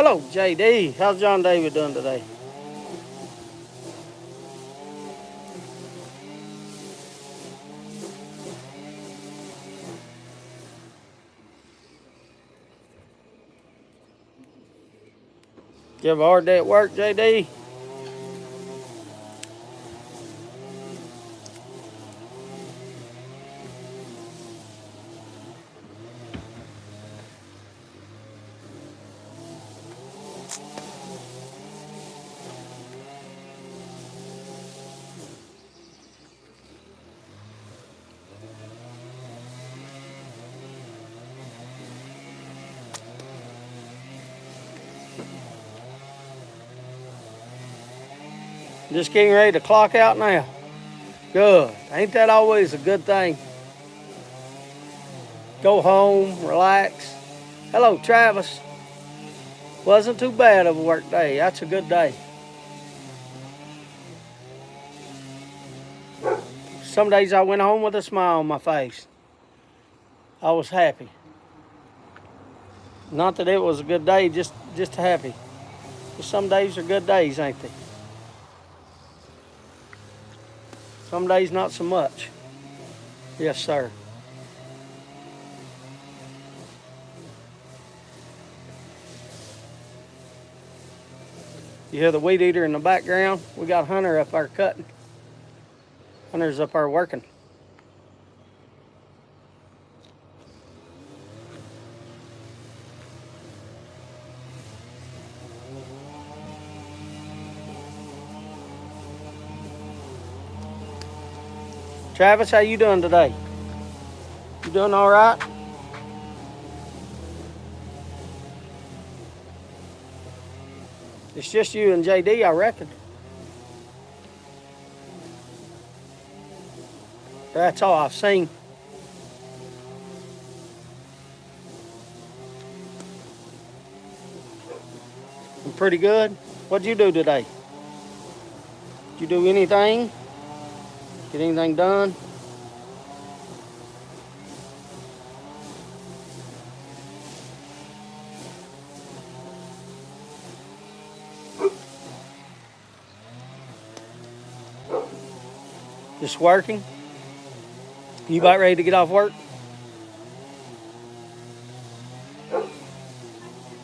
Hello, JD. How's John David doing today? You have a hard day at work, JD? Just getting ready to clock out now. Good. Ain't that always a good thing? Go home, relax. Hello, Travis. Wasn't too bad of a work day. That's a good day. Some days I went home with a smile on my face. I was happy. Not that it was a good day, just happy. Some days are good days, ain't they? Some days not so much. Yes, sir. You hear the weed eater in the background? We got Hunter up there cutting. Hunter's up there working. Travis, how you doing today? You doing all right? It's just you and JD, I reckon. That's all I've seen. I'm pretty good. What'd you do today? Did you do anything? Get anything done? Just working? You about ready to get off work?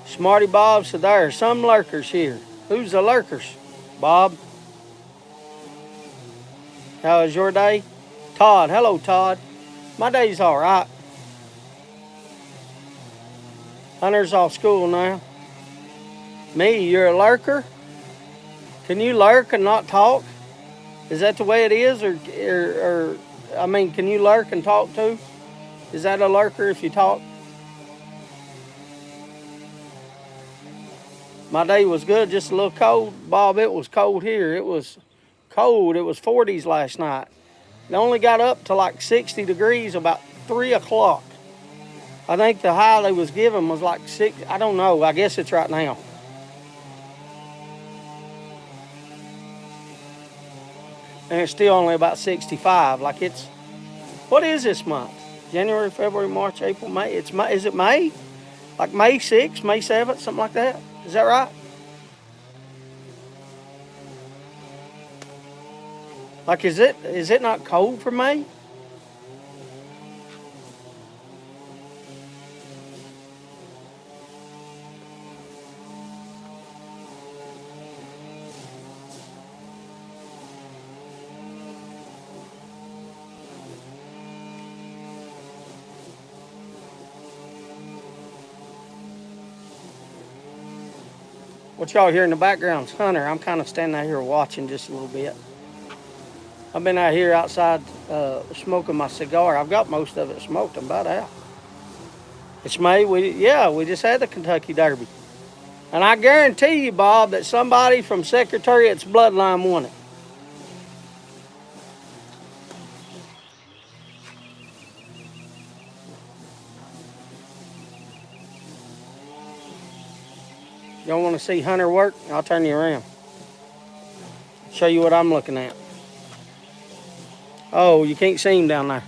Smarty Bob said there are some lurkers here. Who's the lurkers? Bob? How was your day? Todd. Hello, Todd. My day's all right. Hunter's off school now. Me, you're a lurker? Can you lurk and not talk? Is that the way it is? Or I mean, can you lurk and talk too? Is that a lurker if you talk? My day was good, just a little cold. Bob, it was cold here. It was cold. It was 40s last night. It only got up to like 60 degrees about 3 o'clock. I think the high they was giving was like 6. I don't know. I guess it's right now. And it's still only about 65. Like it's, what is this month? January, February, March, April, May. It's May. Is it May? Like May 6th, May 7th, something like that. Is that right? Like, is it not cold for May? What y'all hear in the background is Hunter. I'm kind of standing out here watching just a little bit. I've been out here outside smoking my cigar. I've got most of it smoked. I'm about out. It's May. We just had the Kentucky Derby. And I guarantee you, Bob, that somebody from Secretariat's bloodline won it. Y'all want to see Hunter work? I'll turn you around. Show you what I'm looking at. Oh, you can't see him down there.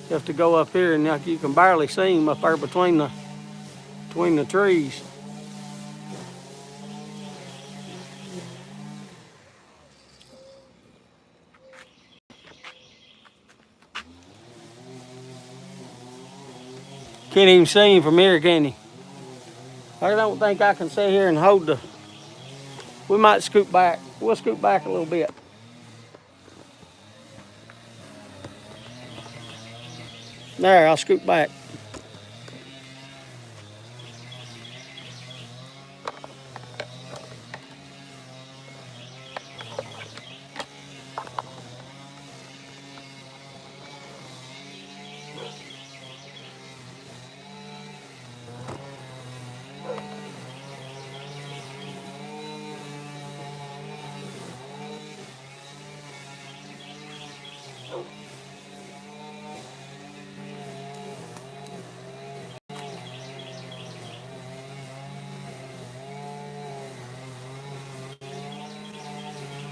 You have to go up here, and you can barely see him up there between the trees. Can't even see him from here, can you? I don't think I can sit here and hold the... We might scoot back. We'll scoot back a little bit. There, I'll scoot back.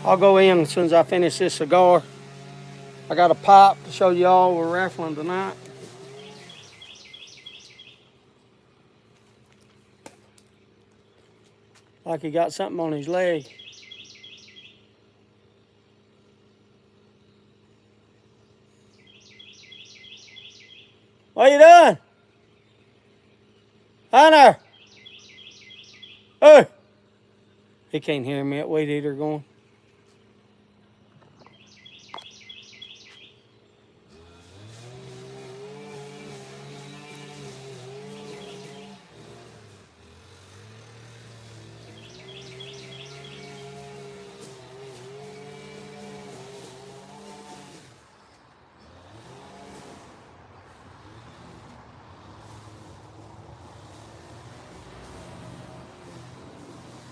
I'll go in as soon as I finish this cigar. I got a pipe to show y'all we're raffling tonight. Like he got something on his leg. What you doing? Hunter! Hey! He can't hear me, that weed eater going.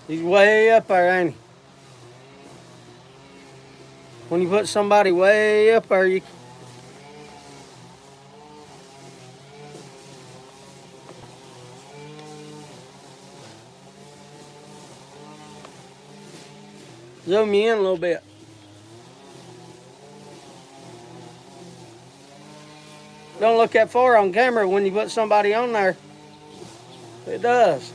He's way up there, ain't he? When you put somebody way up there, you... Zoom you in a little bit. Don't look that far on camera when you put somebody on there. It does.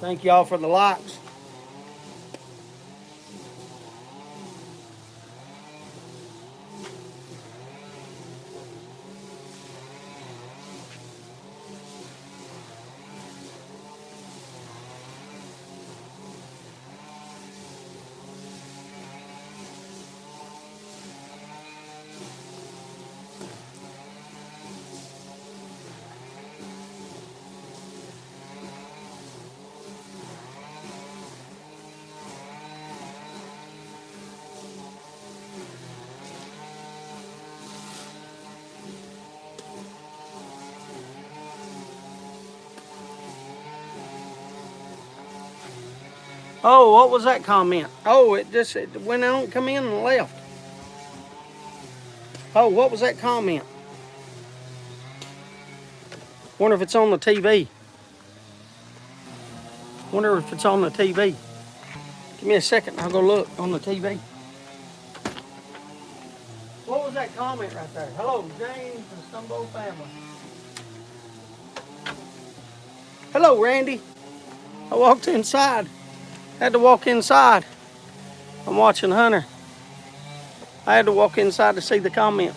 Thank y'all for the likes. Oh, what was that comment? Oh, it went on, come in and left. Oh, what was that comment? Wonder if it's on the TV. Wonder if it's on the TV. Give me a second, I'll go look on the TV. What was that comment right there? Hello, James and Stumbo family. Hello, Randy. I walked inside. Had to walk inside. I'm watching Hunter. I had to walk inside to see the comment.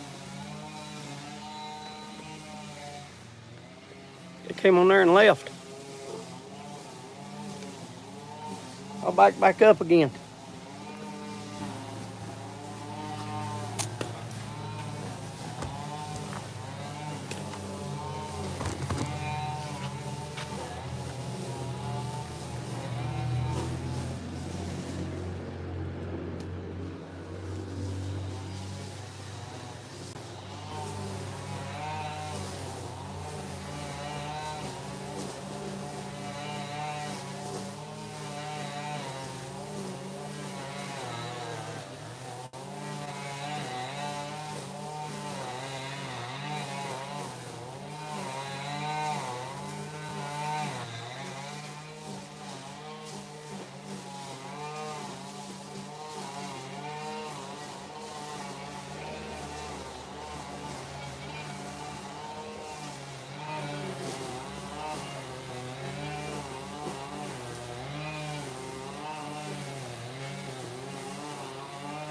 It came on there and left. I'll back up again.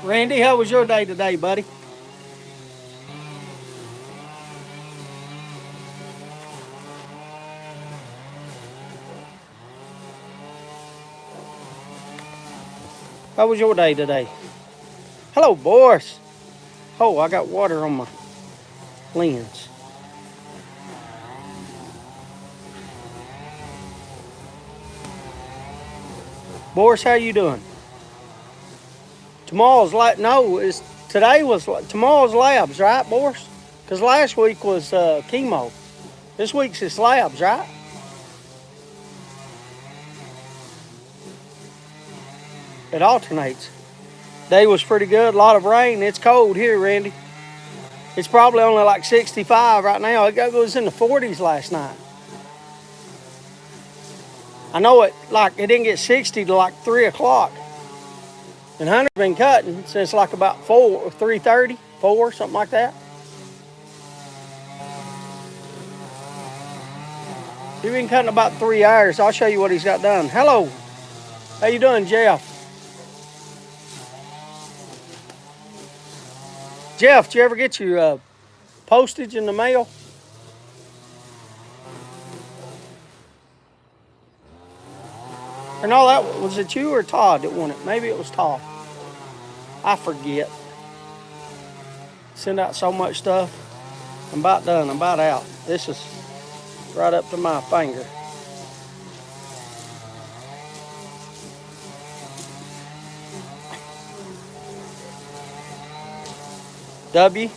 Randy, how was your day today, buddy? How was your day today? Hello, Boris. Oh, I got water on my lens. Boris, how you doing? Tomorrow's tomorrow's labs, right, Boris? Because last week was chemo. This week's is labs, right? It alternates. Day was pretty good. A lot of rain. It's cold here, Randy. It's probably only like 65 right now. It was in the 40s last night. I know it didn't get 60 to like 3 o'clock. And Hunter's been cutting since like about 3:30, 4, something like that. He's been cutting about 3 hours. I'll show you what he's got done. Hello. How you doing, Jeff? Jeff, did you ever get your postage in the mail? Or no, was it you or Todd that won it? Maybe it was Todd. I forget. Send out so much stuff. I'm about done. I'm about out. This is right up to my finger. W.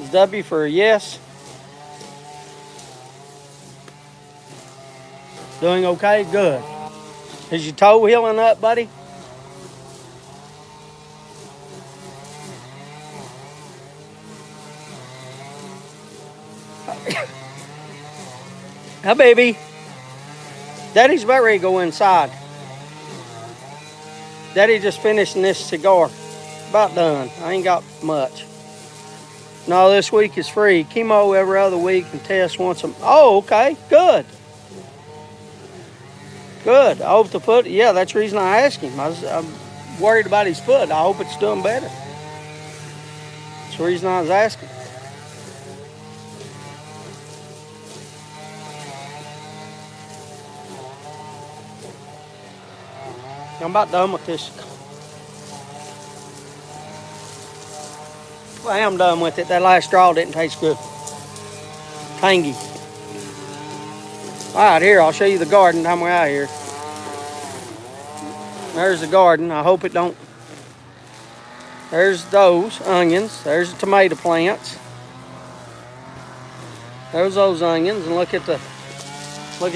Is W for a yes? Doing okay? Good. Is your toe healing up, buddy? Hi, baby. Daddy's about ready to go inside. Daddy just finishing this cigar. About done. I ain't got much. No, this week is free. Chemo every other week and test once a... Oh, okay. Good. Good. I hope the foot... Yeah, that's the reason I asked him. I'm worried about his foot. I hope it's doing better. That's the reason I was asking. I'm about done with this. Well, I am done with it. That last straw didn't taste good. Tangy. All right, here, I'll show you the garden time we're out here. There's the garden. I hope it don't. There's those onions. There's the tomato plants. There's those onions. And look at the, let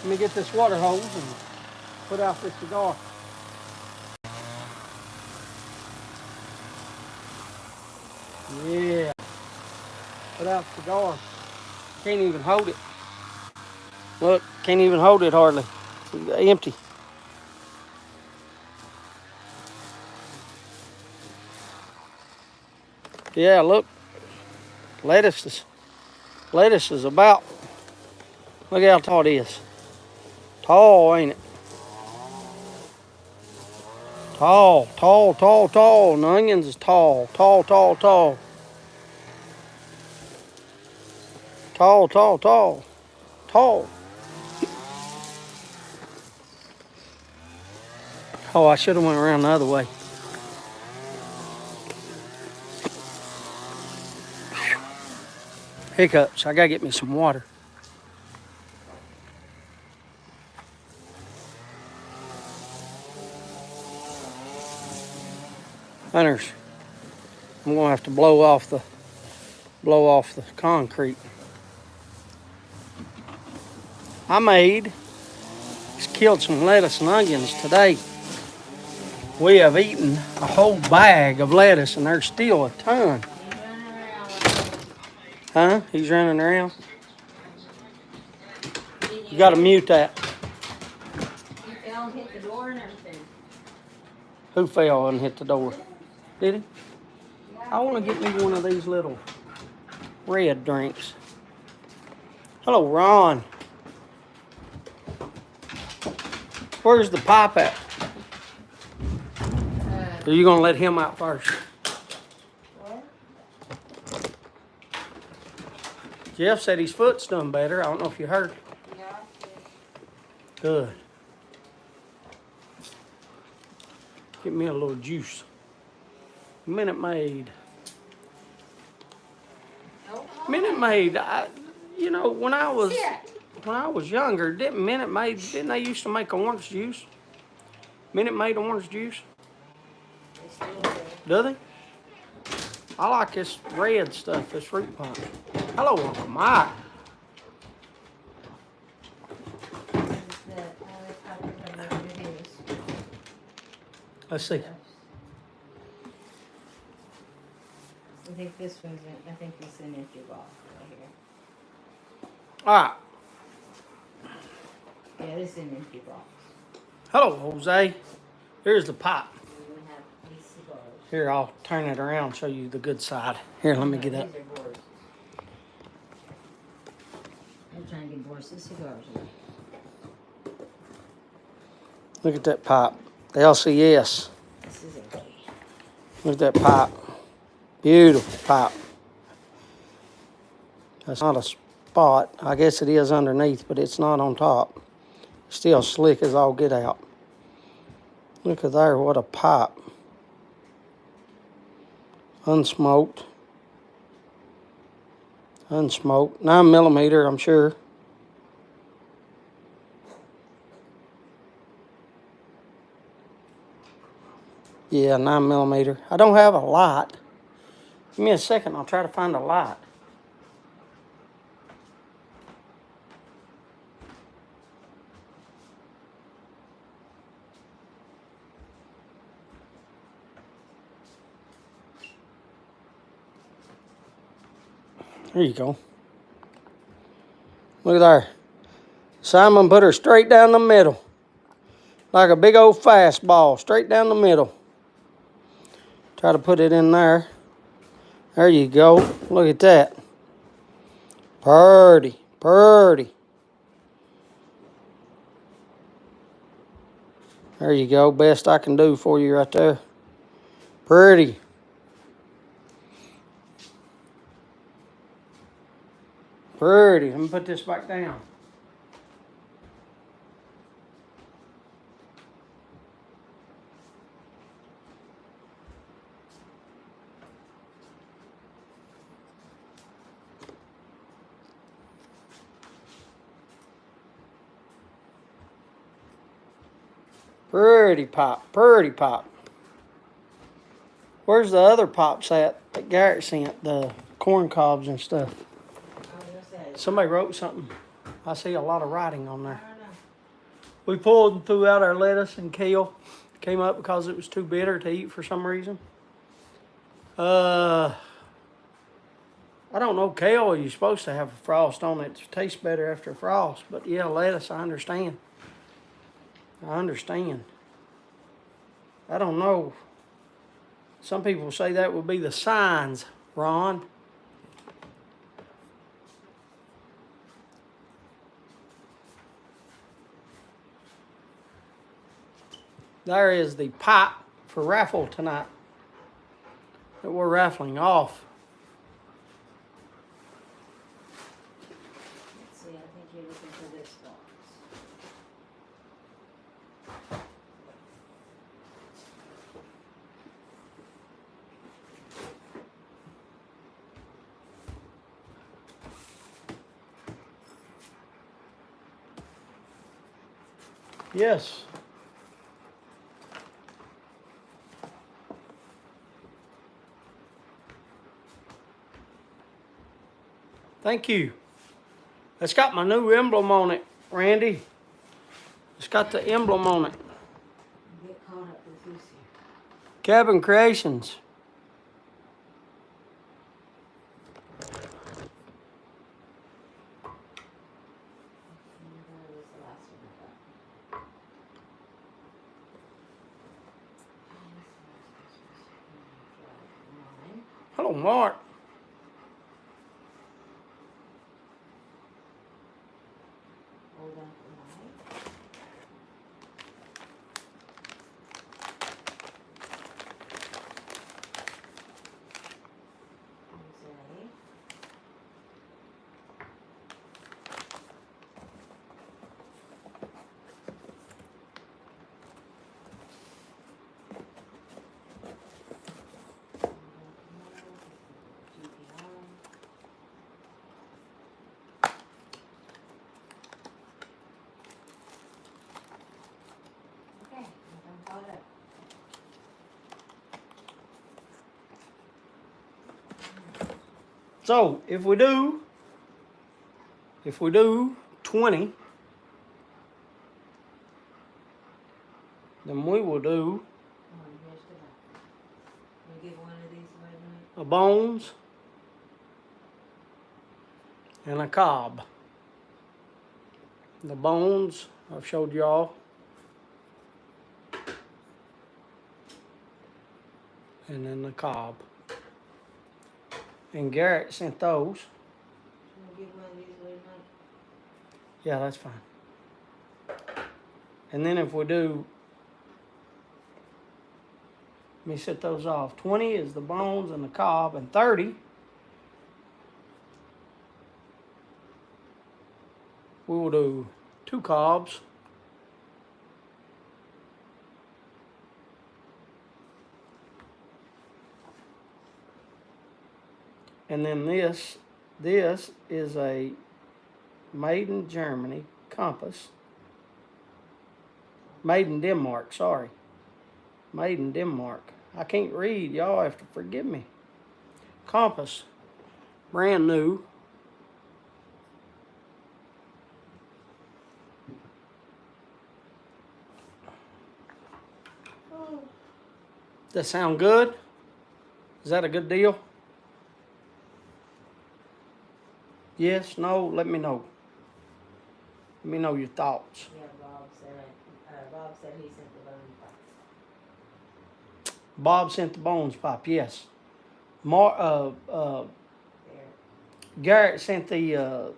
me get this water hose and put out this cigar. Yeah. Put out the cigar. Can't even hold it. Look, can't even hold it hardly. It's empty. Yeah, look. Lettuce is about, look how tall it is. Tall, ain't it? Tall. And the onions is tall. Tall. Tall. Oh, I should have went around the other way. Hiccups. I gotta get me some water. Hunters, I'm gonna have to blow off the concrete. Killed some lettuce and onions today. We have eaten a whole bag of lettuce and there's still a ton. Huh? He's running around? You gotta mute that. He fell and hit the door and everything. Who fell and hit the door? Did he? I want to get me one of these little red drinks. Hello, Ron. Where's the pipe at? Or you gonna let him out first? What? Jeff said his foot's done better. I don't know if you heard. Yeah, I see. Good. Get me a little juice. Minute Maid. Oh, Minute Maid. You know, when I Sit. was younger, didn't they used to make orange juice? Minute Maid orange juice. They still do. Do they? I like this red stuff, this fruit punch. Hello, Uncle Mike. This is the, I don't know what it is. Let's see. I think this one's in, I think it's an empty box right here. All right. Yeah, this is an empty box. Hello, Jose. Here's the pipe. We have these cigars. Here, I'll turn it around and show you the good side. Here, let me get up. These are Boris's. I'm trying to get Boris's cigars. Look at that pipe. The LCS. This is empty. Look at that pipe. Beautiful pipe. That's not a spot. I guess it is underneath, but it's not on top. Still slick as all get out. Look at there, what a pipe. Unsmoked. Unsmoked. 9mm, I'm sure. Yeah, 9mm. I don't have a light. Give me a second, I'll try to find a light. There you go. Look at there. Simon put her straight down the middle. Like a big old fastball, straight down the middle. Try to put it in there. There you go. Look at that. Purty, purty. There you go. Best I can do for you right there. Pretty. Pretty. Let me put this back down. Pretty pop, pretty pop. Where's the other pops at that Garrett sent? The corn cobs and stuff. Somebody wrote something. I see a lot of writing on there. We pulled and threw out our lettuce and kale. Came up because it was too bitter to eat for some reason. I don't know, kale, you're supposed to have a frost on it. It tastes better after frost. But yeah, lettuce, I understand. I understand. I don't know. Some people say that would be the signs, Ron. There is the pipe for raffle tonight that we're raffling off. Let's see, I think you're looking for this box. Yes. Thank you. It's got my new emblem on it, Randy. It's got the emblem on it. Get caught up with Lucy. Cabin Creations. That was the last one I got. Nine. Hello, Mark. Hold on for nine. So if we do 20, then we will do Give one of these away tonight. a bones and a cob. The bones I've showed y'all. And then the cob. And Garrett sent those. Give one of these away tonight. Yeah, that's fine. And then if we do, let me set those off. 20 is the bones and the cob, and 30 we will do 2 cobs. And then this is a made in Germany compass. Made in Denmark, sorry. Made in Denmark. I can't read, y'all have to forgive me. Compass, brand new. Does that sound good? Is that a good deal? Yes, no, let me know. Let me know your thoughts. Yeah, Bob said he sent the bone pop. Bob sent the bones pop, yes. There. Garrett sent the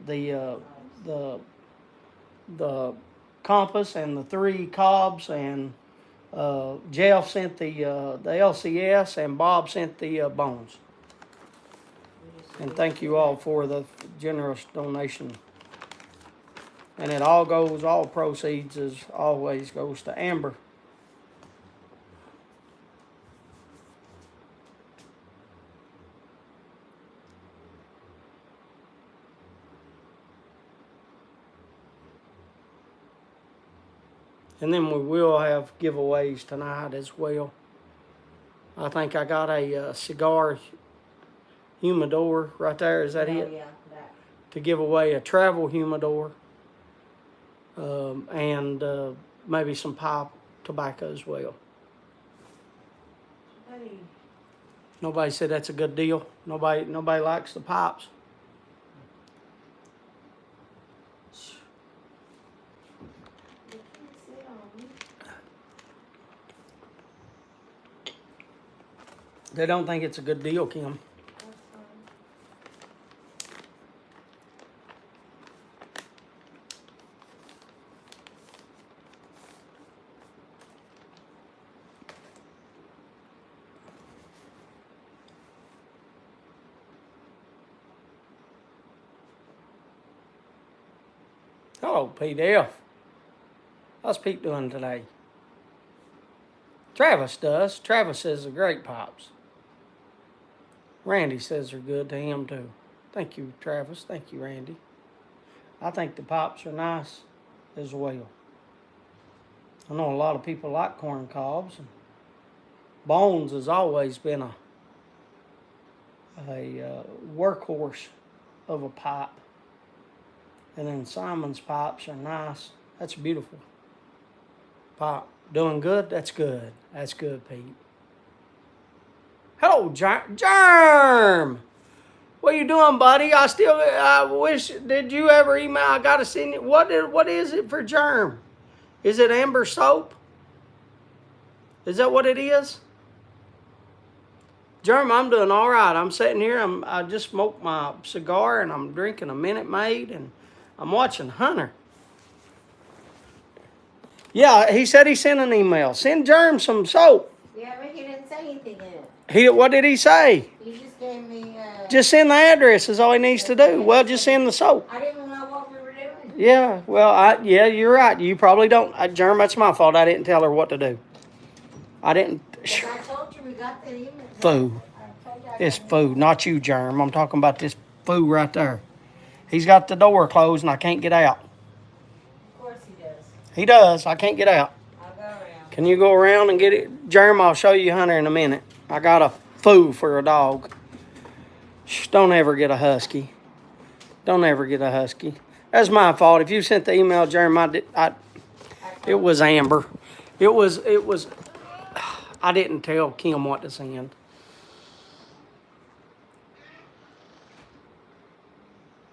compass and the 3 cobs, and Jeff sent the LCS, and Bob sent the bones. And thank you all for the generous donation. And it all proceeds as always goes to Amber. And then we will have giveaways tonight as well. I think I got a cigar humidor right there. Is that it? Yeah, that. To give away a travel humidor, and maybe some pipe tobacco as well. Buddy. Nobody said that's a good deal. Nobody likes the pipes. You can't sit on me. They don't think it's a good deal, Kim. That's fine. Hello, PDF. How's Pete doing today? Travis does. Travis says they're great pops. Randy says they're good to him too. Thank you, Travis. Thank you, Randy. I think the pops are nice as well. I know a lot of people like corn cobs. And Bones has always been a workhorse of a pipe. And then Simon's pipes are nice. That's a beautiful pipe. Doing good? That's good. That's good, Pete. Hello, Germ. What you doing, buddy? I wish, did you ever email? I gotta send it. What is it for Germ? Is it Amber soap? Is that what it is? Germ, I'm doing all right. I'm sitting here. I just smoked my cigar and I'm drinking a Minute Maid and I'm watching Hunter. Yeah, he said he sent an email. Send Germ some soap. Yeah, but he didn't say anything in it. What did he say? He just gave me. Just send the address is all he needs to do. Well, just send the soap. I didn't know what we were doing. Yeah, well, yeah, you're right. You probably don't. Germ, that's my fault. I didn't tell her what to do. I didn't. I told you we got that email. Foo. It's Foo, not you, Germ. I'm talking about this Foo right there. He's got the door closed and I can't get out. Of course he does. He does. I can't get out. I'll go around. Can you go around and get it? Germ, I'll show you Hunter in a minute. I got a Foo for a dog. Shh, don't ever get a husky. Don't ever get a husky. That's my fault. If you sent the email, Jeremy, it was Amber. It was. I didn't tell Kim what to send.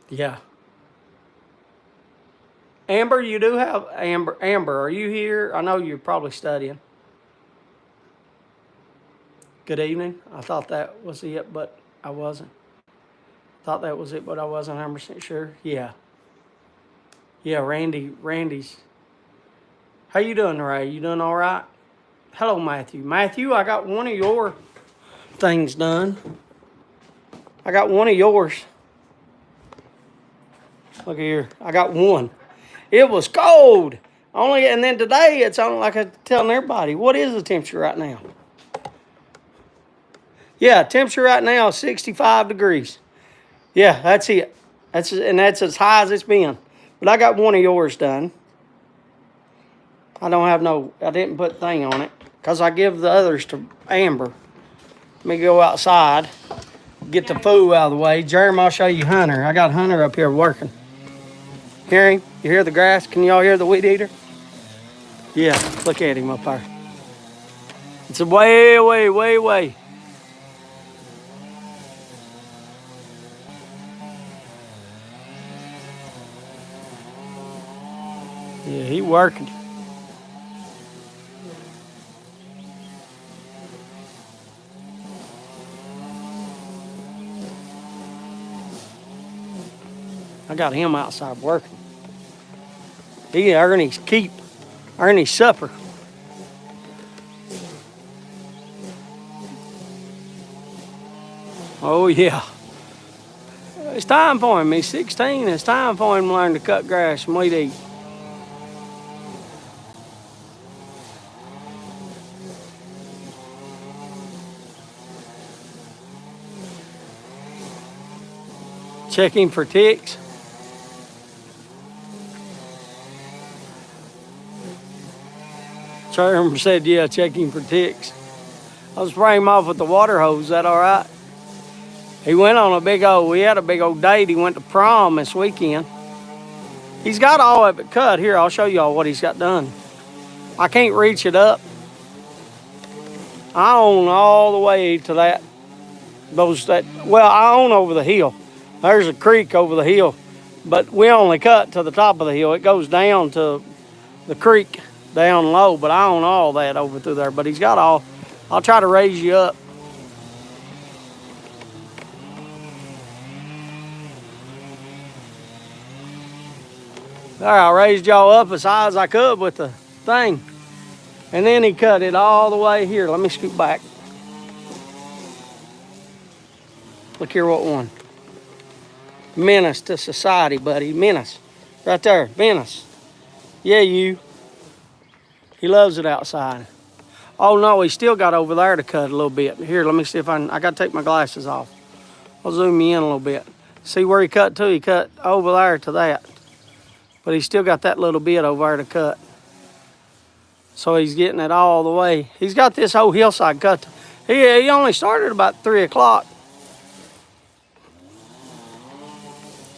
Yeah. Amber, you do have Amber. Amber, are you here? I know you're probably studying. Good evening. I thought that was it, but I wasn't. Thought that was it, but I wasn't 100% sure. Yeah. Yeah, Randy's. How you doing, Ray? You doing all right? Hello, Matthew. Matthew, I got one of your things done. I got one of yours. Look here. I got one. It was cold. Only, and then today it's on, like I'm telling everybody, what is the temperature right now? Yeah, temperature right now is 65 degrees. Yeah, that's it. That's as high as it's been. But I got one of yours done. I didn't put thing on it because I give the others to Amber. Let me go outside, get the food out of the way. Jeremy, I'll show you Hunter. I got Hunter up here working. Hear him? You hear the grass? Can y'all hear the weed eater? Yeah, look at him up there. It's way, way, way, way. Yeah, he working. I got him outside working. He earned his keep, earned his supper. Oh, yeah. It's time for him. He's 16. It's time for him to learn to cut grass and weed eat. Checking for ticks. Charm said, yeah, checking for ticks. I was spraying him off with the water hose. Is that all right? He went on we had a big old date. He went to prom this weekend. He's got all of it cut. Here, I'll show y'all what he's got done. I can't reach it up. I own all the way to that. I own over the hill. There's a creek over the hill, but we only cut to the top of the hill. It goes down to the creek down low, but I own all that over through there. But he's got all. I'll try to raise you up. There, I raised y'all up as high as I could with the thing. And then he cut it all the way here. Let me scoot back. Look here what one. Menace to society, buddy. Menace. Right there. Menace. Yeah, you. He loves it outside. Oh, no, he still got over there to cut a little bit. Here, let me see if I got to take my glasses off. I'll zoom you in a little bit. See where he cut to? He cut over there to that. But he's still got that little bit over there to cut. So he's getting it all the way. He's got this whole hillside cut. He only started about 3 o'clock.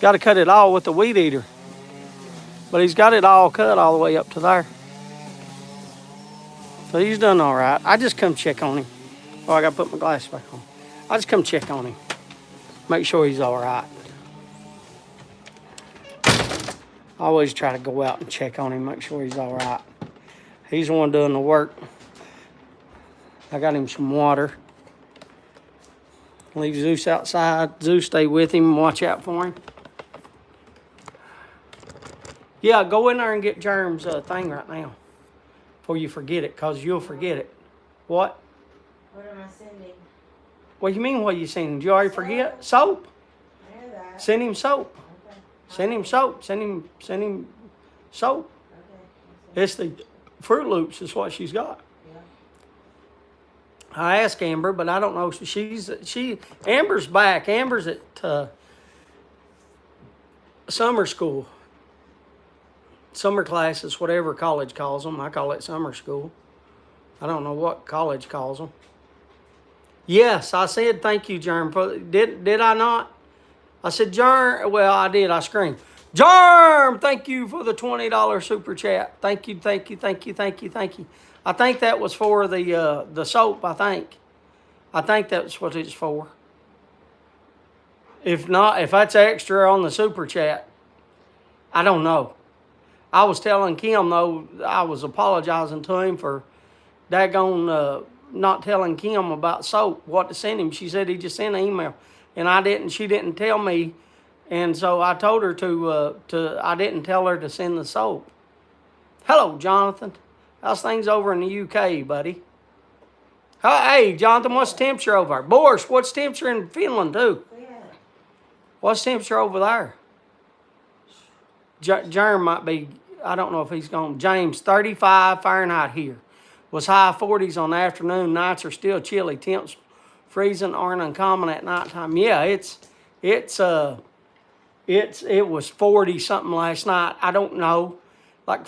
Got to cut it all with the weed eater. But he's got it all cut all the way up to there. So he's done all right. I just come check on him. Oh, I got to put my glasses back on. I just come check on him. Make sure he's all right. I always try to go out and check on him, make sure he's all right. He's the one doing the work. I got him some water. Leave Zeus outside. Zeus, stay with him and watch out for him. Yeah, go in there and get Germ's thing right now before you forget it, because you'll forget it. What? What am I sending? What do you mean what you sending? Did you already forget? Soap. I know that. Send him soap. Okay. Send him soap. Send him soap. Okay. It's the Fruit Loops is what she's got. Yeah. I asked Amber, but I don't know. Amber's back. Amber's at summer school. Summer classes, whatever college calls them. I call it summer school. I don't know what college calls them. Yes, I said thank you, Germ. Did I not? I said, Germ. Well, I did. I screamed, Germ, thank you for the $20 super chat. Thank you, thank you, thank you, thank you, thank you. I think that was for the soap. I think that's what it's for. If not, if that's extra on the super chat, I don't know. I was telling Kim though, I was apologizing to him for daggone not telling Kim about soap, what to send him. She said he just sent an email, and I didn't. She didn't tell me, and so I told her to. I didn't tell her to send the soap. Hello, Jonathan. How's things over in the UK, buddy? Hey, Jonathan, what's the temperature over there? Boris, what's the temperature in Finland too? What's the temperature over there? Jerm might be. I don't know if he's gone. James, 35 Fahrenheit here. Was high 40s on the afternoon. Nights are still chilly. Temps freezing aren't uncommon at nighttime. Yeah, it was 40 something last night. I don't know, like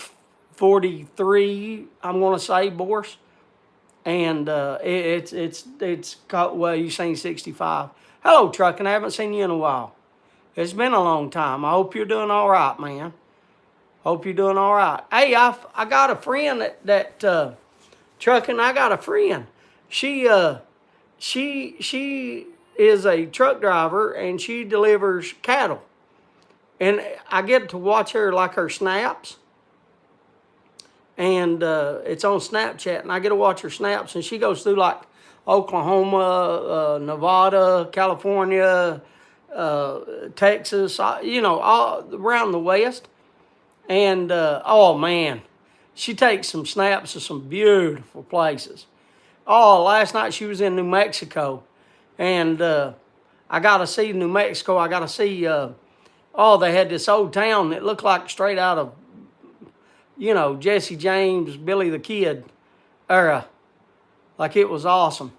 43. I'm gonna say, Boris, and it's caught. Well, you saying 65. Hello, Truckin'. I haven't seen you in a while. It's been a long time. I hope you're doing all right, man. Hope you're doing all right. Hey, I got a friend that Trucking, I got a friend. She is a truck driver and she delivers cattle. And I get to watch her like her snaps. And it's on Snapchat, and I get to watch her snaps, and she goes through like Oklahoma, Nevada, California, Texas, all around the West. And oh man, she takes some snaps of some beautiful places. Oh, last night she was in New Mexico, and I got to see New Mexico. I got to see. They had this old town that looked like straight out of, Jesse James, Billy the Kid era. Like it was awesome.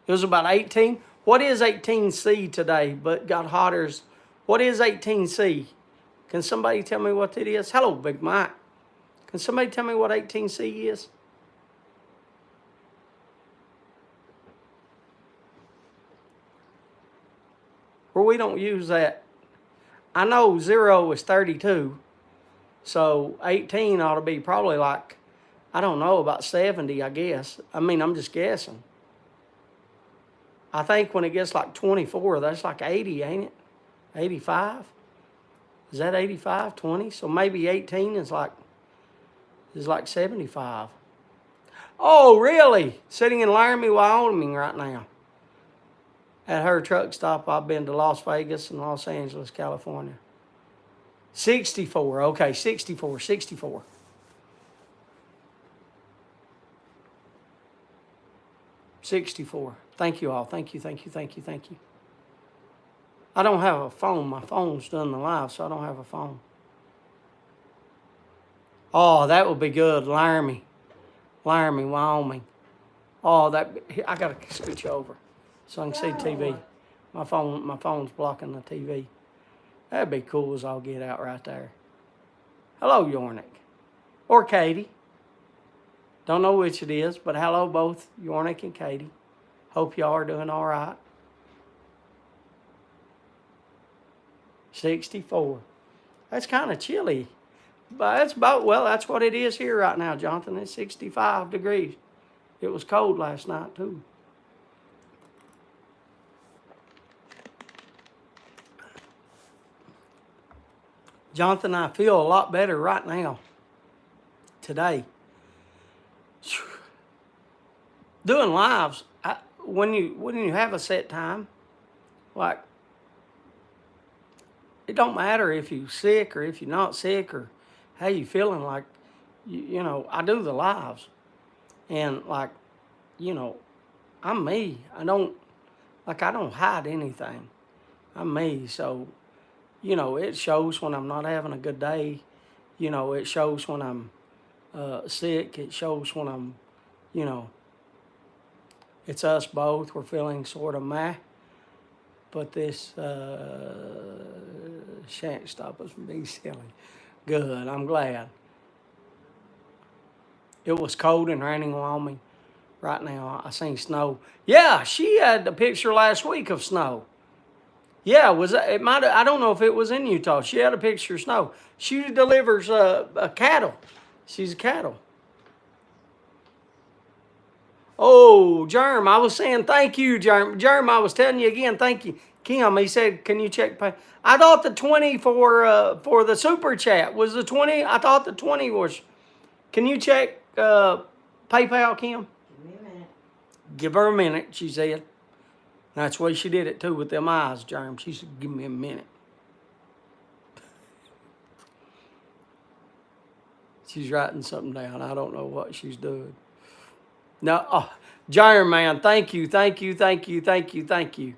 It was about 18. What is 18C today? But got hotter. What is 18C? Can somebody tell me what it is? Hello, Big Mike. Can somebody tell me what 18C is? Well, we don't use that. I know 0 is 32. So 18 ought to be probably like, I don't know, about 70, I guess. I mean, I'm just guessing. I think when it gets like 24, that's like 80, ain't it? 85? Is that 85, 20? So maybe 18 is like 75. Oh, really? Sitting in Laramie, Wyoming right now. At her truck stop, I've been to Las Vegas and Los Angeles, California. 64, okay, 64. 64. Thank you all. Thank you. I don't have a phone. My phone's done the live, so I don't have a phone. Oh, that would be good. Laramie, Wyoming. Oh, I gotta switch over so I can see TV. My phone's blocking the TV. That'd be cool as all get out right there. Hello, Yornik. Or Katie. Don't know which it is, but hello both Yornik and Katie. Hope y'all are doing all right. 64. That's kind of chilly. But that's what it is here right now, Jonathan. It's 65 degrees. It was cold last night, too. Jonathan, I feel a lot better right now, today. Doing lives, when you have a set time, like, it don't matter if you're sick or if you're not sick or how you feeling. Like, I do the lives, and like, I'm me. I don't hide anything. I'm me. So, it shows when I'm not having a good day. It shows when I'm sick. It shows when I'm, it's us both. We're feeling sort of meh. But this shan't stop us from being silly. Good, I'm glad. It was cold and raining in Wyoming. right now. I seen snow. Yeah, she had a picture last week of snow. Yeah, was it might I don't know if it was in Utah. She had a picture of snow. She delivers cattle. She's a cattle. Oh, Germ, I was saying thank you, Germ. Germ, I was telling you again, thank you. Kim, he said, can you check pay? I thought the 20 for the super chat was the 20. I thought the 20 was. Can you check PayPal, Kim? Give me a minute. Give her a minute, she said. That's the way she did it too with them eyes, Germ. She said, give me a minute. She's writing something down. I don't know what she's doing. No, oh, Germ, man, thank you, thank you, thank you, thank you, thank you.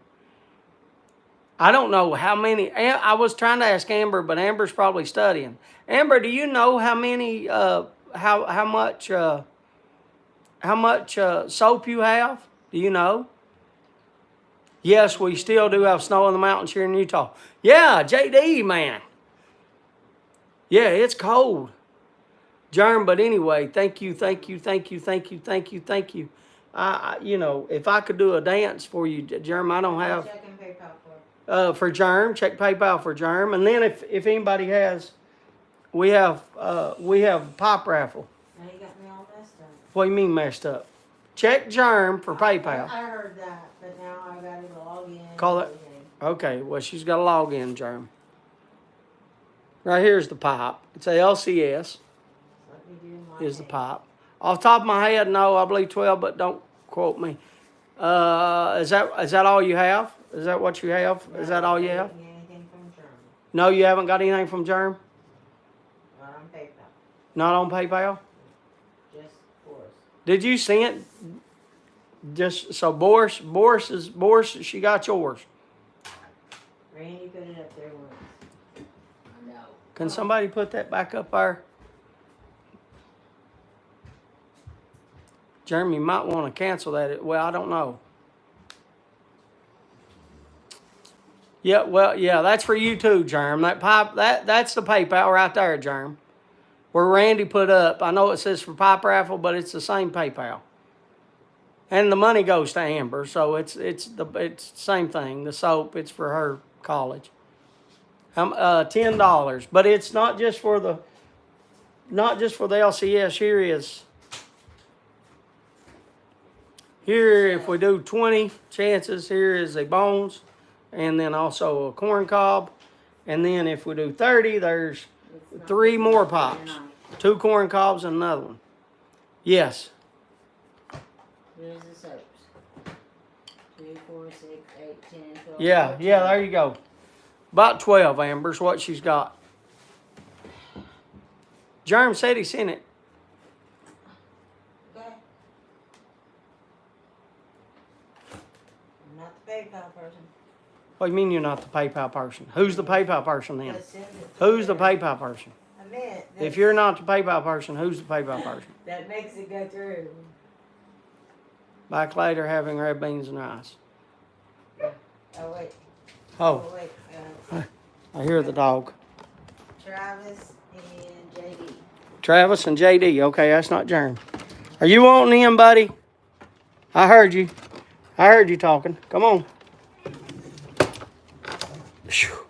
I don't know how many. I was trying to ask Amber, but Amber's probably studying. Amber, do you know how many? How much soap you have? Do you know? Yes, we still do have snow in the mountains here in Utah. Yeah, JD, man. Yeah, it's cold. Germ, but anyway, thank you, thank you, thank you, thank you, thank you, thank you. You know, if I could do a dance for you, Germ, I don't have. Check and PayPal For Germ, check PayPal for Germ, and then if anybody has, we have pop raffle. Now you got me all messed up. What do you mean messed up? Check Germ for PayPal. I heard that, but now I gotta log in. Call it. Okay, well she's got to log in, Germ. Right here's the pipe. It's a LCS. Let me do my Is the pipe. Off the top of my head, no, I believe 12, but don't quote me. Is that all you have? Is that what you have? Is that all you have? Anything from Germany? No, you haven't got anything from Germ? Not on PayPal. Not on PayPal? Just Boris. Did you see it? Just so Boris, she got yours. Randy put it up there once. No. Can somebody put that back up there? Jeremy might want to cancel that. Well, I don't know. Yeah, well, yeah, that's for you too, Germ. That's the PayPal right there, Germ. Where Randy put up. I know it says for pipe raffle, but it's the same PayPal. And the money goes to Amber, so it's the same thing. The soap, it's for her college. $10, but it's not just for the LCS. Here, if we do 20 chances, here is a bones, and then also a corn cob, and then if we do 30, there's 3 more pops, 2 corn cobs and another one. Yes. Here's the soaps. 2, 4, 6, 8, 10, 12. Yeah, there you go. About 12, Amber's what she's got. Germ said he sent it. Okay. I'm not the PayPal person. What do you mean you're not the PayPal person? Who's the PayPal person then? Just send it. Who's the PayPal person? I meant. If you're not the PayPal person, who's the PayPal person? That makes it go through. Back later having red beans and rice. Oh, wait. Oh, wait. I hear the dog. Travis and JD. Travis and JD. Okay, that's not Germ. Are you wanting in, buddy? I heard you. I heard you talking. Come on. Whew.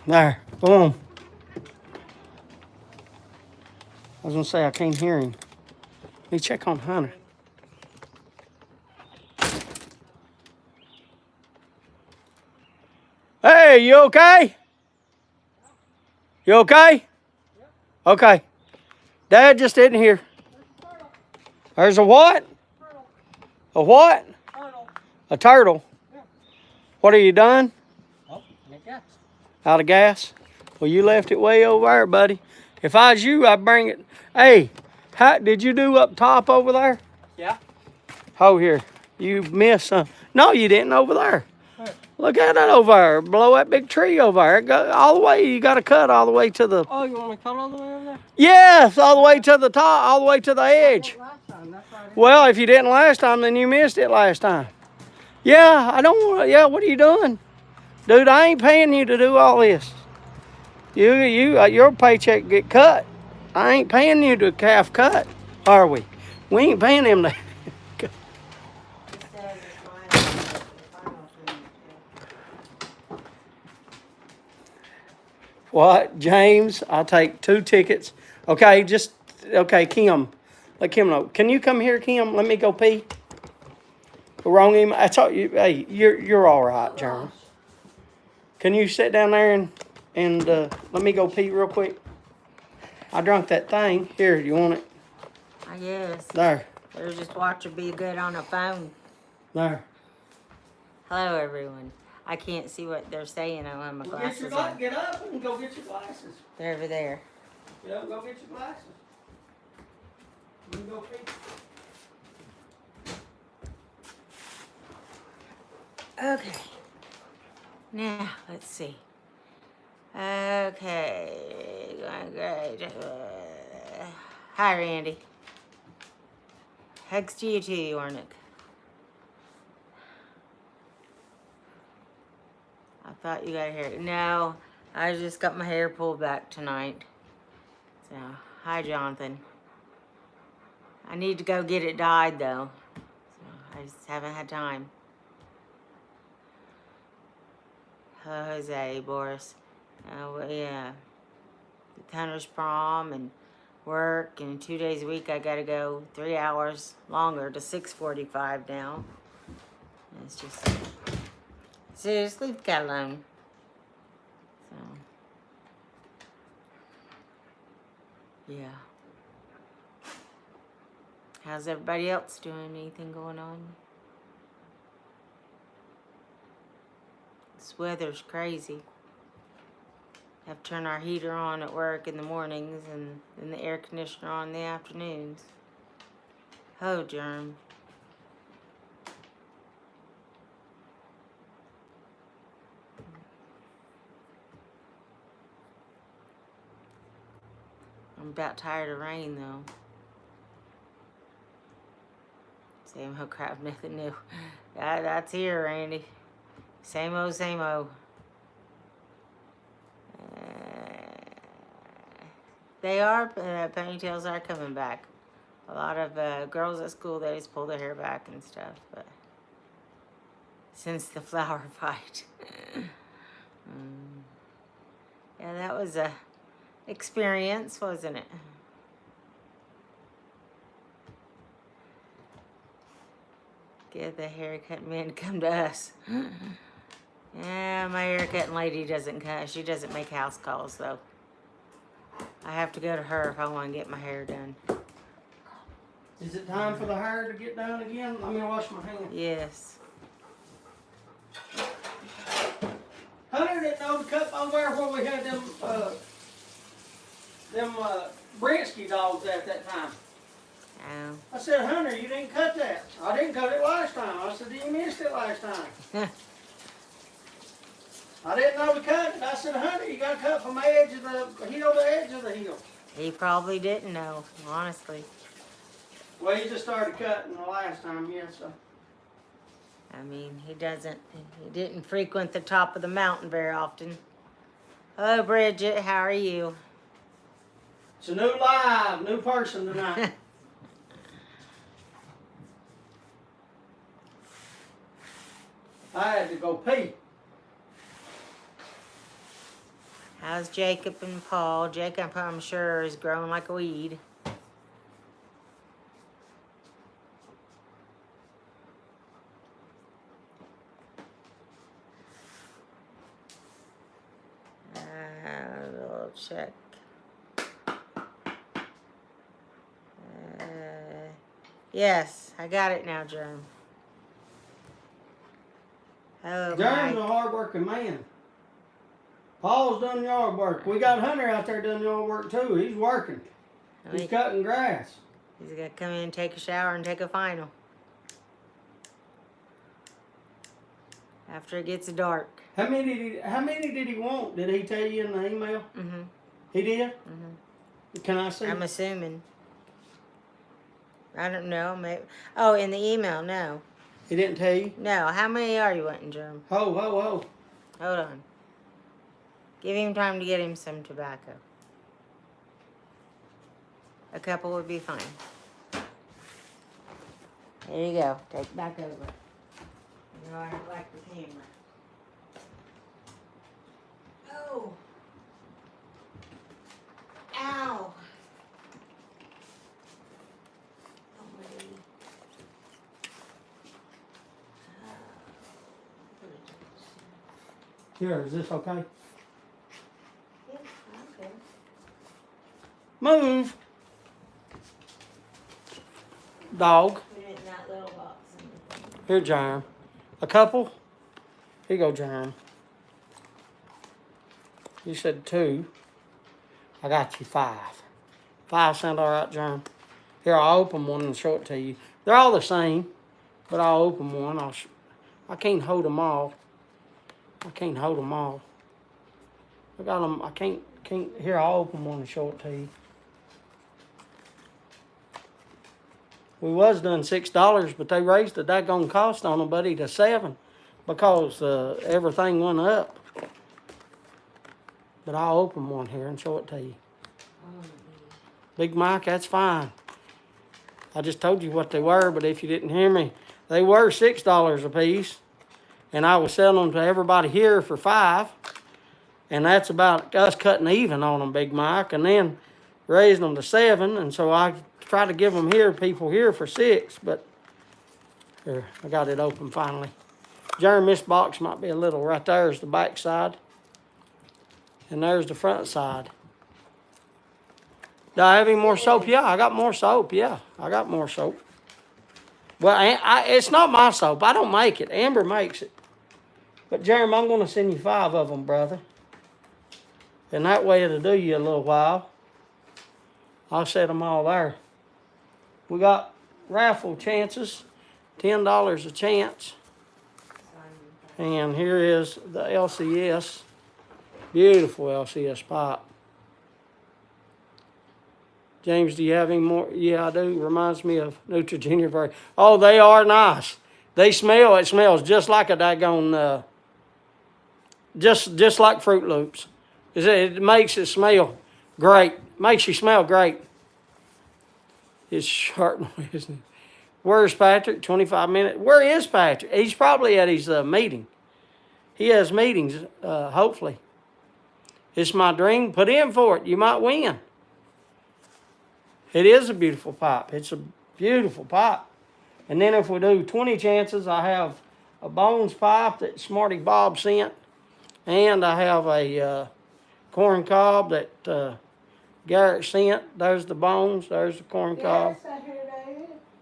There. Boom. I was going to say I can't hear him. Let me check on Hunter. Hey, you okay? You okay? Okay. Dad just didn't hear. There's a what? A what? A turtle. What are you done? Out of gas? Well, you left it way over there, buddy. If I was you, I'd bring it. Hey, did you do up top over there? Yeah. Oh, here. You missed some. No, you didn't over there. Look at that over there. Below that big tree over there. Go all the way. You got to cut all the way to the. Oh, you want me to cut all the way over there? Yes, all the way to the top, all the way to the edge. Last time, that's why I didn't. Well, if you didn't last time, then you missed it last time. Yeah, I don't want. Yeah, what are you doing? Dude, I ain't paying you to do all this. Your paycheck get cut. I ain't paying you to calf cut, are we? We ain't paying him to. It says it's the final payment, too. What, James? I'll take 2 tickets. Okay, Kim. Let Kim know. Can you come here, Kim? Let me go pee. The wrong email. I told you. Hey, you're all right, Jeremy. Can you sit down there and let me go pee real quick? I drunk that thing. Here, you want it? I guess. There. Or just watch it be good on a phone. There. Hello, everyone. I can't see what they're saying. I don't have my glasses on. Get up and go get your glasses. They're over there. Get up and go get your glasses. You can go pee. Okay. Now, let's see. Okay. Going great. Hi, Randy. Hugs to you too, Yornik. I thought you got hair. No, I just got my hair pulled back tonight. So, hi, Jonathan. I need to go get it dyed, though. So, I just haven't had time. Hello, Jose, Boris. Yeah. The Hunter's prom and work, and 2 days a week I gotta go 3 hours longer to 6:45 now. And it's just seriously, leave the cat alone. So yeah. How's everybody else doing? Anything going on? This weather's crazy. Have to turn our heater on at work in the mornings and then the air conditioner on in the afternoons. Oh, germ. I'm about tired of rain, though. Same old crap, nothing new. That's here, Randy. Same old, same old. They are, ponytails are coming back. A lot of girls at school, they just pull their hair back and stuff, but since the flower fight. Yeah, that was a experience, wasn't it? Get the haircut men to come to us. Yeah, my haircutting lady doesn't come. She doesn't make house calls, though. I have to go to her if I want to get my hair done. Is it time for the hair to get done again? Let me wash my hands. Yes. Hunter didn't know to cut over there where we had them Brinsky dogs at that time. Oh. I said, Hunter, you didn't cut that. I didn't cut it last time. I said, you missed it last time. I didn't know to cut it. I said, Hunter, you got to cut from the edge of the heel to edge of the heel. He probably didn't know, honestly. Well, he just started cutting the last time, yeah, so. I mean, he didn't frequent the top of the mountain very often. Hello, Bridget, how are you? It's a new person tonight. I had to go pee. How's Jacob and Paul? Jacob, I'm sure, is growing like a weed. We'll check. Yes, I got it now, Germ. Hello, Jerem's Mike. a hard-working man. Paul's done yard work. We got Hunter out there doing yard work too. He's working. He's cutting grass. He's gonna come in, take a shower, and take a final. After it gets dark. How many did he want? Did he tell you in the email? Mm-hmm. He did? Mm-hmm. Can I see? I'm assuming. I don't know. Maybe. Oh, in the email, no. He didn't tell you? No. How many are you wanting, Germ? Ho. Hold on. Give him time to get him some tobacco. A couple would be fine. There you go. Take back over. You know I don't like the camera. Oh. Ow. Oh, baby. Here, is this okay? Yeah, okay. Move. Dog. Put it in that little box. Here, Germ. A couple? Here you go, Germ. You said 2. I got you 5. 5 sound all right, Germ? Here, I'll open one and show it to you. They're all the same, but I'll open one. I can't hold them all. I can't hold them all. I got them. I can't. Here, I'll open one and show it to you. We was doing $6, but they raised the daggone cost on them, buddy, to $7 because everything went up. But I'll open one here and show it to you. Big Mike, that's fine. I just told you what they were, but if you didn't hear me, they were $6 a piece, and I was selling them to everybody here for $5, and that's about us cutting even on them, Big Mike, and then raising them to $7, and so I try to give them people here for $6, but here, I got it open finally. Jeremy, this box might be a little, right there's the back side, and there's the front side. Do I have any more soap? Yeah, I got more soap. Yeah, I got more soap. Well, it's not my soap. I don't make it. Amber makes it. But, Jeremy, I'm going to send you 5 of them, brother. And that way it'll do you a little while. I'll set them all there. We got raffle chances, $10 a chance. And here is the LCS. Beautiful LCS pipe. James, do you have any more? Yeah, I do. Reminds me of Neutrogena. Oh, they are nice. They smell. It smells just like a daggone, just like Fruit Loops. It makes it smell great. Makes you smell great. It's sharp, isn't it? Where's Patrick? 25 minutes. Where is Patrick? He's probably at his meeting. He has meetings, hopefully. It's my dream. Put in for it. You might win. It is a beautiful pipe. It's a beautiful pipe. And then if we do 20 chances, I have a Bones pipe that Smarty Bob sent. And I have a corn cob that Garrett sent. There's the Bones. There's the corn cob.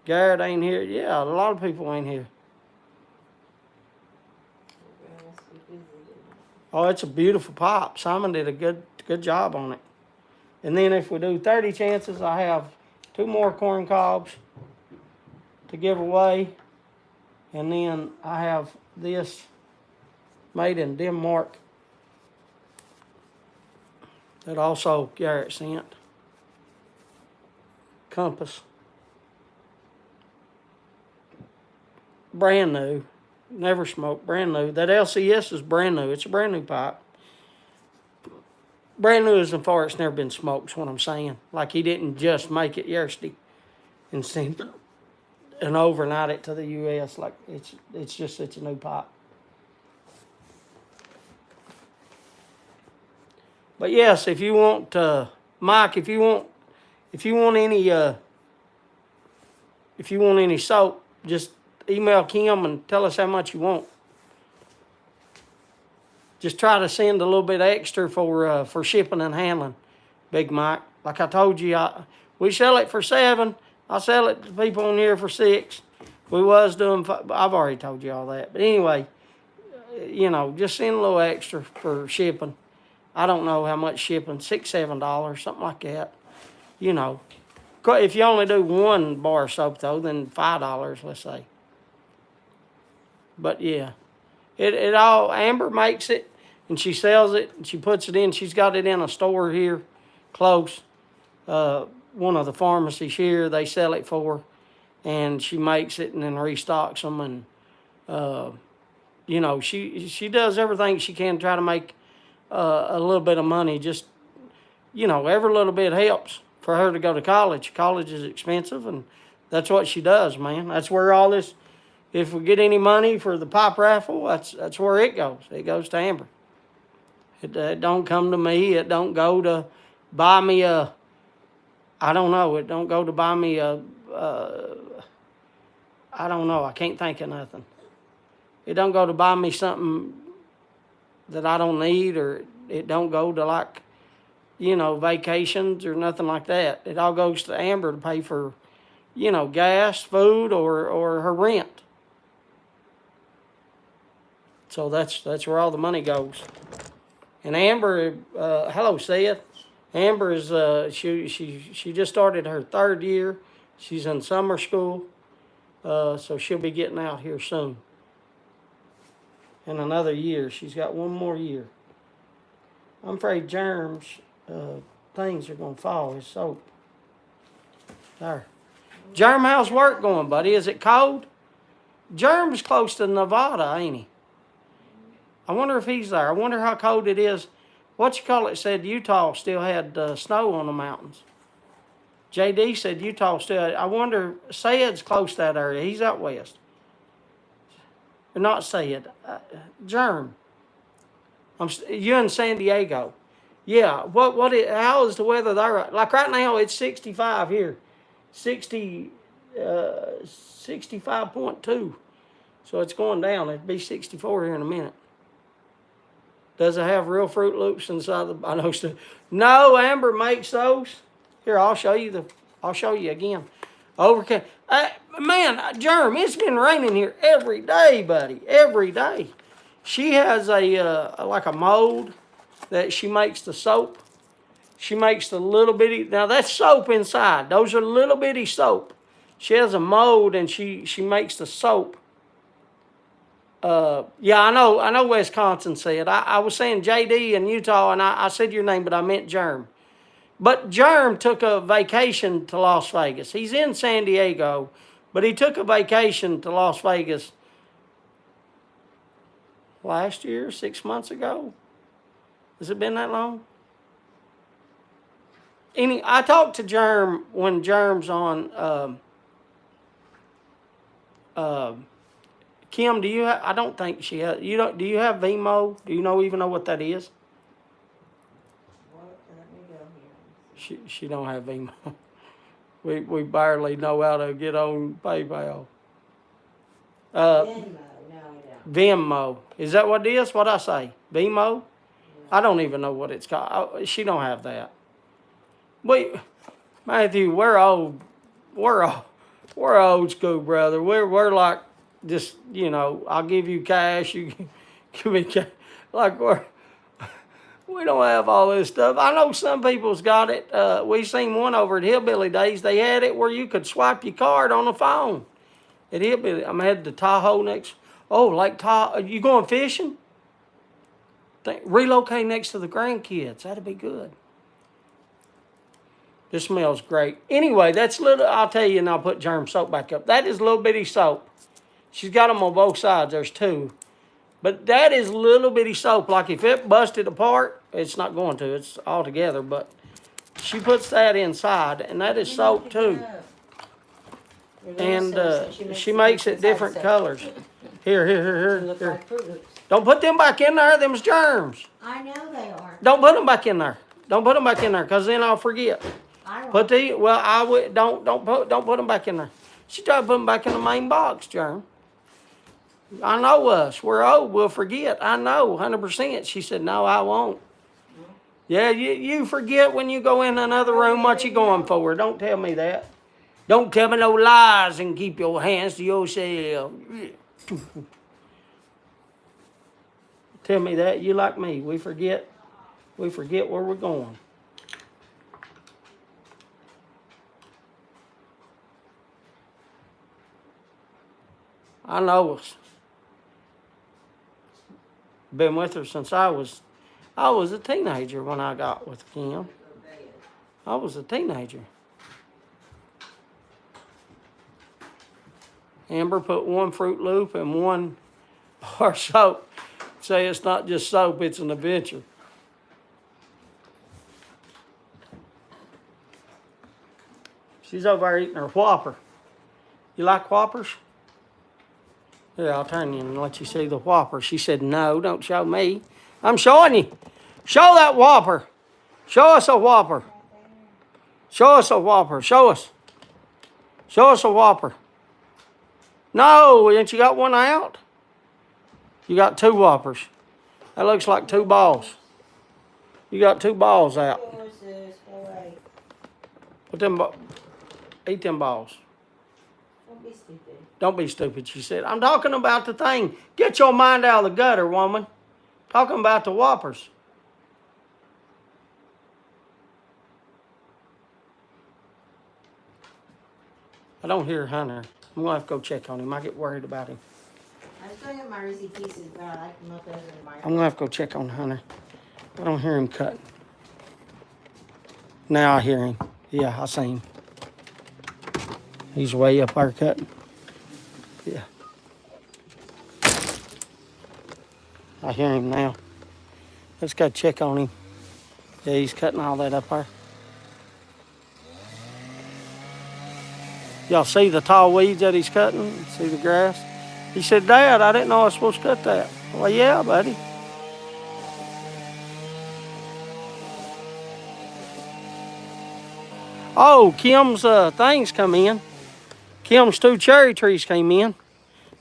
Garrett ain't here. Yeah, a lot of people ain't here. Oh, it's a beautiful pipe. Simon did a good job on it. And then if we do 30 chances, I have 2 more corn cobs to give away. And then I have this made in Denmark that also Garrett sent. Compass. Brand new. Never smoked. Brand new. That LCS is brand new. It's a brand new pipe. Brand new as far as it's never been smoked, is what I'm saying. Like he didn't just make it yesterday and send it and overnight it to the U.S. Like it's just such a new pipe. But yes, if you want, Mike, if you want any soap, just email Kim and tell us how much you want. Just try to send a little bit extra for shipping and handling, Big Mike. Like I told you, we sell it for $7. I sell it to people on here for $6. We was doing, I've already told you all that. But anyway, just send a little extra for shipping. I don't know how much shipping, $6, $7, something like that. If you only do 1 bar of soap though, then $5, let's say. But yeah, it all, Amber makes it. And she sells it, and she puts it in. She's got it in a store here, close. One of the pharmacies here, they sell it for. And she makes it and then restocks them. And, she does everything she can to try to make a little bit of money. Just, every little bit helps for her to go to college. College is expensive, and that's what she does, man. That's where all this. If we get any money for the pipe raffle, that's where it goes. It goes to Amber. It don't come to me. It don't go to buy me a. I don't know. It don't go to buy me a. I don't know. I can't think of nothing. It don't go to buy me something that I don't need, or it don't go to like, vacations or nothing like that. It all goes to Amber to pay for, gas, food, or her rent. So that's where all the money goes. And Amber, hello Seth. Amber is she just started her 3rd year. She's in summer school, so she'll be getting out here soon. In another year, she's got 1 more year. I'm afraid germs, things are gonna fall. His soap. There. Germ, how's work going, buddy? Is it cold? Germ's close to Nevada, ain't he? I wonder if he's there. I wonder how cold it is. Said Utah still had snow on the mountains. JD said Utah still had. I wonder, Sayed's close to that area. He's out west. Or not Sayed. Germ. You in San Diego. Yeah. How is the weather there? Like right now, it's 65 here. 65.2. So it's going down. It'll be 64 here in a minute. Does it have real Fruit Loops inside the? I know. No, Amber makes those. Here, I'll show you again. Overcast. Man, Germ, it's been raining here every day, buddy. Every day. She has like a mold that she makes the soap. She makes the little bitty. Now that's soap inside. Those are little bitty soap. She has a mold and she makes the soap. Yeah, I know Wisconsin said. I was saying JD in Utah, and I said your name, but I meant Germ. But Germ took a vacation to Las Vegas. He's in San Diego, but he took a vacation to Las Vegas last year, 6 months ago. Has it been that long? I talked to Germ when Germ's on. Kim, do you have? I don't think she has. You don't? Do you have Vimo? Do you even know what that is? What? Let me go here. She don't have Vimo. We barely know how to get on PayPal. Venmo. No, I don't. Venmo. Is that what it is? What I say? Vimo? Yeah. I don't even know what it's called. She don't have that. Matthew, we're old. We're old school, brother. We're like. Just, I'll give you cash, you give me cash. Like, we don't have all this stuff. I know some people's got it. We seen one over at Hillbilly Days. They had it where you could swipe your card on the phone. At Hillbilly, I'm headed to Tahoe next. Oh, Lake Tahoe. You going fishing? Relocate next to the grandkids. That'd be good. This smells great. Anyway, that's little, I'll tell you, and I'll put germ soap back up. That is little bitty soap. She's got them on both sides. There's 2. But that is little bitty soap. Like if it busted apart, it's not going to. It's all together. But she puts that inside, and that is soap too. And she makes it different colors. Here. Like Fruit Loops. Don't put them back in there. Them's germs. I know they are. Don't put them back in there. Don't put them back in there, cause then I'll forget. I won't. I would don't put them back in there. She tried to put them back in the main box, germ. I know us. We're old. We'll forget. I know, 100%. She said, no, I won't. Yeah, you forget when you go in another room what you going for. Don't tell me that. Don't tell me no lies and keep your hands to yourself. Tell me that. You like me. We forget where we're going. I know us. Been with her since I was a teenager when I got with Kim. I was a teenager. Amber put 1 Fruit Loop and 1 bar soap. Say it's not just soap, it's an adventure. She's over there eating her Whopper. You like Whoppers? Yeah, I'll turn you and let you see the Whopper. She said, no, don't show me. I'm showing you. Show that Whopper. Show us a Whopper. Show us a Whopper. Show us. Show us a Whopper. No, ain't you got one out? You got 2 Whoppers. That looks like 2 balls. You got 2 balls out. Put them, eat them balls. Don't be stupid. Don't be stupid, she said. I'm talking about the thing. Get your mind out of the gutter, woman. Talking about the Whoppers. I don't hear Hunter. I'm going to have to go check on him. I get worried about him. I was going to get my Reese Pieces, but I like to milk those in the microwave. I'm going to have to go check on Hunter. I don't hear him cutting. Now I hear him. Yeah, I see him. He's way up there cutting. Yeah. I hear him now. Let's go check on him. Yeah, he's cutting all that up there. Y'all see the tall weeds that he's cutting? See the grass? He said, Dad, I didn't know I was supposed to cut that. Well, yeah, buddy. Oh, Kim's things come in. Kim's 2 cherry trees came in.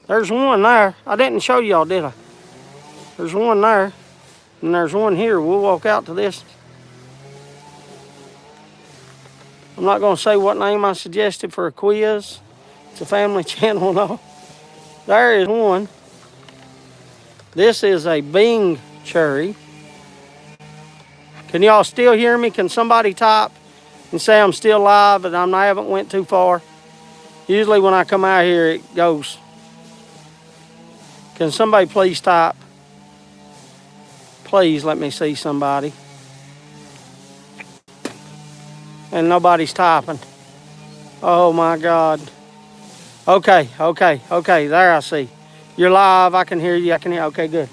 There's one there. I didn't show y'all, did I? There's one there. And there's one here. We'll walk out to this. I'm not going to say what name I suggested for a quiz. It's a family channel and all. There is one. This is a Bing cherry. Can y'all still hear me? Can somebody type and say I'm still live and I haven't went too far? Usually when I come out here, it goes. Can somebody please type? Please let me see somebody. And nobody's typing. Oh my God. Okay. There I see. You're live. I can hear you. Okay, good.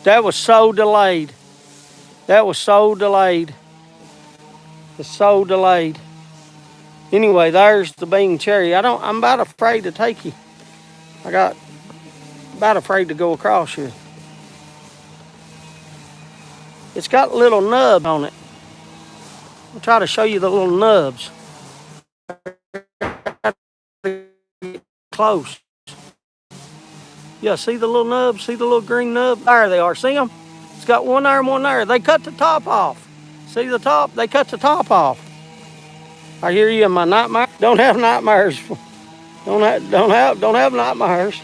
That was so delayed. It's so delayed. Anyway, there's the Bing cherry. I'm about afraid to take you. I got about afraid to go across here. It's got little nubs on it. I'll try to show you the little nubs. Close. Yeah, see the little nubs? See the little green nub? There they are. See them? It's got one there and one there. They cut the top off. See the top? They cut the top off. I hear you in my nightmare. Don't have nightmares. Don't have nightmares.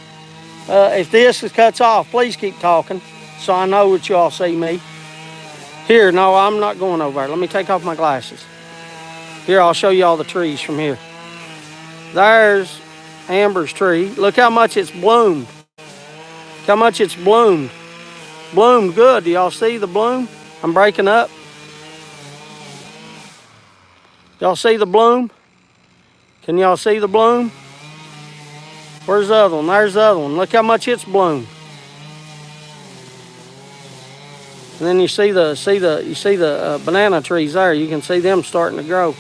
If this cuts off, please keep talking so I know that you all see me. Here, no, I'm not going over there. Let me take off my glasses. Here, I'll show you all the trees from here. There's Amber's tree. Look how much it's bloomed. Look how much it's bloomed. Bloomed good. Do y'all see the bloom? I'm breaking up. Y'all see the bloom? Can y'all see the bloom? Where's the other one? There's the other one. Look how much it's bloomed. And then you see the banana trees there. You can see them starting to grow.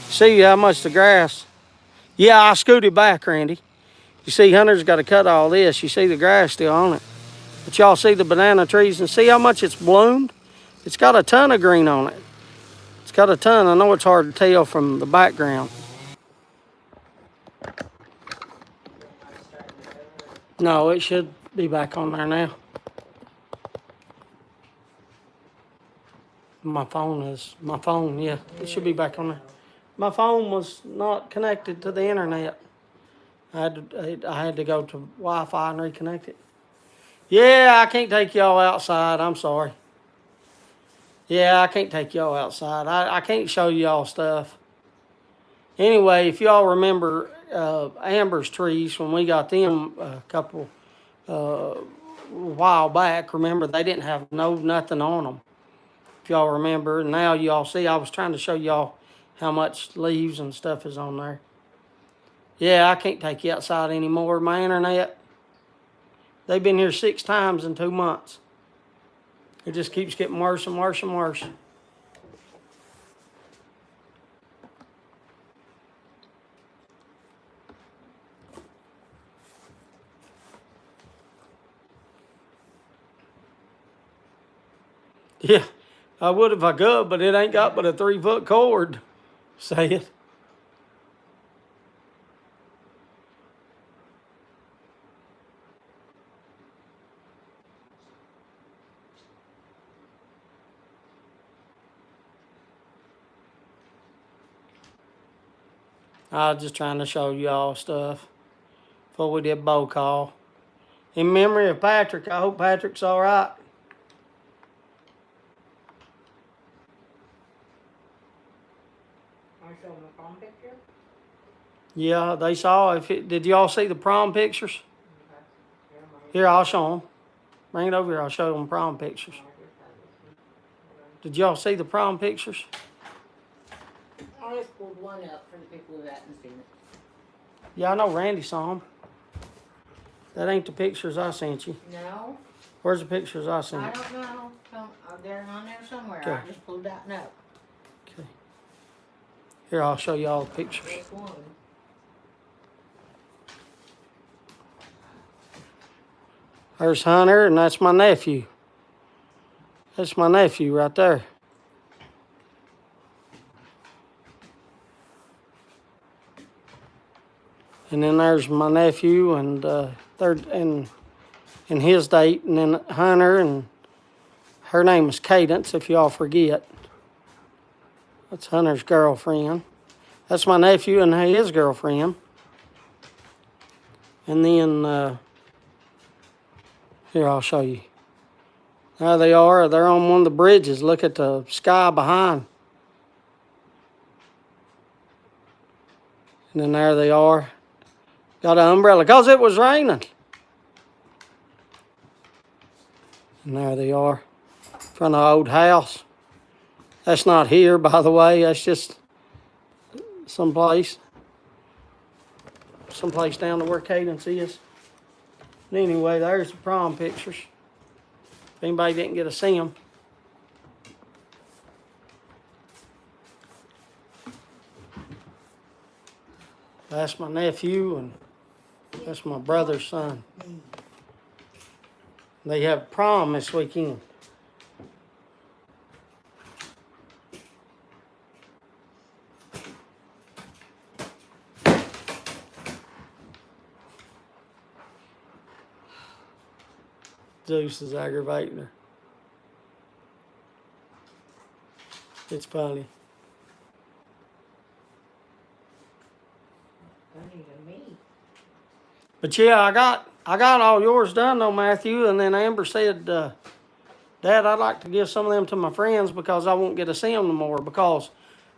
See how much the grass. Yeah, I scooted back, Randy. You see, Hunter's got to cut all this. You see the grass still on it. But y'all see the banana trees and see how much it's bloomed? It's got a ton of green on it. It's got a ton. I know it's hard to tell from the background. No, it should be back on there now. My phone, yeah, it should be back on there. My phone was not connected to the internet. I had to go to Wi-Fi and reconnect it. Yeah, I can't take y'all outside. I'm sorry. Yeah, I can't take y'all outside. I can't show y'all stuff. Anyway, if y'all remember Amber's trees, when we got them a couple while back, remember they didn't have nothing on them. If y'all remember, and now y'all see, I was trying to show y'all how much leaves and stuff is on there. Yeah, I can't take you outside anymore. My internet, they've been here 6 times in 2 months. It just keeps getting worse and worse and worse. Yeah, I would if I could, but it ain't got but a 3-foot cord. Say it. I was just trying to show y'all stuff before we did bow call. In memory of Patrick, I hope Patrick's all right. Want to show them the prom picture? Yeah, they saw. Did y'all see the prom pictures? Here, I'll show them. Bring it over here. I'll show them prom pictures. Did y'all see the prom pictures? I just pulled one up for the people who hadn't seen it. Yeah, I know Randy saw them. That ain't the pictures I sent you. No, Where's the pictures I I sent? don't know. They're on there somewhere. Okay. I just pulled that note. Okay. Here, I'll show y'all the pictures. There's one. There's Hunter, and that's my nephew. That's my nephew right there. And then there's my nephew and and his date, and then Hunter, and her name is Cadence, if y'all forget. That's Hunter's girlfriend. That's my nephew and his girlfriend. And then here, I'll show you. There they are. They're on one of the bridges. Look at the sky behind. And then there they are. Got an umbrella because it was raining. And there they are. In front of the old house. That's not here, by the way. That's just someplace. Someplace down to where Cadence is. And anyway, there's the prom pictures. If anybody didn't get to see them. That's my nephew, and that's my brother's son. They have prom this weekend. Zeus is aggravating her. It's funny. Funny to me. But yeah, I got all yours done though, Matthew. And then Amber said, Dad, I'd like to give some of them to my friends because I won't get to see them no more. Because,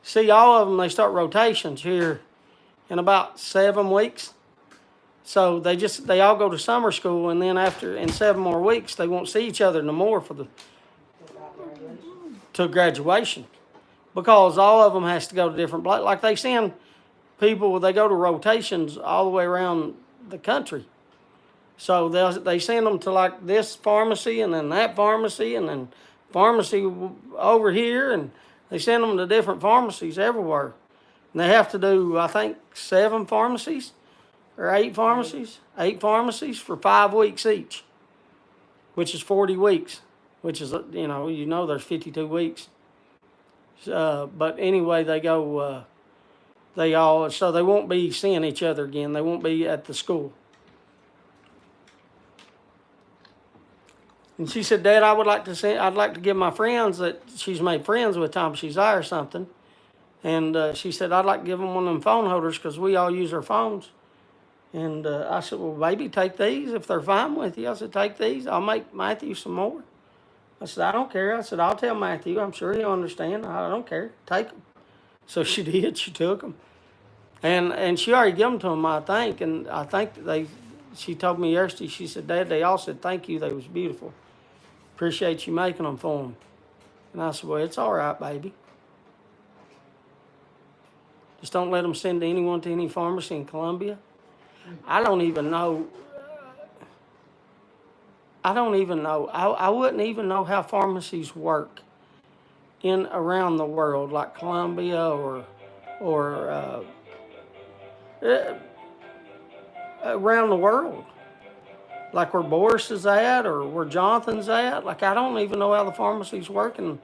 see, all of them, they start rotations here in about 7 weeks. So they all go to summer school, and then in 7 more weeks, they won't see each other no more till graduation. Because all of them has to go to different places. Like they send people, they go to rotations all the way around the country. So they send them to like this pharmacy and then that pharmacy and then pharmacy over here, and they send them to different pharmacies everywhere. And they have to do, I think, 7 pharmacies or 8 pharmacies. 8 pharmacies for 5 weeks each, which is 40 weeks, which is, there's 52 weeks. But anyway, they go, so they won't be seeing each other again. They won't be at the school. And she said, Dad, I'd like to give my friends that she's made friends with Tom she's there or something. And she said, I'd like to give them one of them phone holders because we all use our phones. And I said, well, baby, take these if they're fine with you. I said, take these. I'll make Matthew some more. I said, I don't care. I said, I'll tell Matthew. I'm sure he'll understand. I don't care. Take them. So she did. She took them. And she already gave them to him, I think. And I think she told me yesterday, she said, Dad, they all said thank you. They was beautiful. Appreciate you making them for them. And I said, well, it's all right, baby. Just don't let them send anyone to any pharmacy in Columbia. I don't even know. I wouldn't even know how pharmacies work around the world, like Columbia or around the world. like where Boris is at or where Jonathan's at. Like, I don't even know how the pharmacy's working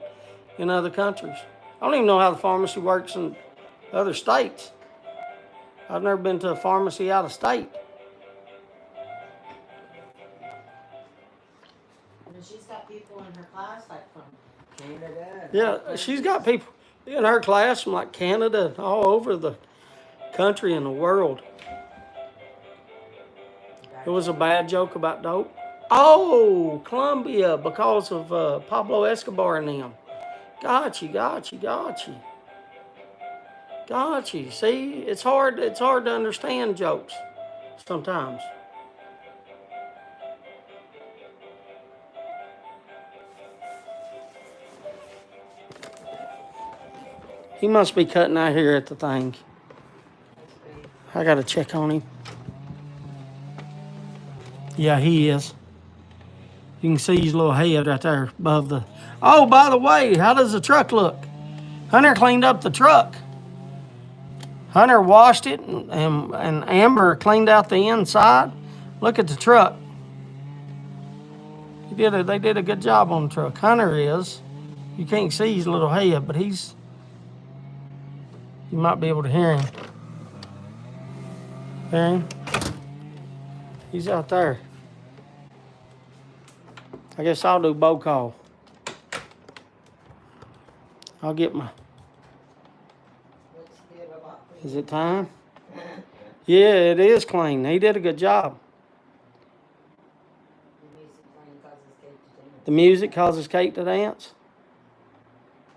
in other countries. I don't even know how the pharmacy works in other states. I've never been to a pharmacy out of state. And she's got people in her class like from Canada. Yeah, she's got people in her class from like Canada, all over the country and the world. It was a bad joke about dope. Oh, Colombia, because of Pablo Escobar and them. Got you. See, it's hard to understand jokes sometimes. He must be cutting out here at the thing. I gotta check on him. Yeah, he is. You can see his little head right there above the... Oh, by the way, how does the truck look? Hunter cleaned up the truck. Hunter washed it, and Amber cleaned out the inside. Look at the truck. They did a good job on the truck. Hunter is. You can't see his little head, but he's... You might be able to hear him. Hear him? He's out there. I guess I'll do bow call. I'll get my... Is it time? Yeah, it is clean. He did a good job. The music causes Kate to dance?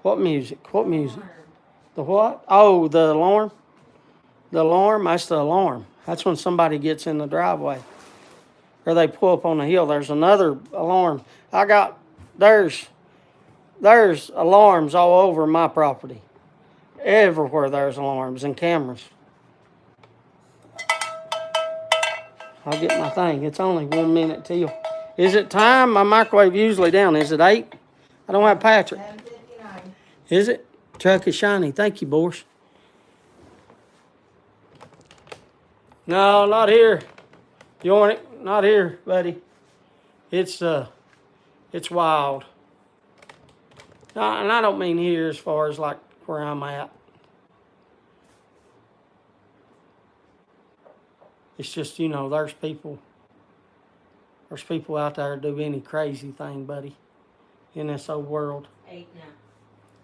What music? What music? The what? Oh, the alarm? The alarm? That's the alarm. That's when somebody gets in the driveway. Or they pull up on the hill. There's another alarm. There's alarms all over my property. Everywhere there's alarms and cameras. I'll get my thing. It's only 1 minute till. Is it time? My microwave usually down. Is it 8? I don't have Patrick. 10:59. Is it? Truck is shiny. Thank you, Boris. No, not here. You want it? Not here, buddy. It's wild. And I don't mean here as far as like where I'm at. It's just, there's people out there do any crazy thing, buddy, in this old world. 8 now.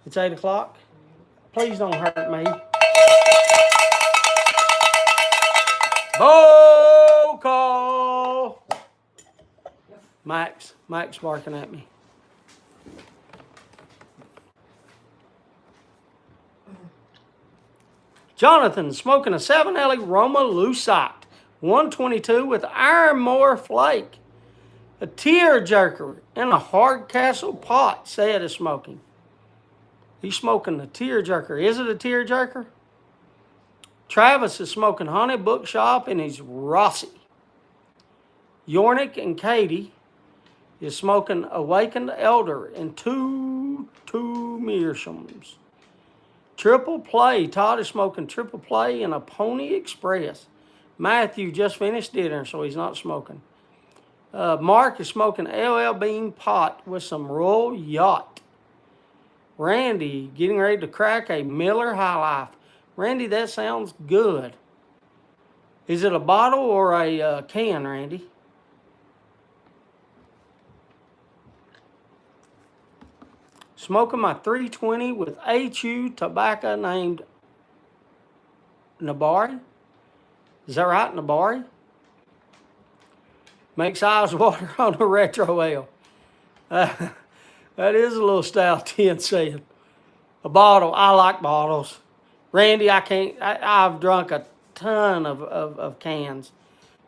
It's 8 o'clock. Please don't hurt me. Bow call. Mike's barking at me. Jonathan smoking a 7L Roma Lucite 122 with Ironmore Flake. A tear jerker in a Hardcastle pot, said is smoking. He's smoking a tear jerker. Is it a tear jerker? Travis is smoking Honey Bookshop in his Rossi. Yornik and Katie is smoking Awakened Elder in two Mearshams. Triple Play. Todd is smoking Triple Play in a Pony Express. Matthew just finished dinner, so he's not smoking. Mark is smoking LL Bean pot with some Royal Yacht. Randy getting ready to crack a Miller High Life. Randy, that sounds good. Is it a bottle or a can, Randy? Smoking my 320 with HU tobacco named Nabari. Is that right, Nabari? Makes eyes water on a retro ale. That is a little stout, 10 said. A bottle. I like bottles. Randy, I've drunk a ton of cans.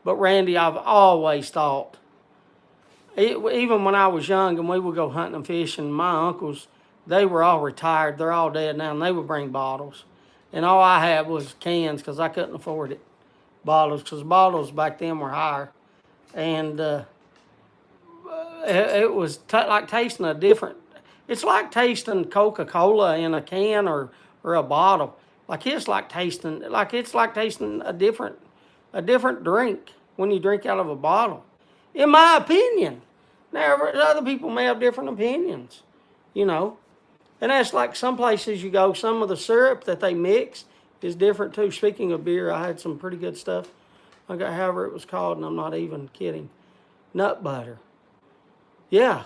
But Randy, I've always thought, even when I was young and we would go hunting and fishing, my uncles, they were all retired. They're all dead now, and they would bring bottles. And all I had was cans because I couldn't afford it. Bottles, because bottles back then were higher. And it was like tasting a different, it's like tasting Coca-Cola in a can or a bottle. It's like tasting a different drink when you drink out of a bottle. in my opinion. Now, other people may have different opinions, you know. And that's like some places you go, some of the syrup that they mix is different too. Speaking of beer, I had some pretty good stuff. I got however it was called, and I'm not even kidding. Nut butter. Yeah.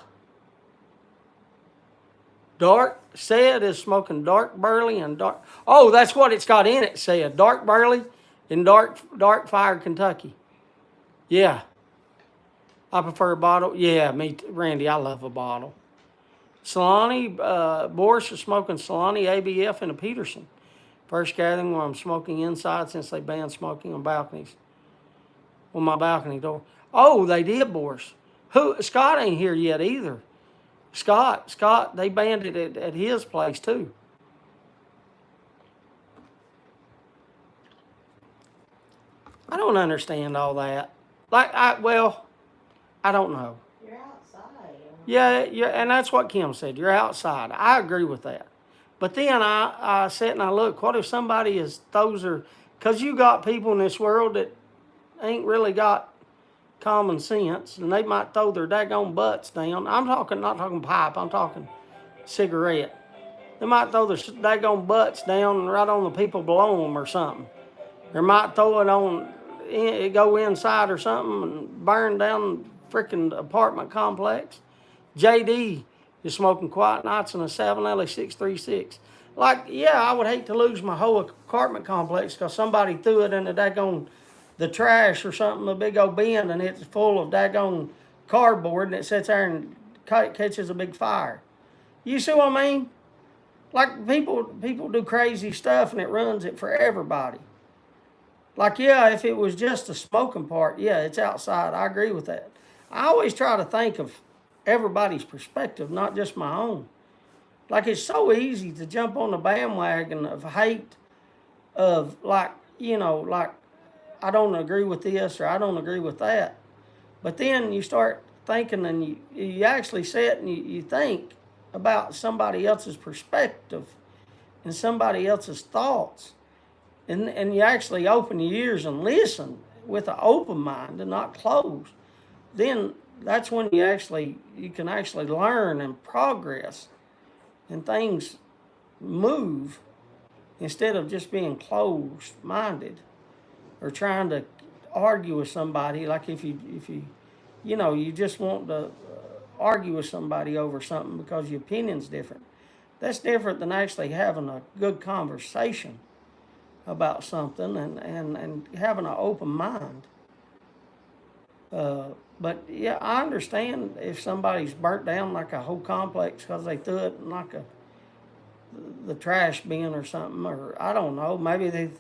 Dark, said is smoking dark barley and dark. Oh, that's what it's got in it, said. Dark barley in dark fire Kentucky. Yeah. I prefer a bottle. Yeah, Randy, I love a bottle. Solani, Boris is smoking Solani ABF in a Peterson. First gathering where I'm smoking inside since they banned smoking on balconies. On my balcony door. Oh, they did, Boris. Scott ain't here yet either. Scott, they banned it at his place too. I don't understand all that. I don't know. You're outside. Yeah, and that's what Kim said. You're outside. I agree with that. But then I sit and I look, what if somebody throws her, because you got people in this world that ain't really got common sense, and they might throw their daggone butts down. Not talking pipe, I'm talking cigarette. They might throw their daggone butts down right on the people below them or something. They might throw it go inside or something and burn down the freaking apartment complex. JD is smoking Quiet Nights in a 7LA636. Like, yeah, I would hate to lose my whole apartment complex because somebody threw it in the trash or something, a big old bin, and it's full of daggone cardboard, and it sits there and catches a big fire. You see what I mean? Like, people do crazy stuff, and it ruins it for everybody. Like, yeah, if it was just the smoking part, yeah, it's outside. I agree with that. I always try to think of everybody's perspective, not just my own. Like, it's so easy to jump on the bandwagon of hate of, like, I don't agree with this or I don't agree with that. But then you start thinking and you actually sit and you think about somebody else's perspective and somebody else's thoughts. And you actually open your ears and listen with an open mind and not closed. Then that's when you can actually learn and progress and things move instead of just being closed-minded or trying to argue with somebody. Like if you you just want to argue with somebody over something because your opinion's different. That's different than actually having a good conversation about something and having an open mind. But yeah, I understand if somebody's burnt down like a whole complex because they threw it in like the trash bin or something, or I don't know, maybe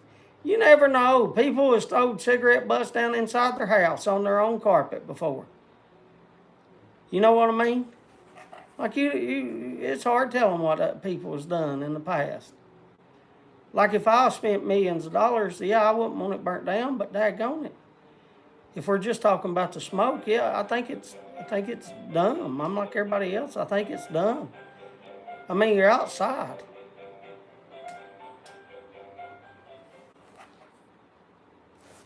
you never know. People have stowed cigarette butts down inside their house on their own carpet before. You know what I mean? Like it's hard telling what people has done in the past. Like if I spent millions of dollars, yeah, I wouldn't want it burnt down, but daggone it. If we're just talking about the smoke, yeah, I think it's dumb. I'm like everybody else. I think it's dumb. I mean, you're outside.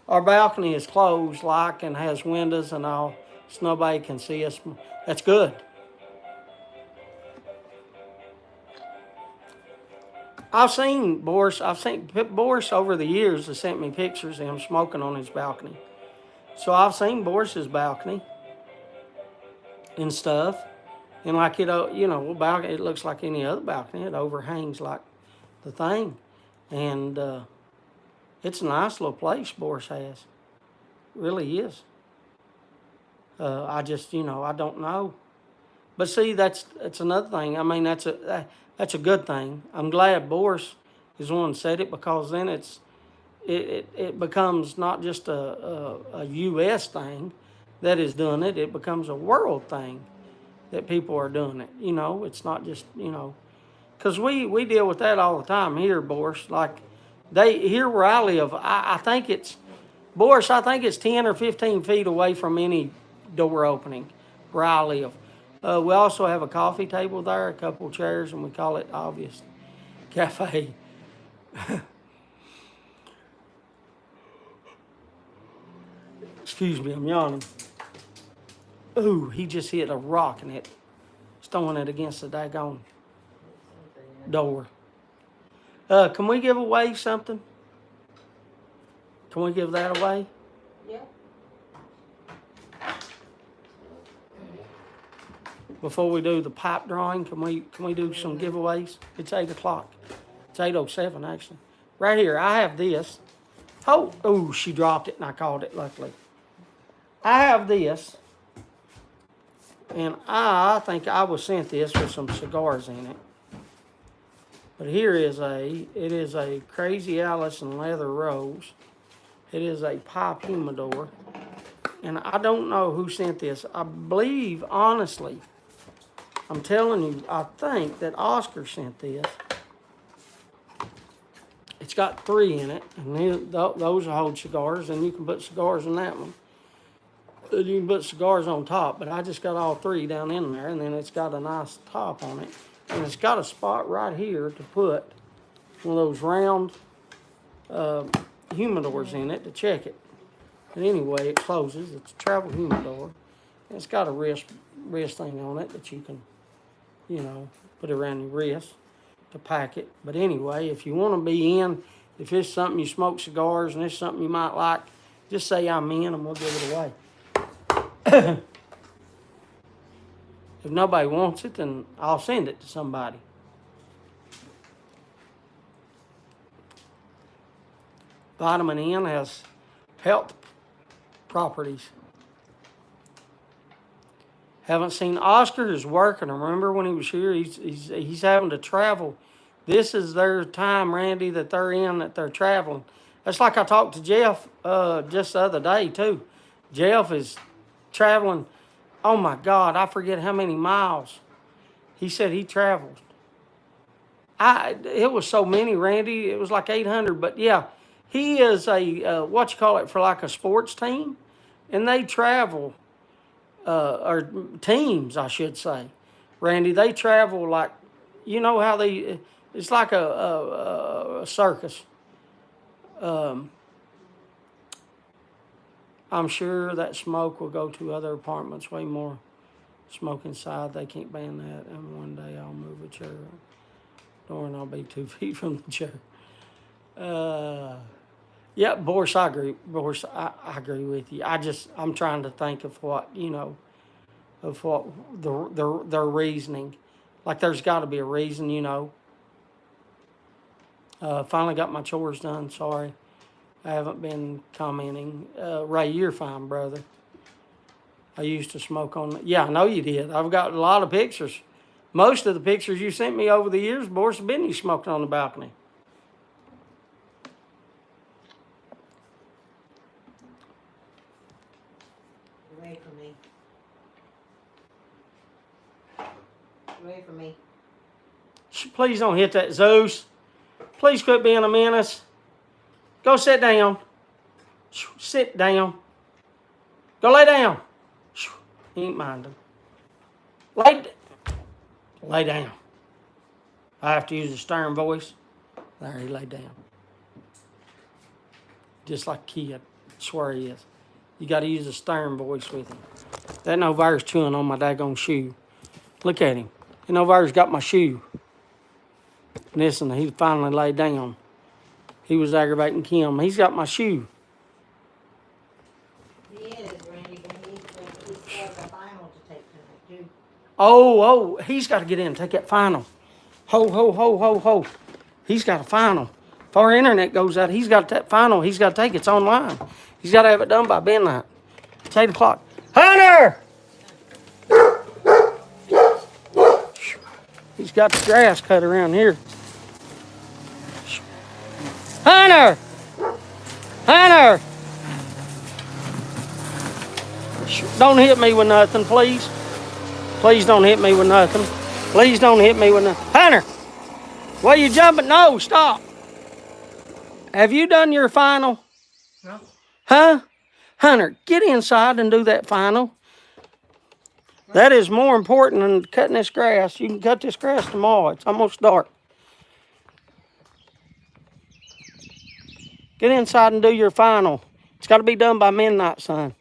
Our balcony is closed, and has windows and all, so nobody can see us. That's good. I've seen Boris over the years has sent me pictures of him smoking on his balcony. So I've seen Boris's balcony and stuff. And like balcony, it looks like any other balcony. It overhangs like the thing. And it's a nice little place Boris has. It really is. I just, I don't know. But see, that's another thing. I mean, that's a good thing. I'm glad Boris is the one that said it because then it becomes not just a U.S. thing that is doing it. It becomes a world thing that people are doing it. It's not just, because we deal with that all the time here, Boris. Like here where I live, I think it's 10 or 15 feet away from any door opening where I live. We also have a coffee table there, a couple of chairs, and we call it Obvious Cafe. Excuse me, I'm yawning. Ooh, he just hit a rock and it throwing it against the daggone door. Can we give away something? Can we give that away? Yeah. Before we do the pipe drawing, can we do some giveaways? It's 8 o'clock. It's 8:07 actually. Right here, I have this. Oh, ooh, she dropped it and I caught it luckily. I have this. And I think I was sent this with some cigars in it. But here is it is a Crazy Alice and Leather Rose. It is a pipe humidor. And I don't know who sent this. I believe, honestly, I'm telling you, I think that Oscar sent this. It's got 3 in it, and those hold cigars, and you can put cigars in that one. You can put cigars on top, but I just got all 3 down in there, and then it's got a nice top on it. And it's got a spot right here to put one of those round humidors in it to check it. But anyway, it closes. It's a travel humidor. And it's got a wrist thing on it that you can, put around your wrist to pack it. But anyway, if you want to be in, if it's something you smoke cigars and it's something you might like, just say I'm in and we'll give it away. If nobody wants it, then I'll send it to somebody. Vitamin N has health properties. Haven't seen Oscar is working. I remember when he was here, he's having to travel. This is their time, Randy, that they're traveling. That's like I talked to Jeff just the other day too. Jeff is traveling. Oh my God, I forget how many miles. He said he traveled. It was so many, Randy. It was like 800. But yeah, he is for like a sports team, and they travel. Or teams, I should say. Randy, they travel like, how it's like a circus. I'm sure that smoke will go to other apartments, way more smoke inside. They can't ban that. And one day I'll move a chair door and I'll be 2 feet from the chair. Yeah, Boris, I agree. Boris, I agree with you. I'm trying to think of what, of what their reasoning. Like there's got to be a reason, Finally got my chores done. Sorry, I haven't been commenting. Ray, you're fine, brother. I used to smoke on. Yeah, I know you did. I've got a lot of pictures. Most of the pictures you sent me over the years, Boris, have been you smoking on the balcony. Away from me. Away from me. Please don't hit that, Zeus. Please quit being a menace. Go sit down. Sit down. Go lay down. He ain't minding. Lay down. I have to use a stern voice. There, he laid down. Just like a kid. I swear he is. You got to use a stern voice with him. That Novair's chewing on my daggone shoe. Look at him. And Novair's got my shoe. Listen, he finally laid down. He was aggravating Kim. He's got my shoe. He is, Randy, but he's got the final to take tonight, too. Oh, he's got to get in and take that final. Ho. He's got a final. If our internet goes out, he's got that final. He's got to take it. It's online. He's got to have it done by midnight. It's 8 o'clock. Hunter! He's got the grass cut around here. Hunter! Don't hit me with nothing, please. Please don't hit me with nothing. Please don't hit me with nothing. Hunter! Why you jumping? No, stop. Have you done your final? No. Huh? Hunter, get inside and do that final. That is more important than cutting this grass. You can cut this grass tomorrow. It's almost dark. Get inside and do your final. It's got to be done by midnight, son.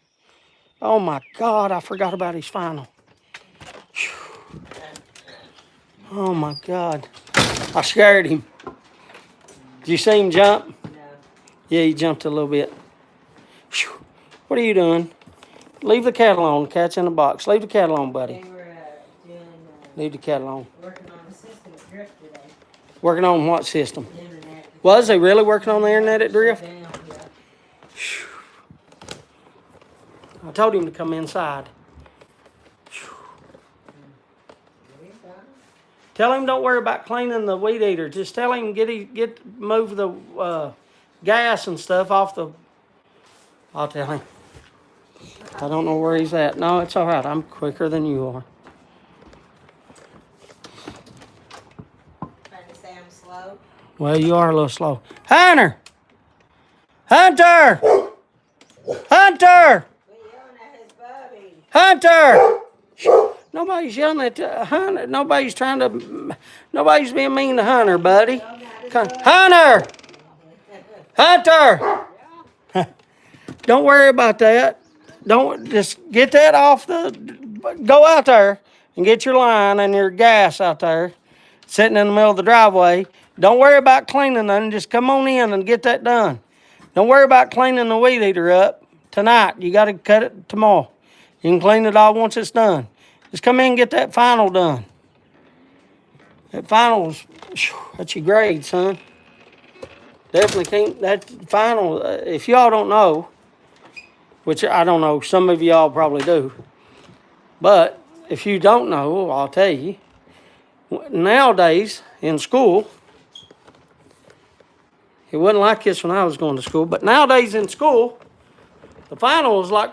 Oh my God, I forgot about his final. Whew. Oh my God. I scared him. Did you see him jump? No. Yeah, he jumped a little bit. Whew. What are you doing? Leave the cat alone. The cat's in the box. Leave the cat alone, buddy. They were doing, Leave the cat alone. working on the system at Drift today. Working on what system? The internet. Was they really working on the internet at Drift? Shut down, yeah. I told him to come inside. Tell him don't worry about cleaning the weed eater. Just tell him move the gas and stuff off the. I'll tell him. I don't know where he's at. No, it's all right. I'm quicker than you are. Trying to say I'm slow. Well, you are a little slow. Hunter! Hunter! Hunter! We're yelling at his Bubby. Hunter! Nobody's yelling at Hunter. Nobody's being mean to Hunter, buddy. Hunter! Hunter! Don't worry about that. Don't just get that off go out there and get your line and your gas out there sitting in the middle of the driveway. Don't worry about cleaning nothing. Just come on in and get that done. Don't worry about cleaning the weed eater up tonight. You got to cut it tomorrow. You can clean it all once it's done. Just come in and get that final done. That final's, that's your grade, son. Definitely can't, that final, if y'all don't know, which I don't know, some of y'all probably do, but if you don't know, I'll tell you, nowadays in school, it wasn't like this when I was going to school, but nowadays in school, the final is like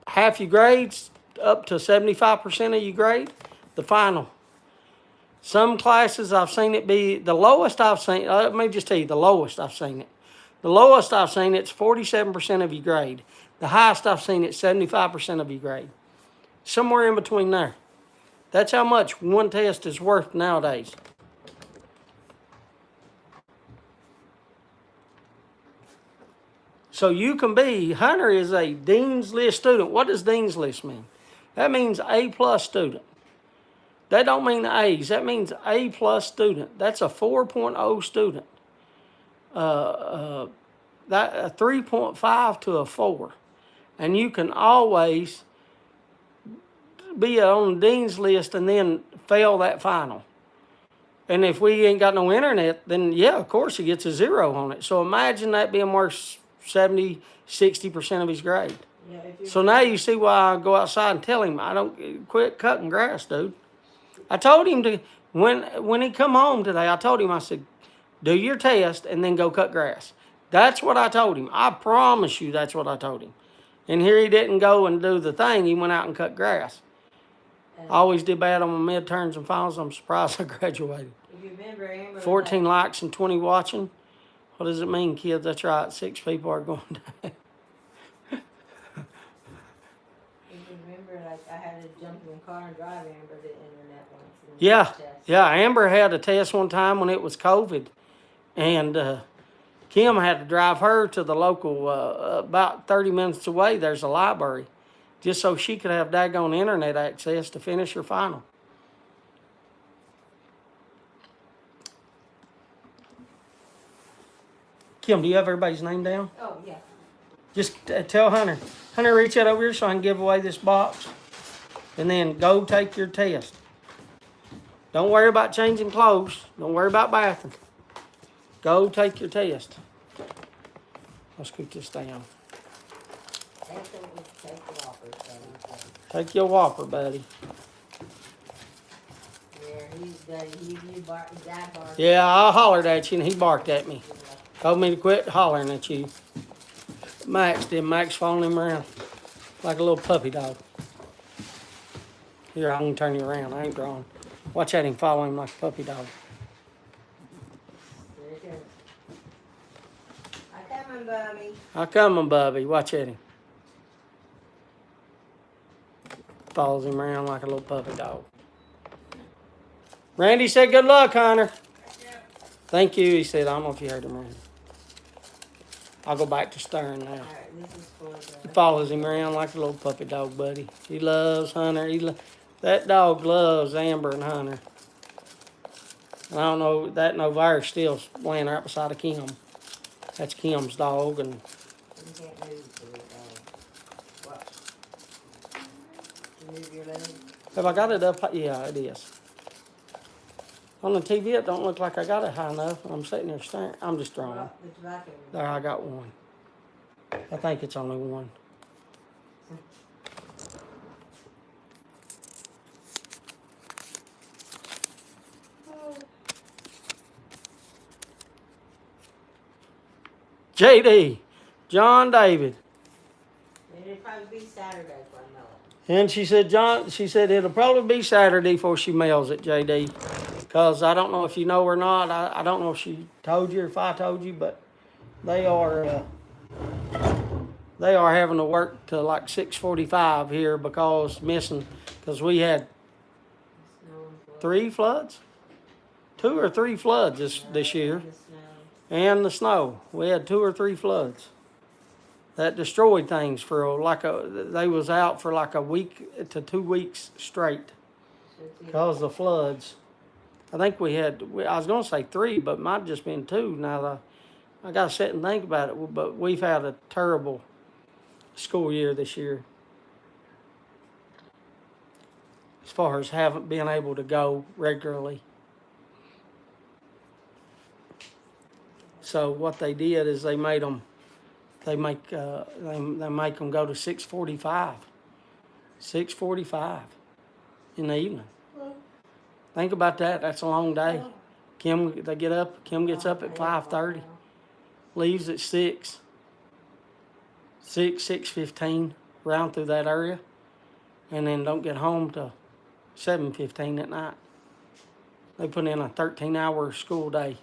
half your grades, up to 75% of your grade, the final. Some classes I've seen it be, the lowest I've seen, let me just tell you, the lowest I've seen it. The lowest I've seen it's 47% of your grade. The highest I've seen it's 75% of your grade. Somewhere in between there. That's how much one test is worth nowadays. So you can be, Hunter is a Dean's List student. What does Dean's List mean? That means A+ student. That don't mean A's. That means A+ student. That's a 4.0 student. That a 3.5 to a 4. And you can always be on the Dean's List and then fail that final. And if we ain't got no internet, then yeah, of course he gets a 0 on it. So imagine that being worth 70, 60% of his grade. Yeah, so now you see why I go outside and tell him, I don't quit cutting grass, dude. I told him to, when he come home today, I told him, I said, do your test and then go cut grass. That's what I told him. I promise you that's what I told him. And here he didn't go and do the thing. He went out and cut grass. I always did bad on my midterms and finals. I'm surprised I graduated. If you remember, Amber 14 likes and 20 watching. What does it mean, kids? That's right. 6 people are going down. If you remember, like I had to jump in the car and drive Amber to the internet once. Yeah, yeah. Amber had a test one time when it was COVID, and Kim had to drive her to the local, about 30 minutes away. There's a library, just so she could have daggone internet access to finish her final. Kim, do you have everybody's name down? Oh, yeah. Just tell Hunter. Hunter, reach out over here so I can give away this box. And then go take your test. Don't worry about changing clothes. Don't worry about bathing. Go take your test. I'll scoot this down. Take your Whopper, buddy. Yeah, I hollered at you and he barked at me. Told me to quit hollering at you. Max did. Max following him around like a little puppy dog. Here, I'm going to turn you around. I ain't drawing. Watch at him follow him like a puppy dog. I coming, Bubby. I coming, Bubby. Watch at him. Follows him around like a little puppy dog. Randy said, good luck, Hunter. Thank you, he said. I don't know if you heard him, Randy. I'll go back to stirring now. Alright, this is for He the. follows him around like a little puppy dog, buddy. He loves Hunter. That dog loves Amber and Hunter. And I don't know, that Novair's still laying right beside of Kim. That's Kim's dog, and You can't move the dog. What? You move your leg? have I got it up? Yeah, it is. On the TV, it don't look like I got it high enough. I'm sitting there staring. I'm just throwing. Well, the tobacco. There, I got one. I think it's only one. JD, John David. It'll probably be Saturday for I know it. And she said it'll probably be Saturday before she mails it, JD. Because I don't know if you know or not. I don't know if she told you or if I told you, but they are having to work till like 6:45 here because we had Snow and flood. 3 floods, 2 or 3 floods this year, The snow. and the snow. We had 2 or 3 floods that destroyed things they was out for like a week to 2 weeks straight So it's either- because of the floods. I think I was going to say 3, but it might have just been 2 now that I got to sit and think about it. But we've had a terrible school year this year as far as haven't been able to go regularly. So what they did is they make them go to 6:45 in the evening. Think about that. That's a long day. Kim gets up at 5:30, leaves at 6:15, round through that area, and then don't get home till 7:15 at night. They put in a 13-hour school day.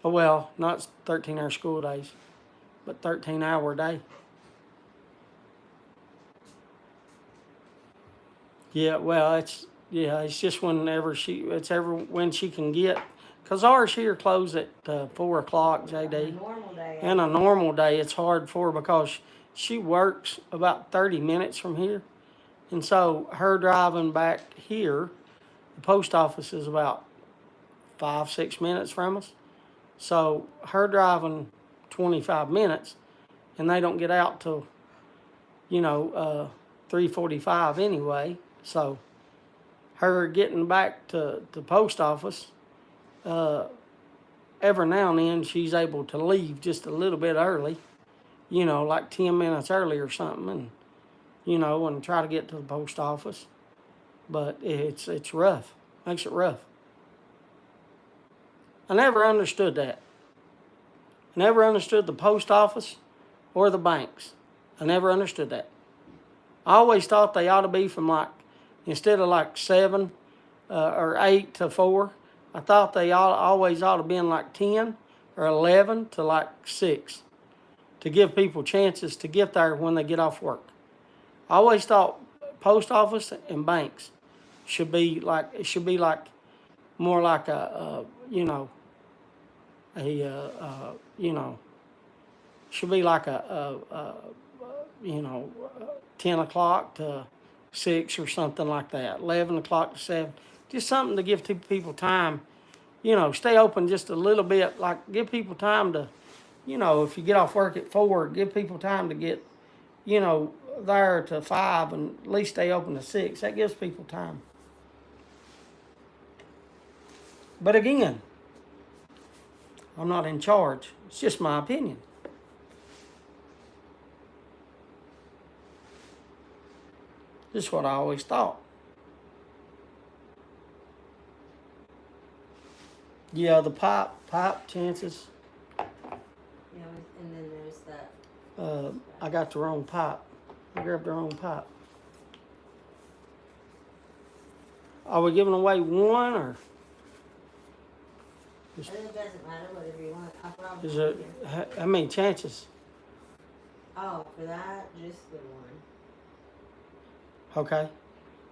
Oh, well, not 13-hour school days, but 13-hour day. Yeah, well, it's just when she can get, because ours here close at 4 o'clock, JD. Normal day. And a normal day, it's hard for her because she works about 30 minutes from here. And so her driving back here, the post office is about 5-6 minutes from us. So her driving 25 minutes, and they don't get out till, 3:45 anyway. So her getting back to the post office, every now and then she's able to leave just a little bit early, like 10 minutes early or something, and, and try to get to the post office. But it's rough. Makes it rough. I never understood that. I never understood the post office or the banks. I never understood that. I always thought they ought to be from instead of 7 or 8 to 4, I thought they always ought to be in 10 or 11 to 6 to give people chances to get there when they get off work. I always thought post office and banks should be more like should be like 10 o'clock to 6 or something like that, 11 o'clock to 7. Just something to give people time, stay open just a little bit, give people time to, if you get off work at 4, give people time to get, there to 5 and at least stay open to 6. That gives people time. But again, I'm not in charge. It's just my opinion. This is what I always thought. Yeah, the pipe chances. Yeah, and then there's that. I got the wrong pipe. I grabbed the wrong pipe. Are we giving away one or? It doesn't matter, whatever you want. I probably. Is it, how many chances? Oh, for that, just the one. Okay.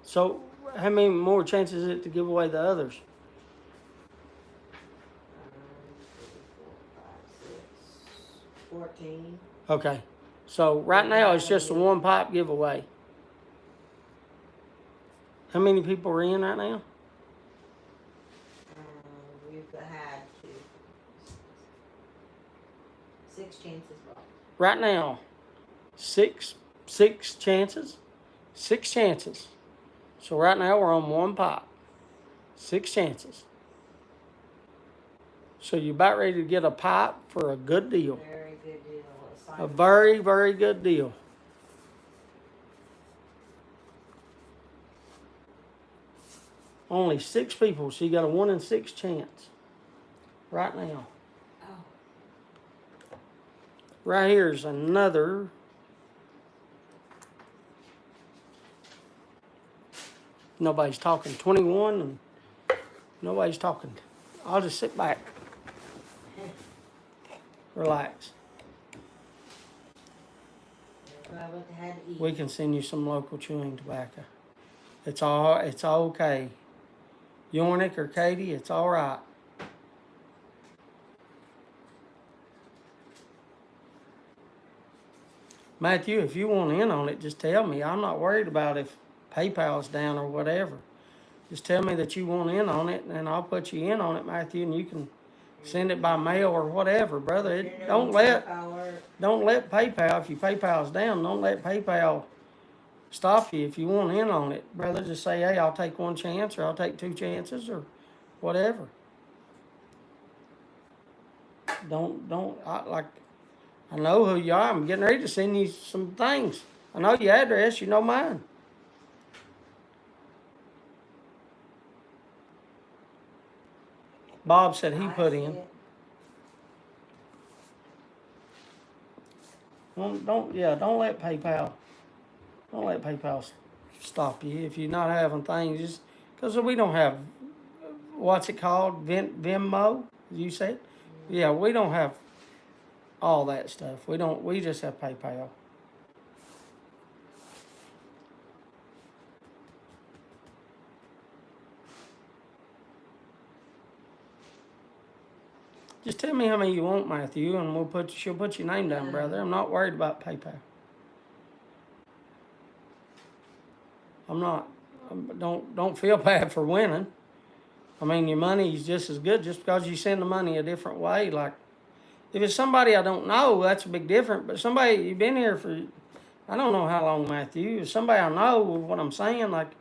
So how many more chances is it to give away the others? 1, 2, 3, 4, 5, 6. 14. Okay. So right now it's just a one pipe giveaway. How many people are in right now? We've had 6 chances left. Right now, six chances. 6 chances. So right now we're on one pipe. 6 chances. So you're about ready to get a pipe for a good deal. Very good deal. A very, very good deal. Only 6 people, so you got a 1 in 6 chance. Right now. Oh. Right here's another. Nobody's talking. 21 and nobody's talking. I'll just sit back. Relax. We can send you some local chewing tobacco. It's all okay. Yornick or Katie, it's all right. Matthew, if you want in on it, just tell me. I'm not worried about if PayPal's down or whatever. Just tell me that you want in on it, and I'll put you in on it, Matthew, and you can send it by mail or whatever, brother. Don't let PayPal, if your PayPal's down, don't let PayPal stop you if you want in on it, brother. Just say, hey, I'll take 1 chance, or I'll take 2 chances, or whatever. I know who you are. I'm getting ready to send you some things. I know your address. You know mine. Bob said he put in. Don't let PayPal stop you if you're not having things. Just because we don't have, what's it called, Venmo? You said, yeah, we don't have all that stuff. We just have PayPal. Just tell me how many you want, Matthew, and she'll put your name down, brother. I'm not worried about PayPal. I'm not. Don't feel bad for winning. I mean, your money is just as good just because you send the money a different way. Like, if it's somebody I don't know, that's a big difference. But somebody you've been here for, I don't know how long, Matthew. If somebody I know, what I'm saying, like,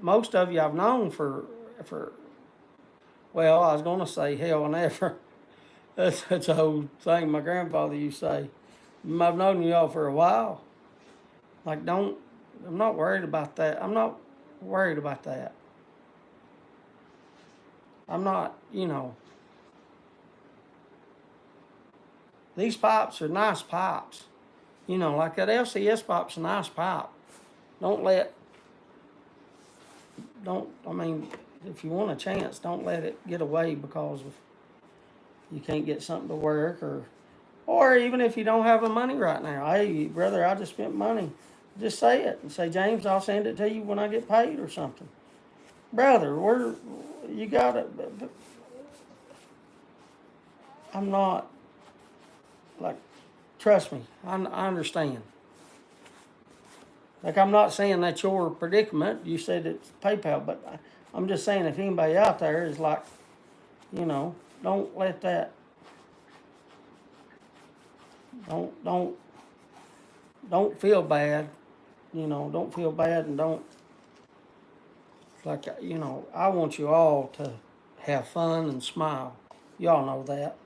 most of you I've known for. Well, I was gonna say hell and ever. That's an old thing my grandfather used to say. I've known you all for a while. Like, I'm not worried about that. I'm not worried about that. I'm not, these pipes are nice pipes. Like that LCS pipe's a nice pipe. If you want a chance, don't let it get away because of you can't get something to work or even if you don't have the money right now. Hey, brother, I just spent money. Just say it and say, James, I'll send it to you when I get paid or something. Brother, you got it. I'm not, like, trust me, I understand. Like, I'm not saying that's your predicament. You said it's PayPal, but I'm just saying if anybody out there is like, don't let that, don't feel bad, don't feel bad and don't, like, I want you all to have fun and smile. Y'all know that.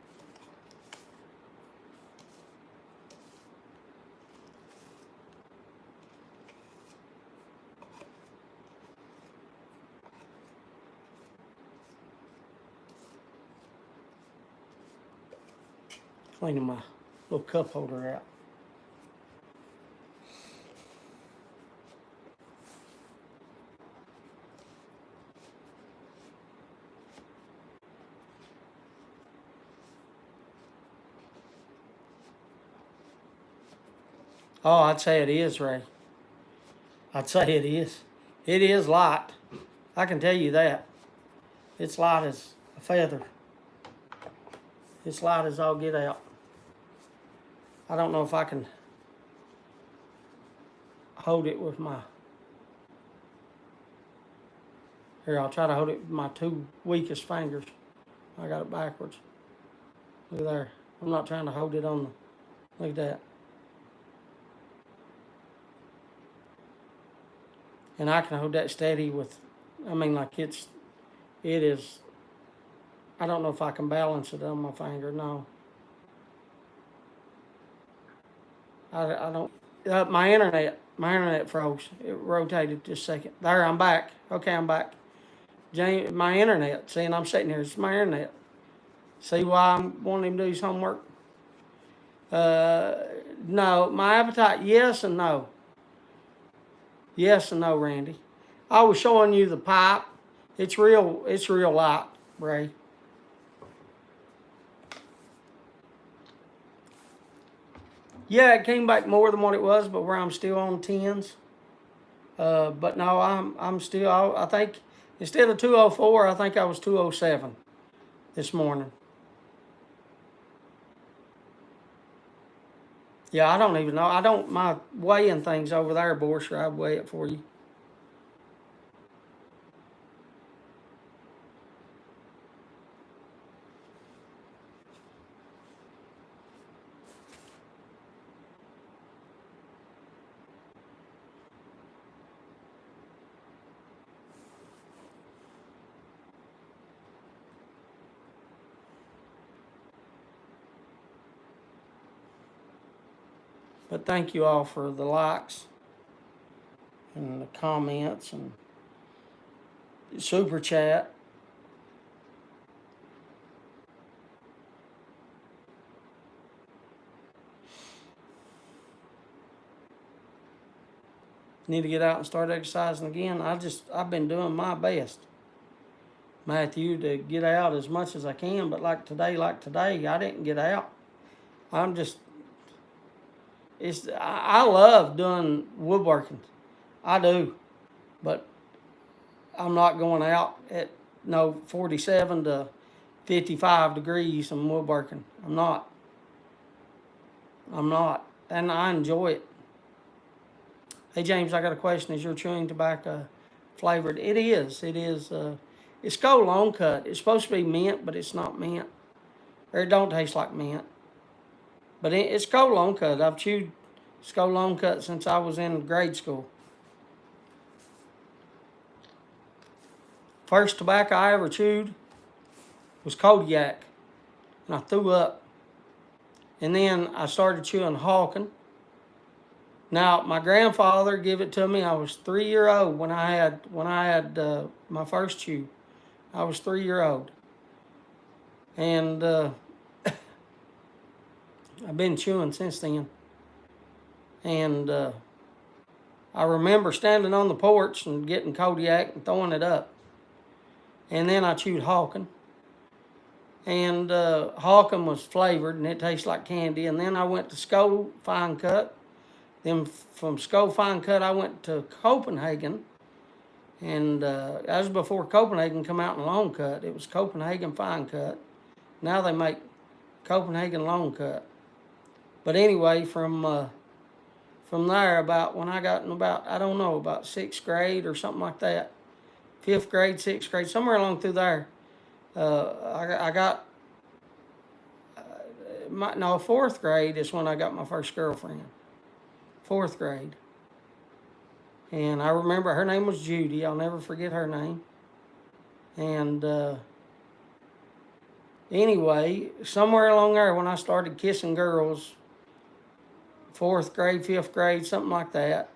Cleaning my little cup holder out. Oh, I'd say it is, Ray. I'd say it is. It is light. I can tell you that. It's light as a feather. This light is all get out. I don't know if I can hold it with my... Here, I'll try to hold it with my two weakest fingers. I got it backwards. Look there. I'm not trying to hold it on the... Look at that. And I can hold that steady with... I mean, like it is... I don't know if I can balance it on my finger. No. I don't... my internet froze. It rotated just a second. There, I'm back. Okay, I'm back. James, my internet. See, and I'm sitting here. It's my internet. See why I'm wanting him to do his homework? No. My appetite, yes and no. Yes and no, Randy. I was showing you the pipe. It's real light, Ray. Yeah, it came back more than what it was, but where I'm still on 10s. But no, I'm still, I think, instead of 204, I think I was 207 this morning. Yeah, I don't even know. I don't, my weighing things over there, Borscher, I'd weigh it for you. But thank you all for the likes and the comments and super chat. Need to get out and start exercising again. I've been doing my best, Matthew, to get out as much as I can. But like today, I didn't get out. I love doing woodworking. I do. But I'm not going out at 47 to 55 degrees and woodworking. I'm not. And I enjoy it. Hey, James, I got a question. Is your chewing tobacco flavored? It is. It's called long cut. It's supposed to be mint, but it's not mint. Or it don't taste like mint. But it's called long cut. I've chewed Skull Long Cut since I was in grade school. First tobacco I ever chewed was Kodiak, and I threw up. And then I started chewing Hawken. Now my grandfather gave it to me. I was 3 years old when I had my first chew. I was 3 years old, and I've been chewing since then. And I remember standing on the porch and getting Kodiak and throwing it up. And then I chewed Hawken. And Hawken was flavored and it tastes like candy. And then I went to Skull Fine Cut. Then from Skull Fine Cut, I went to Copenhagen. And that was before Copenhagen come out in Long Cut. It was Copenhagen Fine Cut. Now they make Copenhagen Long Cut. But anyway, from there, about when I got in about 6th grade or something like that, 5th grade, 6th grade, somewhere along through there, I got, 4th grade is when I got my first girlfriend. 4th grade. And I remember her name was Judy. I'll never forget her name. And anyway, somewhere along there when I started kissing girls, 4th grade, 5th grade, something like that.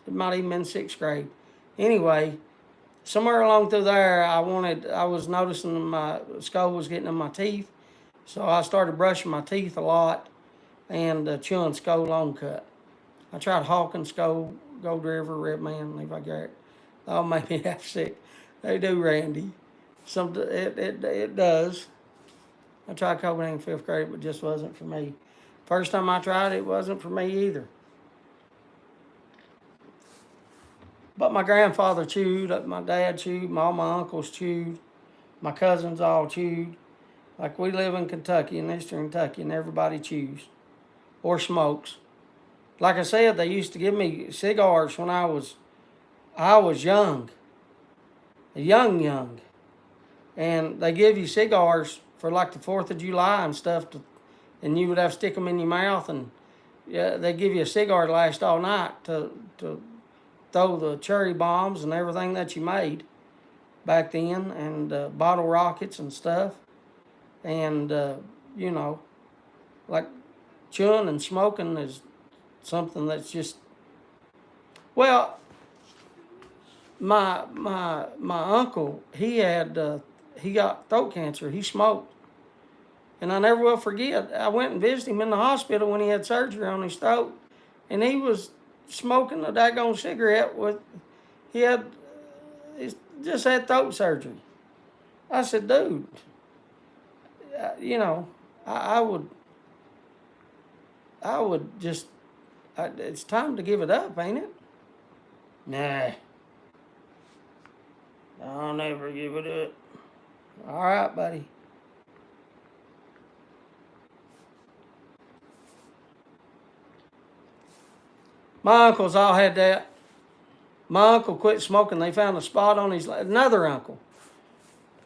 It might even been 6th grade. Anyway, somewhere along through there, I was noticing my skull was getting in my teeth. So I started brushing my teeth a lot and chewing Skull Long Cut. I tried Hawkins, Skull, Gold River, Red Man, Levi Garrett. Oh, made me half sick. They do, Randy. It does. I tried Copenhagen 5th grade, but it just wasn't for me. First time I tried it, it wasn't for me either. But my grandfather chewed, my dad chewed, all my uncles chewed, my cousins all chewed. Like we live in Kentucky, in Eastern Kentucky, and everybody chews or smokes. Like I said, they used to give me cigars when I was young, young, and they give you cigars for like the 4th of July and stuff, and you would have to stick them in your mouth, and yeah, they give you a cigar to last all night to throw the cherry bombs and everything that you made back then, and bottle rockets and stuff, and you know, like chewing and smoking is something that's just, well, my uncle, he got throat cancer. He smoked, and I never will forget. I went and visited him in the hospital when he had surgery on his throat, and he was smoking a daggone cigarette with. He just had throat surgery. I said, dude, you know, I would just. It's time to give it up, ain't it? Nah, I'll never give it up. All right, buddy. My uncles all had that. My uncle quit smoking. They found a spot on his, another uncle.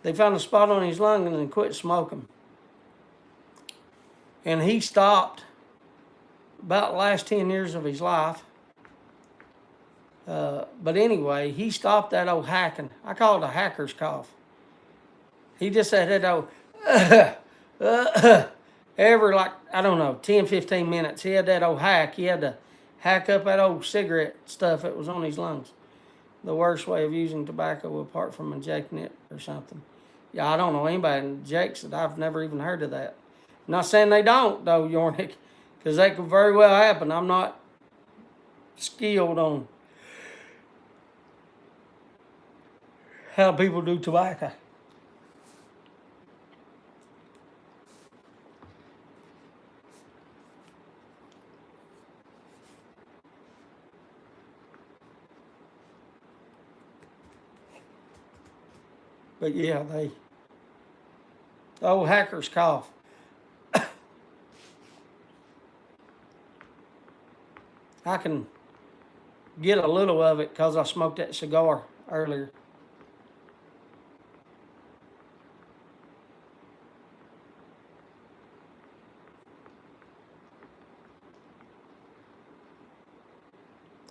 They found a spot on his lung and then quit smoking. And he stopped about the last 10 years of his life. But anyway, he stopped that old hacking. I call it a hacker's cough. He just had that old, every, like, I don't know, 10, 15 minutes. He had that old hack. He had to hack up that old cigarette stuff that was on his lungs. The worst way of using tobacco apart from injecting it or something. Yeah, I don't know anybody that injects it. I've never even heard of that. I'm not saying they don't, though, Yornick, because that could very well happen. I'm not skilled on how people do tobacco. But yeah, the old hacker's cough. I can get a little of it because I smoked that cigar earlier.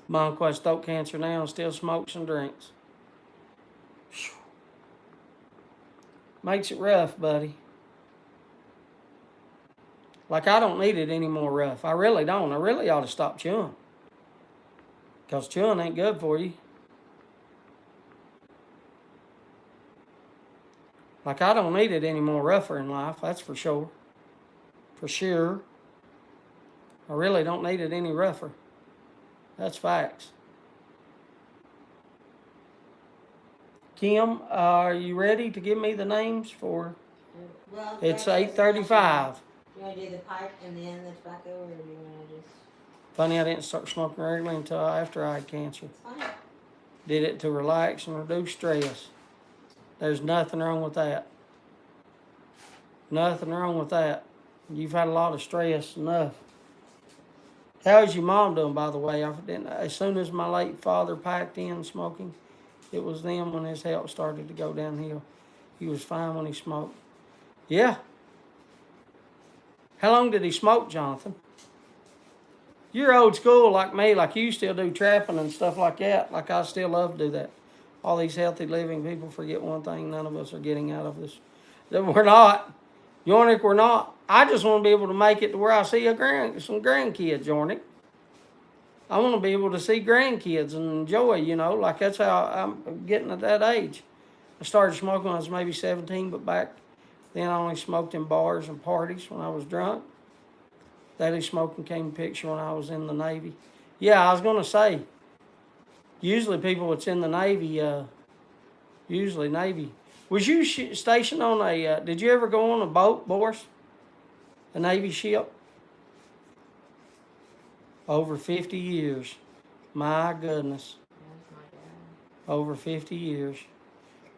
My uncle has throat cancer now and still smokes and drinks. Makes it rough, buddy. Like, I don't need it any more rough. I really don't. I really ought to stop chewing. Because chewing ain't good for you. Like, I don't need it any more rougher in life, that's for sure. For sure. I really don't need it any rougher. That's facts. Kim, are you ready to give me the names for? Well, It's 8:35. You want to do the pipe and then the tobacco, or do you want to just? Funny, I didn't start smoking regularly until after I had cancer. Fine. Did it to relax and reduce stress. There's nothing wrong with that. Nothing wrong with that. You've had a lot of stress enough. How's your mom doing, by the way? As soon as my late father packed in smoking, it was then when his health started to go downhill. He was fine when he smoked. Yeah. How long did he smoke, Jonathan? You're old school like me, like you still do trapping and stuff like that. Like I still love to do that. All these healthy living people forget one thing none of us are getting out of this. That we're not. Yornick, we're not. I just want to be able to make it to where I see some grandkids, Yornick. I want to be able to see grandkids and enjoy, like that's how I'm getting at that age. I started smoking when I was maybe 17, but back then I only smoked in bars and parties when I was drunk. Daily smoking came in picture when I was in the Navy. Yeah, I was going to say, usually people that's in the Navy, usually Navy. Was you stationed on did you ever go on a boat, Boris? A Navy ship? Over 50 years. My goodness. Over 50 years.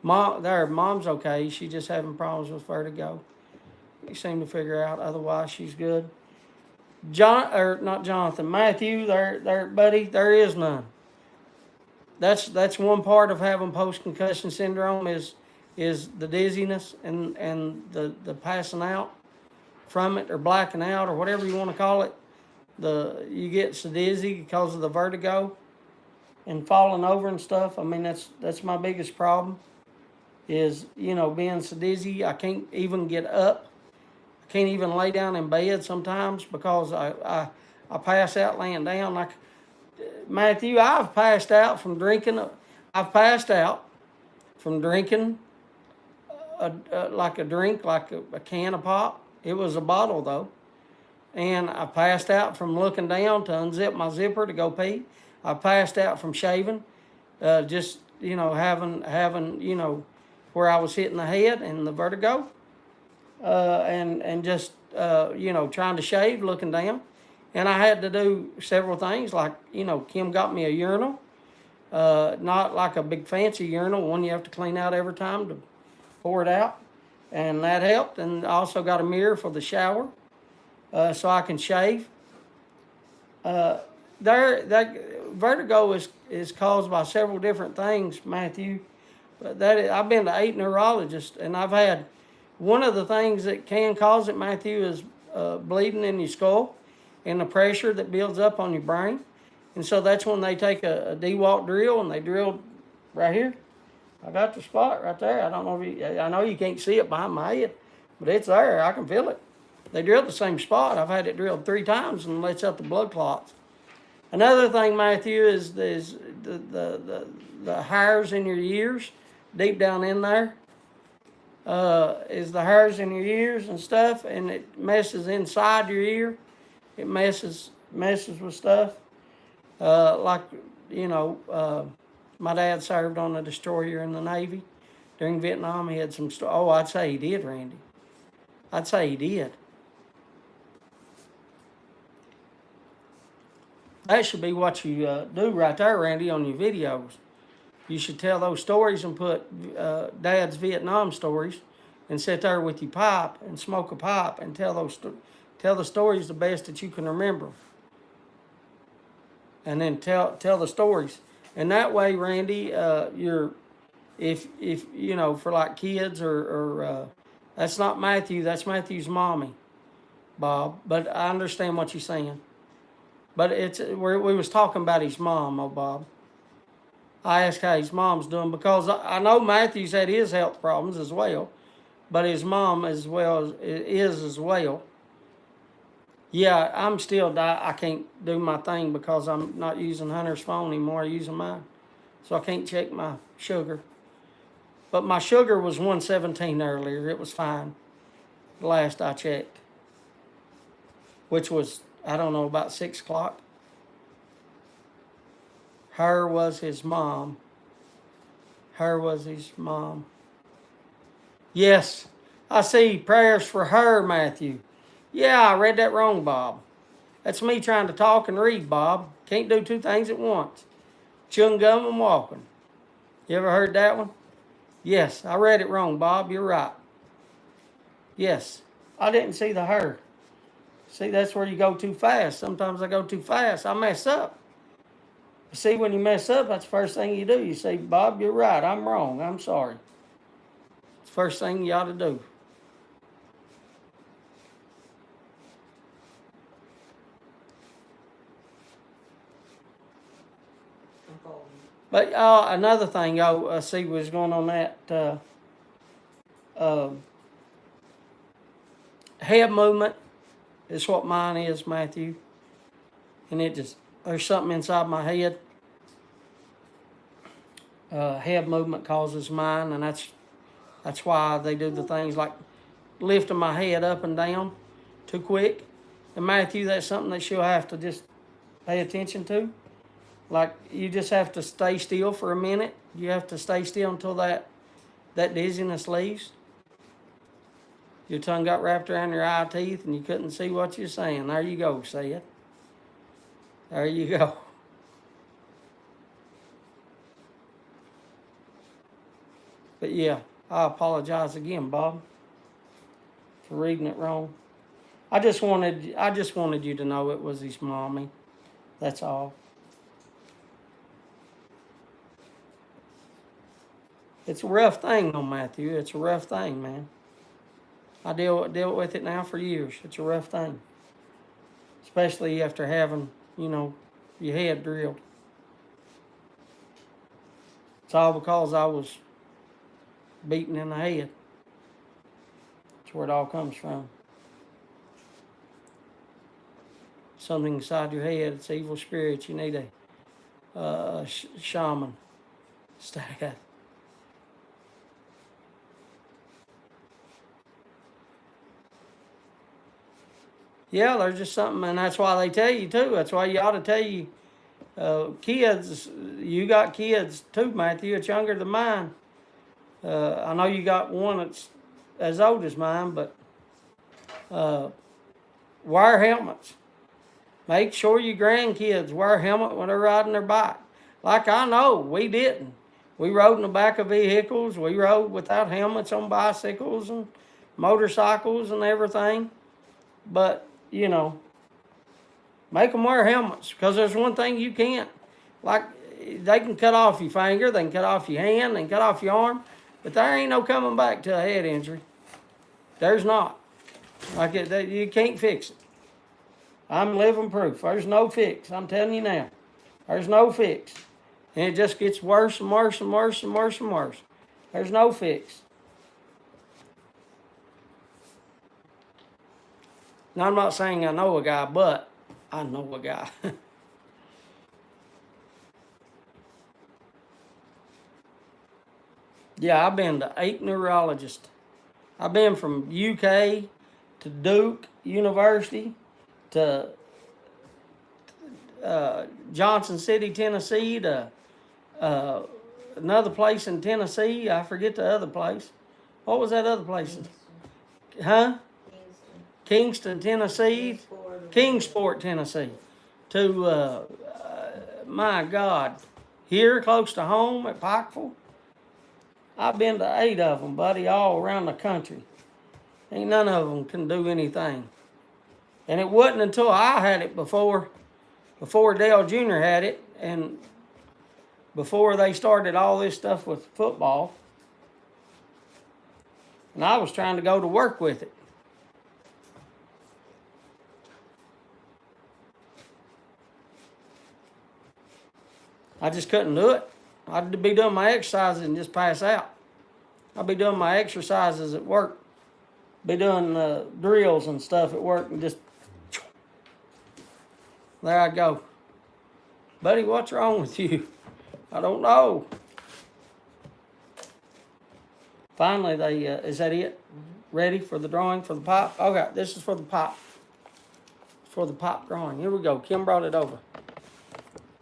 Mom's okay. She's just having problems with vertigo. He seemed to figure out. Otherwise, she's good. John, or not Jonathan, Matthew, there, buddy, there is none. That's one part of having post concussion syndrome is the dizziness and the passing out from it, or blacking out, or whatever you want to call it. You get so dizzy because of the vertigo and falling over and stuff. I mean, that's my biggest problem is, being so dizzy I can't even get up. I can't even lay down in bed sometimes because I pass out laying down. Like, Matthew, I've passed out from drinking. I've passed out from drinking like a drink, like a can of pop. It was a bottle though. And I passed out from looking down to unzip my zipper to go pee. I passed out from shaving, just having where I was hitting the head and the vertigo, and just trying to shave, looking down, and I had to do several things like Kim got me a urinal, not like a big fancy urinal, one you have to clean out every time to pour it out, and that helped. And I also got a mirror for the shower. So I can shave. That vertigo is caused by several different things, Matthew. But I've been to 8 neurologists, and I've had one of the things that can cause it, Matthew, is bleeding in your skull and the pressure that builds up on your brain. And so that's when they take a DeWalt drill and they drill right here. I got the spot right there. I don't know if I know you can't see it behind my head, but it's there. I can feel it. They drilled the same spot. I've had it drilled 3 times and lets out the blood clots. Another thing, Matthew, is the hairs in your ears, deep down in there, is the hairs in your ears and stuff, and it messes inside your ear. It messes with stuff. Like, my dad served on a destroyer in the Navy during Vietnam. He had some, I'd say he did, Randy. I'd say he did. That should be what you do right there, Randy, on your videos. You should tell those stories and put Dad's Vietnam stories, and sit there with your pipe and smoke a pipe and tell the stories the best that you can remember. And then tell the stories. And that way, Randy, if for like kids or that's not Matthew, that's Matthew's mommy, Bob. But I understand what you're saying. But we was talking about his mom, Bob. I asked how his mom's doing because I know Matthew's had his health problems as well, but his mom as well is as well. Yeah, I'm still I can't do my thing because I'm not using Hunter's phone anymore. I'm using mine, so I can't check my sugar. But my sugar was 117 earlier. It was fine. The last I checked, which was, I don't know, about 6 o'clock. Her was his mom. Her was his mom. Yes, I see prayers for her, Matthew. Yeah, I read that wrong, Bob. That's me trying to talk and read, Bob. Can't do 2 things at once. Chewing gum and walking. You ever heard that one? Yes, I read it wrong, Bob. You're right. Yes, I didn't see the her. See, that's where you go too fast. Sometimes I go too fast. I mess up. See, when you mess up, that's the first thing you do. You say, Bob, you're right. I'm wrong. I'm sorry. It's the first thing you ought to do. But another thing I see was going on that head movement is what mine is, Matthew. And there's something inside my head. Head movement causes mine, and that's why they do the things like lifting my head up and down too quick. And Matthew, that's something that you'll have to just pay attention to. Like, you just have to stay still for a minute. You have to stay still until that dizziness leaves. Your tongue got wrapped around your eye teeth and you couldn't see what you're saying. There you go, say it. There you go. But yeah, I apologize again, Bob. for reading it wrong. I just wanted you to know it was his mommy. That's all. It's a rough thing, though, Matthew. It's a rough thing, man. I deal with it now for years. It's a rough thing, especially after having, your head drilled. It's all because I was beaten in the head. That's where it all comes from. Something inside your head. It's evil spirits. You need a shaman staff. Yeah, there's just something, and that's why they tell you too. That's why you ought to tell you, kids. You got kids too, Matthew. It's younger than mine. I know you got one that's as old as mine, but wear helmets. Make sure your grandkids wear a helmet when they're riding their bike. Like I know, we didn't. We rode in the back of vehicles. We rode without helmets on bicycles and motorcycles and everything. But, make them wear helmets, because there's one thing you can't. Like, they can cut off your finger, they can cut off your hand, they can cut off your arm, but there ain't no coming back to a head injury. There's not. You can't fix it. I'm living proof. There's no fix. I'm telling you now. There's no fix. And it just gets worse and worse and worse and worse and worse. There's no fix. Now, I'm not saying I know a guy, but I know a guy. Yeah, I've been to 8 neurologists. I've been from UK to Duke University to Johnson City, Tennessee, to another place in Tennessee. I forget the other place. What was that other place? Huh? Kingston, Tennessee. Kingsport, Tennessee. To, my God, here close to home at Pikeville. I've been to 8 of them, buddy, all around the country. Ain't none of them can do anything. And it wasn't until I had it before Dale Jr. had it, and before they started all this stuff with football. And I was trying to go to work with it. I just couldn't do it. I'd be doing my exercises and just pass out. I'd be doing my exercises at work. Be doing drills and stuff at work and just... There I go. Buddy, what's wrong with you? I don't know. Finally, they... is that it? Mm-hmm. Ready for the drawing for the pop? Okay, this is for the pop. For the pop drawing. Here we go. Kim brought it over.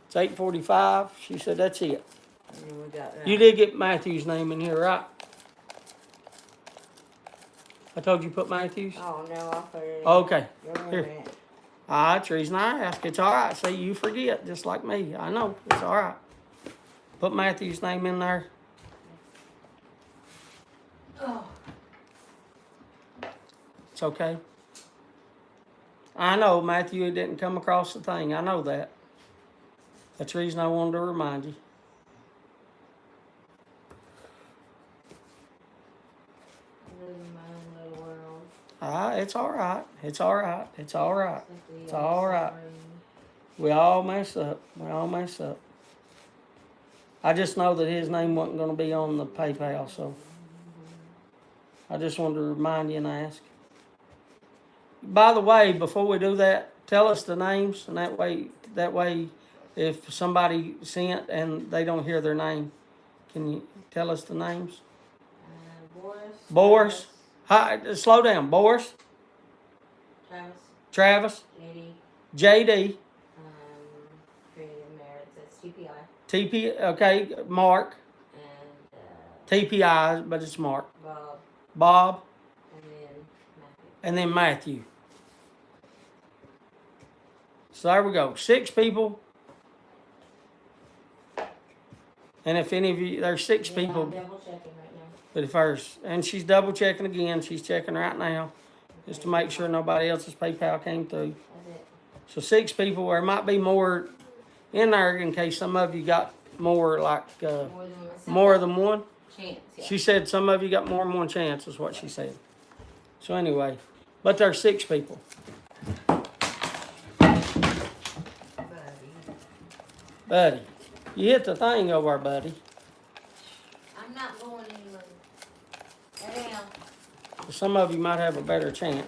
It's 8:45. She said that's it. We got that. You did get Matthew's name in here, right? I told you put Matthew's? Oh, no, I'll put it in. Okay. Here. That's the reason I ask. It's all right. See, you forget, just like me. I know. It's all right. Put Matthew's name in there. Oh. It's okay. I know, Matthew, it didn't come across the thing. I know that. That's the reason I wanted to remind you. It's all right. It's all right. It's all right. It's all right. We all mess up. We all mess up. I just know that his name wasn't going to be on the PayPal, so I just wanted to remind you and ask. By the way, before we do that, tell us the names, and that way, if somebody sent and they don't hear their name, can you tell us the names? Boris. Hi, slow down. Boris. Travis. JD. That's TPI. TP. Okay. Mark. And TPI, but it's Mark. Bob. Bob. And then Matthew. So there we go. 6 people. And if any of you, there's 6 people. I'm double checking right now. But if there's, and she's double checking again. She's checking right now. just to make sure nobody else's PayPal came through. That's it. So 6 people, or it might be more in there in case some of you got more like more than one. Chance, yeah. She said some of you got more than one chance is what she said. So anyway, but there's 6 people. Buddy, you hit the thing over, buddy. I'm not going anywhere. Lay down. Some of you might have a better chance.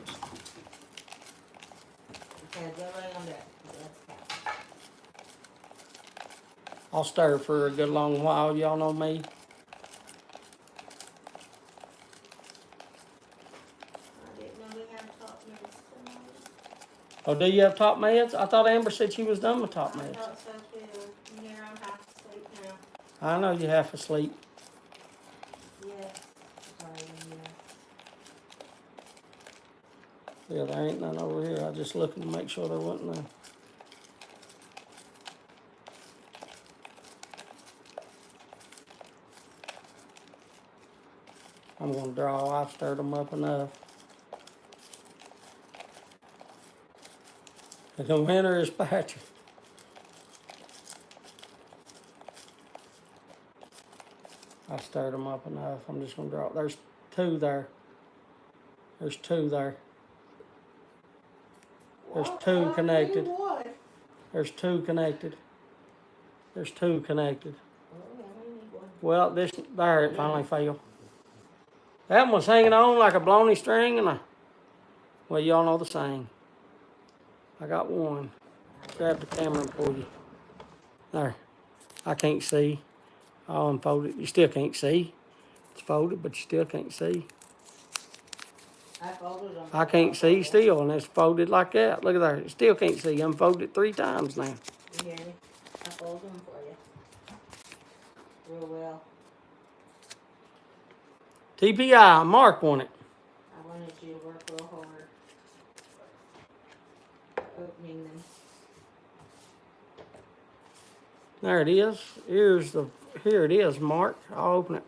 Okay, go lay on that. That's okay. I'll stir for a good long while. Y'all know me. I didn't know we had top meds tonight. Oh, do you have top meds? I thought Amber said she was done with top I meds. thought so too. Here, I'm half asleep now. I know you're half asleep. Yes. Sorry, yeah. Yeah, there ain't none over here. I was just looking to make sure there wasn't none. I'm gonna draw. I've stirred them up enough. The winner is Patrick. I stirred them up enough. I'm just gonna draw. There's 2 there. There's 2 there. There's 2 connected. There's 2 connected. There's 2 connected. Well, there it finally failed. That one was hanging on like a blony string, and well, y'all know the saying. I got one. Grab the camera for you. There. I can't see. I'll unfold it. You still can't see. It's folded, but you still can't see. I can't see still, and it's folded like that. Look at there. You still can't see. Unfolded it 3 times now. You hear me? I fold them for you. Real well. TPI, Mark on it. I wanted you to work real hard. Opening them. There it is. Here it is, Mark. I'll open it.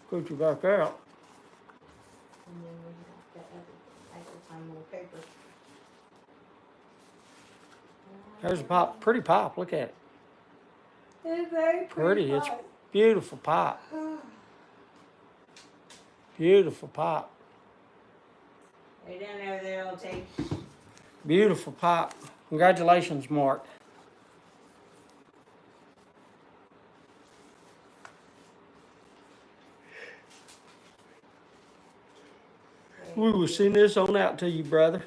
Put you back out. And then we have the other more paper. There's a pop, pretty pop. Look at it. It's very Pretty. It's beautiful pop. Beautiful pop. Lay down over there, I'll take. Beautiful pop. Congratulations, Mark. We will send this on out to you, brother.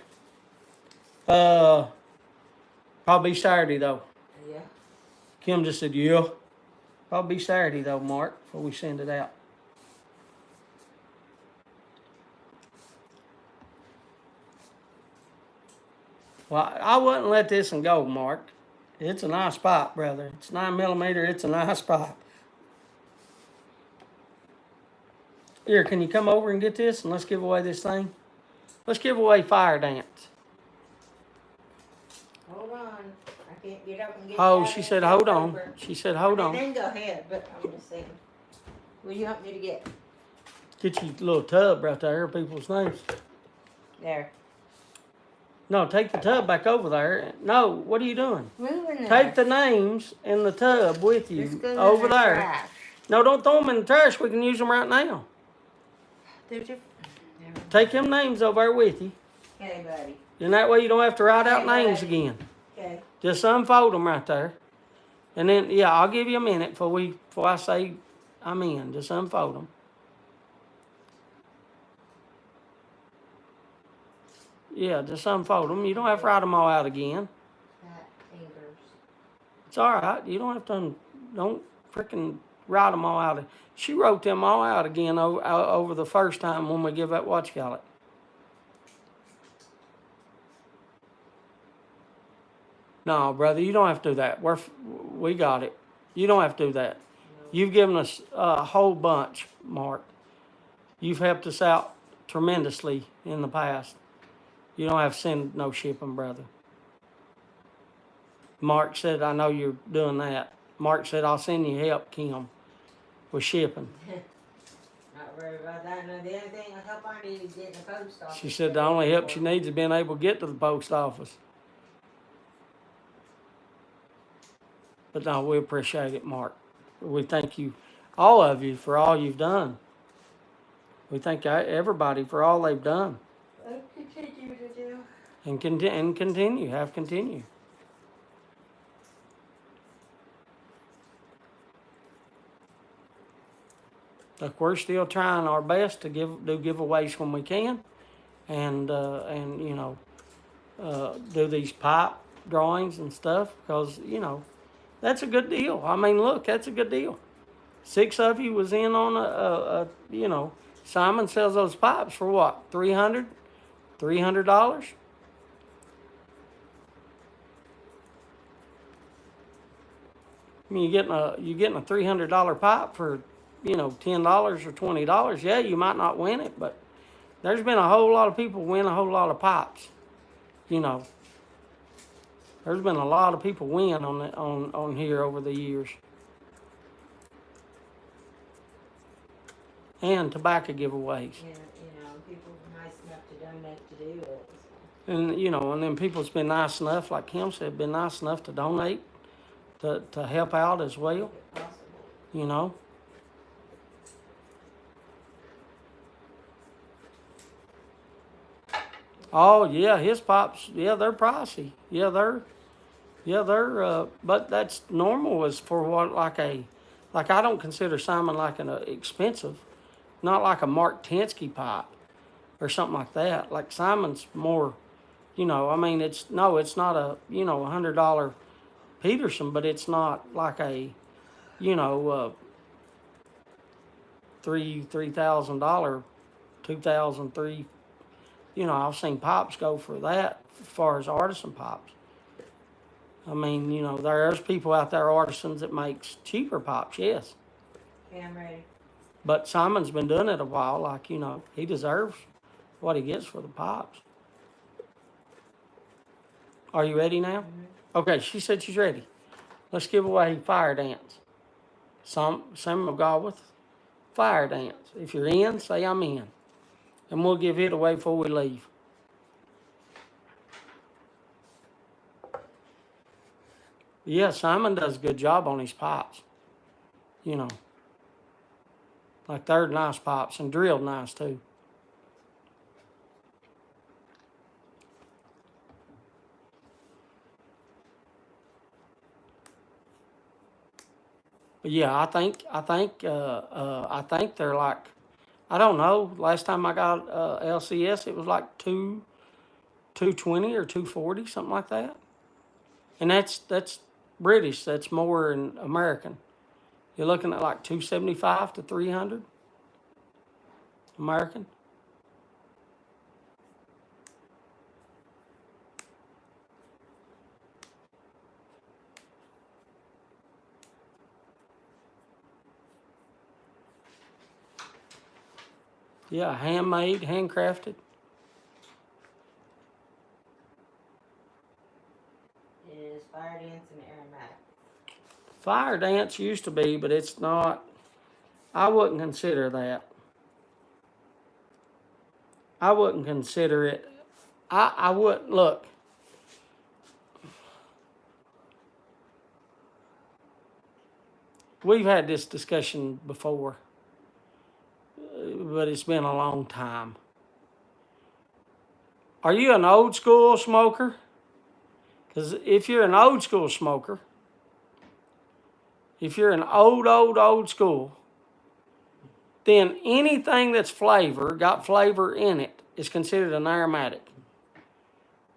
Probably Saturday though. Yeah. Kim just said, yeah. Probably Saturday though, Mark, before we send it out. Well, I wouldn't let this one go, Mark. It's a nice pop, brother. It's 9mm. It's a nice pop. Here, can you come over and get this and let's give away this thing? Let's give away Fire Dance. Hold on. I can't get up and get Oh, that she in said, the hold on. paper. She said, hold on. Then go ahead, but I'm just saying. Will you help me to get? Get you a little tub right there, people's names. There. No, take the tub back over there. No, what are you doing? Moving Take the names in the tub with Just you go in over the there. trash. No, don't throw them in the trash. We can use them right now. They're different. Take them names over there with you. Okay, buddy. And that way you don't have to write out Okay, names buddy. again. Okay. Just unfold them right there. And then, yeah, I'll give you a minute before I say I'm in. Just unfold them. Yeah, just unfold them. You don't have to write them all out again. Fat fingers. It's all right. You don't have to, don't freaking write them all out. She wrote them all out again over the first time when we give that what you call it. No, brother, you don't have to do that. We got it. You don't have to do that. You've given us a whole bunch, Mark. You've helped us out tremendously in the past. You don't have to send no shipping, brother. Mark said, I know you're doing that. Mark said, I'll send you help, Kim, with shipping. Not worry about that. No, the only thing I help I need is getting the post office. She said the only help she needs is being able to get to the post office. But no, we appreciate it, Mark. We thank you, all of you, for all you've done. We thank everybody for all they've done. I'll continue to do. And continue. Look, we're still trying our best to do giveaways when we can, and you know, do these pipe drawings and stuff, because you know that's a good deal. I mean, look, that's a good deal. 6 of you was in on a you know, Simon sells those pipes for what, $300? $300? I mean, you're getting a $300 pipe for, you know, $10 or $20. Yeah, you might not win it, but there's been a whole lot of people win a whole lot of pipes. You know, there's been a lot of people win on here over the years. And tobacco giveaways. Yeah, you know, people were nice enough to donate to do it. So. And, you know, and then people's been nice enough, like him said, been nice enough to donate, to help out as well, If possible. you know. Oh, yeah, his pops, yeah, they're pricey. Yeah, they're, but that's normal as for what, like I don't consider Simon like an expensive, not like a Mark Tensky pipe or something like that. Like Simon's more, you know, I mean, it's not a, you know, $100 Peterson, but it's not like a, you know, $3,000, 2,000, you know, I've seen pipes go for that as far as artisan pipes. I mean, you know, there's people out there, artisans, that makes cheaper pipes, yes. Okay, I'm ready. But Simon's been doing it a while, like, you know, he deserves what he gets for the pipes. Are you ready now? Mm-hmm. Okay, she said she's ready. Let's give away fire dance. Samuel Galwith, fire dance. If you're in, say I'm in. And we'll give it away before we leave. Yeah, Simon does a good job on his pipes. You know, like they're nice pipes and drilled nice too. But yeah, I think they're like, I don't know. Last time I got LCS, it was like 220 or 240, something like that. And that's British. That's more in American. You're looking at like 275 to 300 American. Yeah, handmade, handcrafted. It is fire dance and aromatic. Fire dance used to be, but it's not. I wouldn't consider that. I wouldn't consider it. I wouldn't, look. We've had this discussion before, but it's been a long time. Are you an old school smoker? Because if you're an old school smoker, if you're an old school, then anything that's got flavor in it, is considered an aromatic.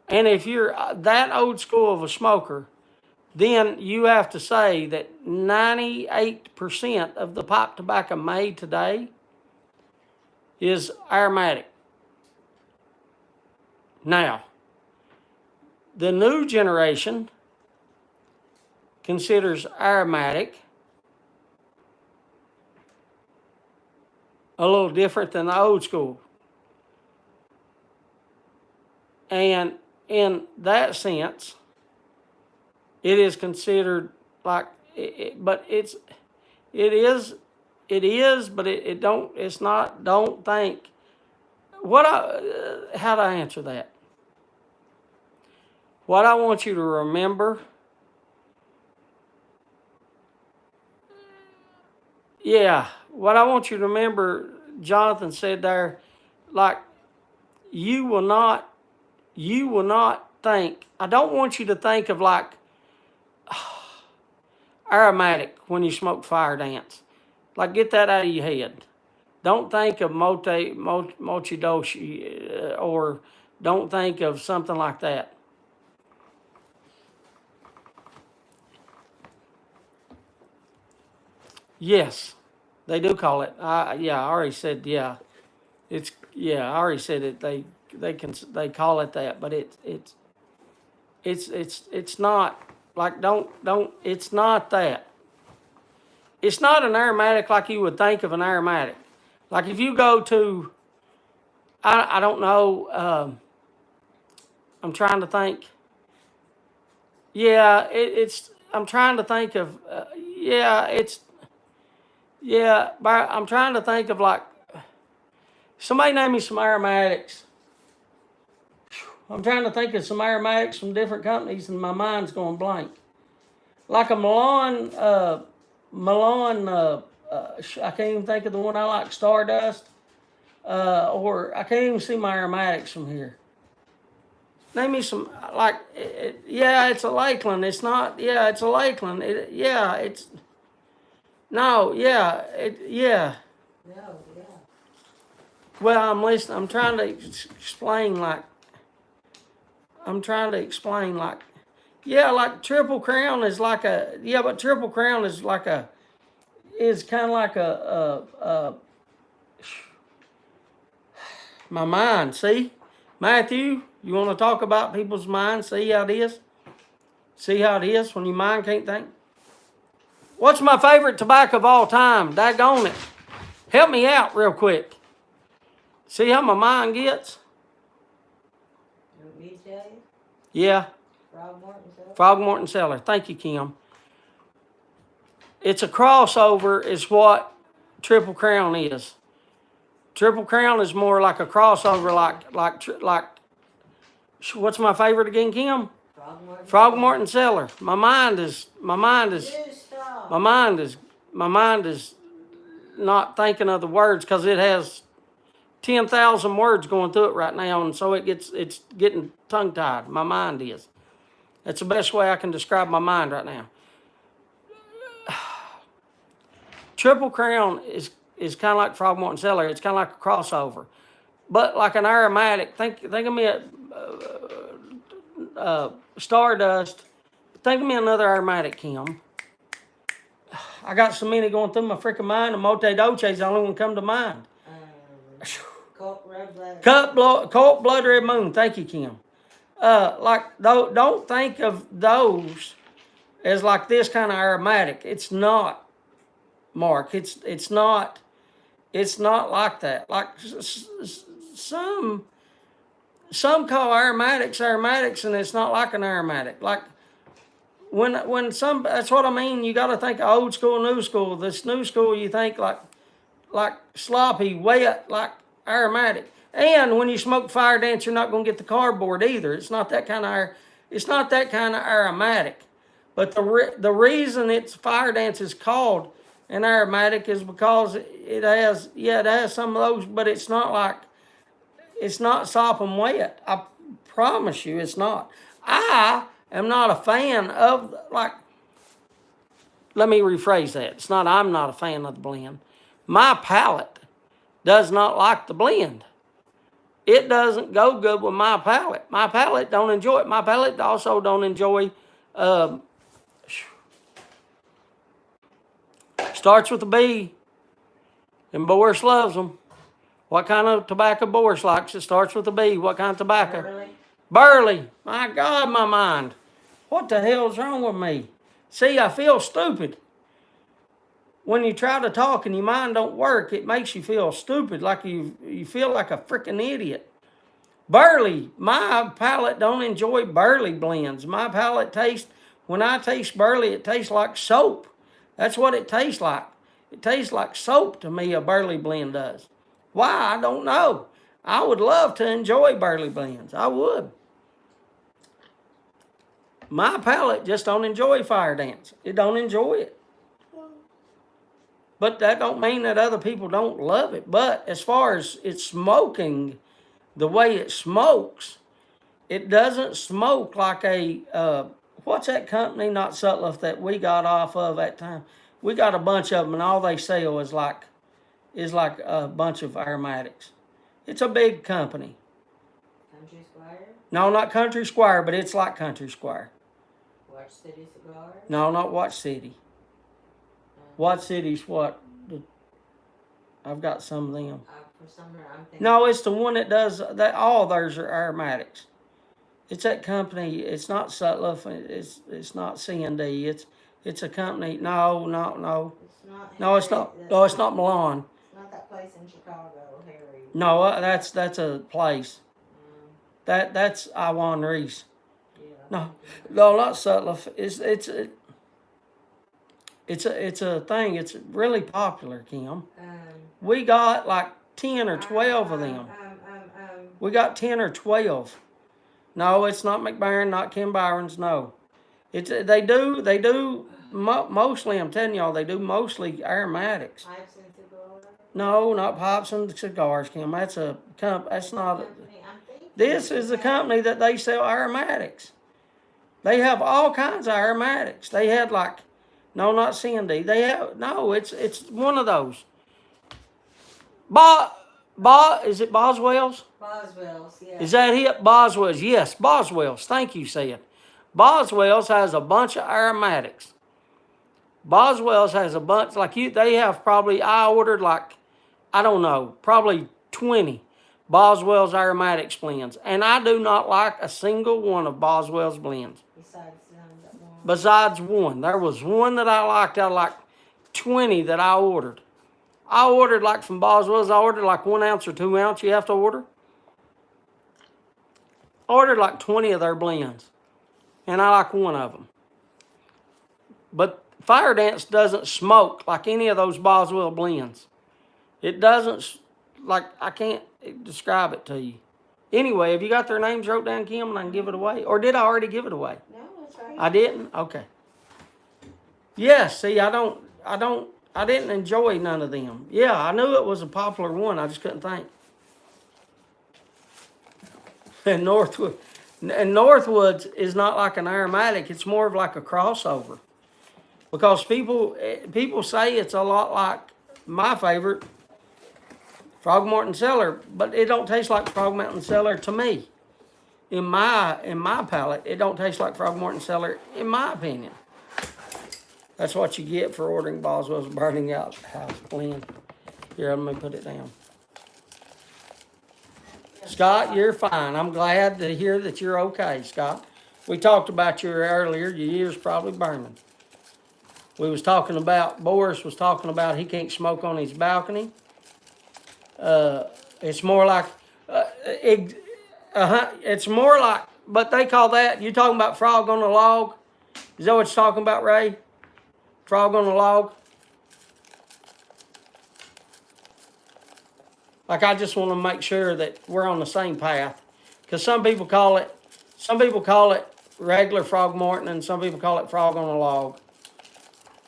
And if you're that old school of a smoker, then you have to say that 98% of the pipe tobacco made today is aromatic. Now, the new generation considers aromatic a little different than the old school. And in that sense, it is considered like, but it is it is, but it don't. It's not. Don't think. How do I answer that? What I want you to remember. Yeah, what I want you to remember, Jonathan said there, like, you will not think, I don't want you to think of like aromatic when you smoke fire dance. Like, get that out of your head. Don't think of mochidoshi or don't think of something like that. Yes, they do call it. Yeah, I already said, yeah. I already said it. They call it that, but it's not like don't it's not that. It's not an aromatic like you would think of an aromatic. Like if you go to, I don't know. I'm trying to think. Yeah, it's. I'm trying to think of. Yeah, it's. Yeah, but I'm trying to think of like. Somebody name me some aromatics. I'm trying to think of some aromatics from different companies, and my mind's going blank. Like a Milan. I can't even think of the one I like, Stardust. Or I can't even see my aromatics from here. Name me some, like, yeah, it's a Lakeland. It's not, yeah, it's a Lakeland. Yeah, it's, no, yeah, yeah. No, yeah. Well, I'm listening. I'm trying to explain, like, yeah, like Triple Crown is like a, yeah, but Triple Crown is like a, is kind of like my mind, see? Matthew, you want to talk about people's minds? See how it is? See how it is when your mind can't think? What's my favorite tobacco of all time? Daggone it. Help me out real quick. See how my mind gets? You want me to tell you? Yeah. Frogmorton Cellar. Thank you, Kim. It's a crossover is what Triple Crown is. Triple Crown is more like a crossover, like. What's my favorite again, Kim? Frogmorton Cellar. My mind is not thinking of the words because it has 10,000 words going through it right now, and so it's getting tongue tied. My mind is. That's the best way I can describe my mind right now. Triple Crown is kind of like Frogmorton Cellar. It's kind of like a crossover, but like an aromatic. Think of me at Stardust. Think of me another aromatic, Kim. I got so many going through my freaking mind. The Mote Dolce is the only one come to mind. Colt Blood Red Moon. Thank you, Kim. Don't think of those as like this kind of aromatic. It's not, Mark. It's not like that. Like some call aromatics, and it's not like an aromatic. Like when some, that's what I mean. You got to think of old school, new school. This new school, you think like sloppy, wet, like aromatic. And when you smoke fire dance, you're not going to get the cardboard either. It's not that kind of aromatic. But the reason it's fire dance is called an aromatic is because it has some of those, but it's not sop and wet. I promise you, it's not. I am not a fan of, like, let me rephrase that. It's not I'm not a fan of the blend. My palate does not like the blend. It doesn't go good with my palate. My palate don't enjoy it. My palate also don't enjoy, starts with a B, and Boris loves them. What kind of tobacco Boris likes? It starts with a B. What kind of tobacco? Burley. My God, my mind. What the hell's wrong with me? See, I feel stupid. When you try to talk and your mind don't work, it makes you feel stupid, like you feel like a freaking idiot. Burley. My palate don't enjoy burley blends. My palate tastes, when I taste burley, it tastes like soap. That's what it tastes like. It tastes like soap to me, a Burley blend does. Why? I don't know. I would love to enjoy Burley blends. I would. My palate just don't enjoy fire dance. It don't enjoy it. But that don't mean that other people don't love it. But as far as it's smoking, the way it smokes, it doesn't smoke like a, what's that company, not Sutliff, that we got off of that time? We got a bunch of them, and all they sell is like a bunch of aromatics. It's a big company. Country Squire? No, not Country Squire, but it's like Country Squire. Watch City Cigars? No, not Watch City. Watch City's what? I've got some of them. For some reason, I'm thinking. No, it's the one that does that. All theirs are aromatics. It's that company. It's not Sutliff. It's not C&D. It's a company. No. It's not. No, it's not. No, it's not Milan. It's not that place in Chicago, Harry. No, that's a place. That's Iwan Reese. Yeah. No, not Sutliff. It's a thing. It's really popular, Kim. We got like 10 or 12 of them. We got 10 or 12. No, it's not McBaron, not Kim Byron's. No, they do mostly. I'm telling y'all, they do mostly aromatics. Pipes and cigars? No, not pipes and cigars, Kim. That's a That's not. This is a company that they sell aromatics. They have all kinds of aromatics. They had like, no, not C&D. They have it's one of those. Is it Boswell's? Boswell's, yeah. Is that it? Boswell's, yes, Boswell's. Thank you, Sid. Boswell's has a bunch of aromatics. Boswell's has a bunch, they have probably, I ordered like, I don't know, probably 20 Boswell's aromatics blends. And I do not like a single one of Boswell's blends. Besides one. There was one that I liked out of like 20 that I ordered. I ordered like from Boswell's, I ordered like 1 ounce or 2 ounce you have to order. I ordered like 20 of their blends. And I like one of them. But Fire Dance doesn't smoke like any of those Boswell blends. It doesn't, I can't describe it to you. Anyway, have you got their names wrote down, Kim, and I can give it away? Or did I already give it away? No, that's right. I didn't? Okay. Yeah, see, I didn't enjoy none of them. Yeah, I knew it was a popular one. I just couldn't think. And Northwoods is not like an aromatic. It's more of like a crossover. Because people say it's a lot like my favorite, Frogmorton Cellar, but it don't taste like Frogmorton Cellar to me. In my palate, it don't taste like Frogmorton Cellar, in my opinion. That's what you get for ordering Boswell's Burning Out House blend. Here, let me put it down. Scott, you're fine. I'm glad to hear that you're okay, Scott. We talked about you earlier. Your ears probably burning. Boris was talking about he can't smoke on his balcony. It's more like, it's more like, but they call that, you talking about frog on a log? Is that what you're talking about, Ray? Frog on a log? I just want to make sure that we're on the same path. Because some people call it regular Frogmorton and some people call it frog on a log.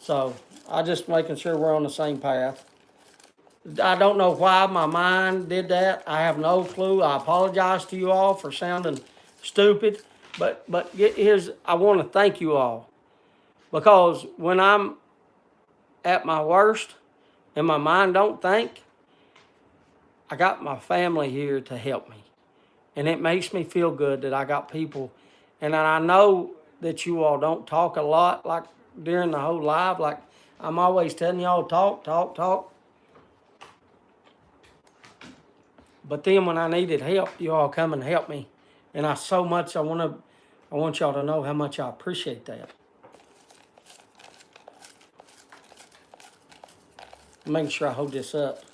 So, I just making sure we're on the same path. I don't know why my mind did that. I have no clue. I apologize to you all for sounding stupid. But I want to thank you all. Because when I'm at my worst and my mind don't think, I got my family here to help me. And it makes me feel good that I got people. And I know that you all don't talk a lot like during the whole live. Like I'm always telling y'all talk. But then when I needed help, you all come and help me. And I want y'all to know how much I appreciate that. I'm making sure I hold this up.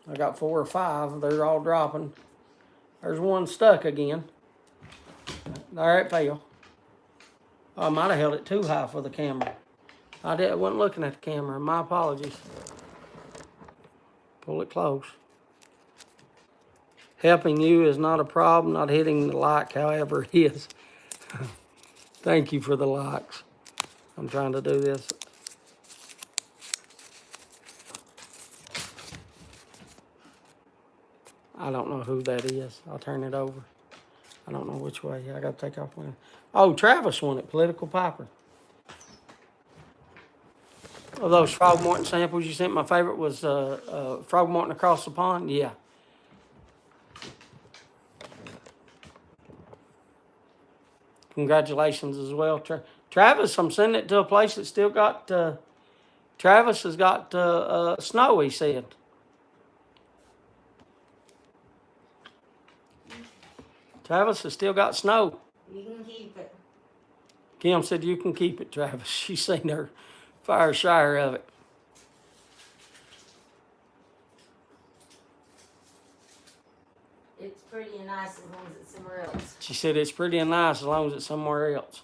I got 4 or 5. They're all dropping. There's one stuck again. There it fell. I might have held it too high for the camera. I wasn't looking at the camera. My apologies. Pull it close. Helping you is not a problem. Not hitting the like, however, it is. Thank you for the likes. I'm trying to do this. I don't know who that is. I'll turn it over. I don't know which way. I got to take off one. Oh, Travis won it. Political Piper. Of those Frog Morton samples you sent, my favorite was Frog Morton Across the Pond. Yeah. Congratulations as well. Travis, I'm sending it to a place that still got, Travis has got snow, he said. Travis has still got snow. You can keep it. Kim said you can keep it, Travis. She's seen her fair share of it. It's pretty and nice as long as it's somewhere else. She said it's pretty and nice as long as it's somewhere else.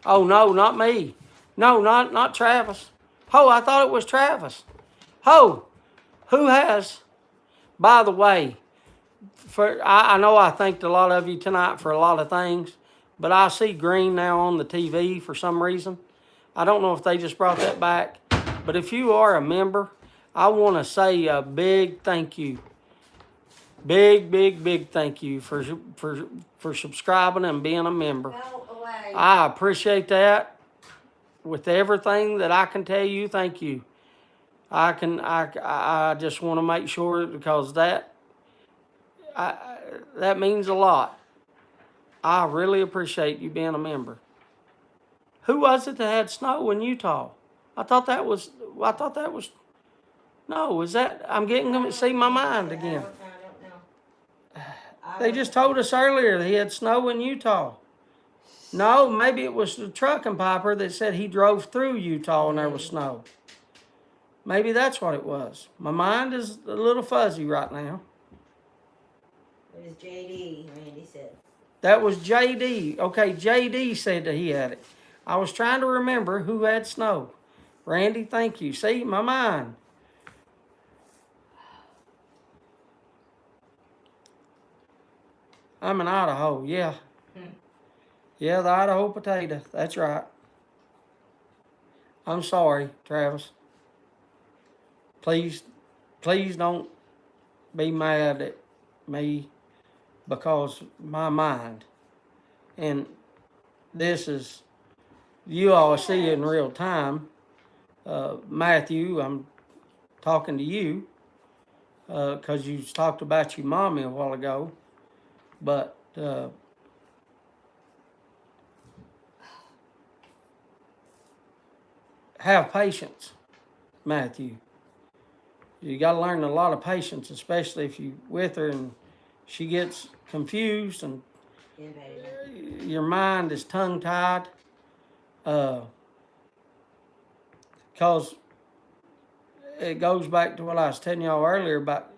Oh, no, not me. No, not Travis. Oh, I thought it was Travis. Oh, who has, by the way, I know I thanked a lot of you tonight for a lot of things, but I see green now on the TV for some reason. I don't know if they just brought that back, but if you are a member, I want to say a big thank you. Big thank you for subscribing and being a member. Go away. I appreciate that. With everything that I can tell you, thank you. I just want to make sure because that means a lot. I really appreciate you being a member. Who was it that had snow in Utah? I thought that was. No, is that? I'm getting them to see my mind again. I don't know. They just told us earlier that he had snow in Utah. No, maybe it was the trucking piper that said he drove through Utah and there was snow. Maybe that's what it was. My mind is a little fuzzy right now. It was JD, Randy said. That was JD. Okay, JD said that he had it. I was trying to remember who had snow. Randy, thank you. See, my mind. I'm in Idaho, yeah. Yeah, the Idaho potato. That's right. I'm sorry, Travis. Please don't be mad at me because my mind. And this is, you all see it in real time. Matthew, I'm talking to you because you talked about your mommy a while ago. But have patience, Matthew. You got to learn a lot of patience, especially if you with her and she gets confused and your mind is tongue-tied. Because it goes back to what I was telling y'all earlier about.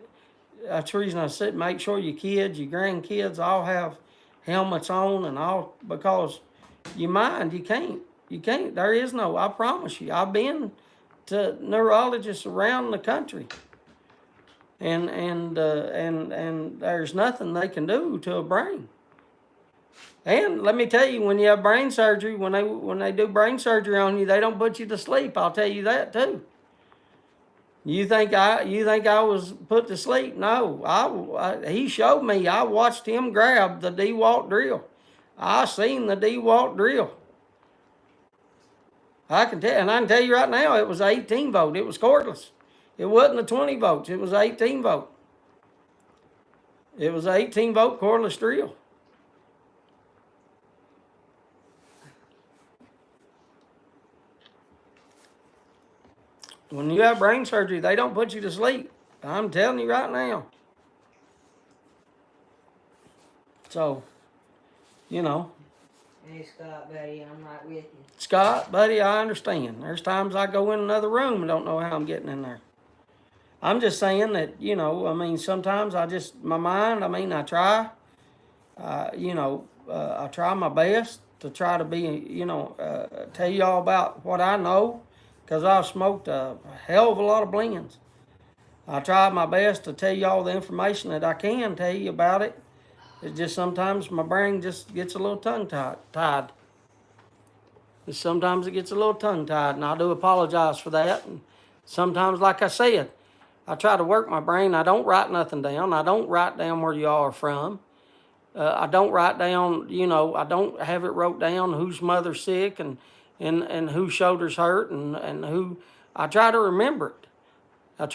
That's the reason I said make sure your kids, your grandkids all have helmets on and all, because your mind, you can't. There is no, I promise you. I've been to neurologists around the country. And there's nothing they can do to a brain. And let me tell you, when you have brain surgery, when they do brain surgery on you, they don't put you to sleep. I'll tell you that too. You think I was put to sleep? No, he showed me. I watched him grab the DeWalt drill. I seen the DeWalt drill. I can tell you right now, it was 18 volt. It was cordless. It wasn't a 20 volts. It was 18 volt. It was an 18 volt cordless drill. When you have brain surgery, they don't put you to sleep. I'm telling you right now. So, you know. Hey, Scott, buddy, I'm right with you. Scott, buddy, I understand. There's times I go in another room and don't know how I'm getting in there. I'm just saying that, you know, I mean, sometimes my mind, I mean, I try, I try my best to try to be, tell y'all about what I know, because I've smoked a hell of a lot of blends. I try my best to tell y'all the information that I can tell you about it. It's just sometimes my brain just gets a little tongue-tied. Sometimes it gets a little tongue-tied, and I do apologize for that. And sometimes, like I said, I try to work my brain. I don't write nothing down. I don't write down where y'all are from. I don't write down, I don't have it wrote down whose mother's sick and whose shoulders hurt and who. I try to remember it. And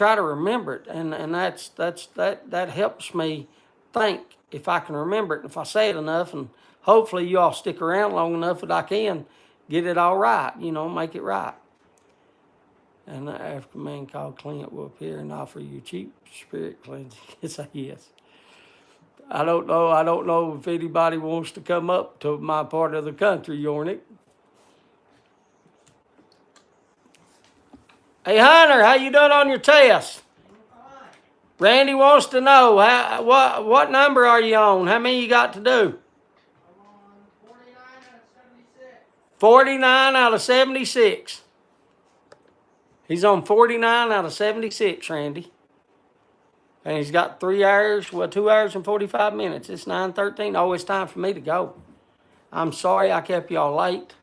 that helps me think if I can remember it. And if I say it enough, and hopefully you all stick around long enough that I can get it all right, make it right. And the African man called Clint will appear and offer you cheap spirit cleansing. It's a yes. I don't know if anybody wants to come up to my part of the country, Yornick. Hey Hunter, how you doing on your test? Randy wants to know what number are you on? How many you got to do? I'm on 49 out of 76. 49 out of 76. He's on 49 out of 76, Randy. And he's got 2 hours and 45 minutes. It's 9:13. Oh, it's time for me to go. I'm sorry I kept y'all late.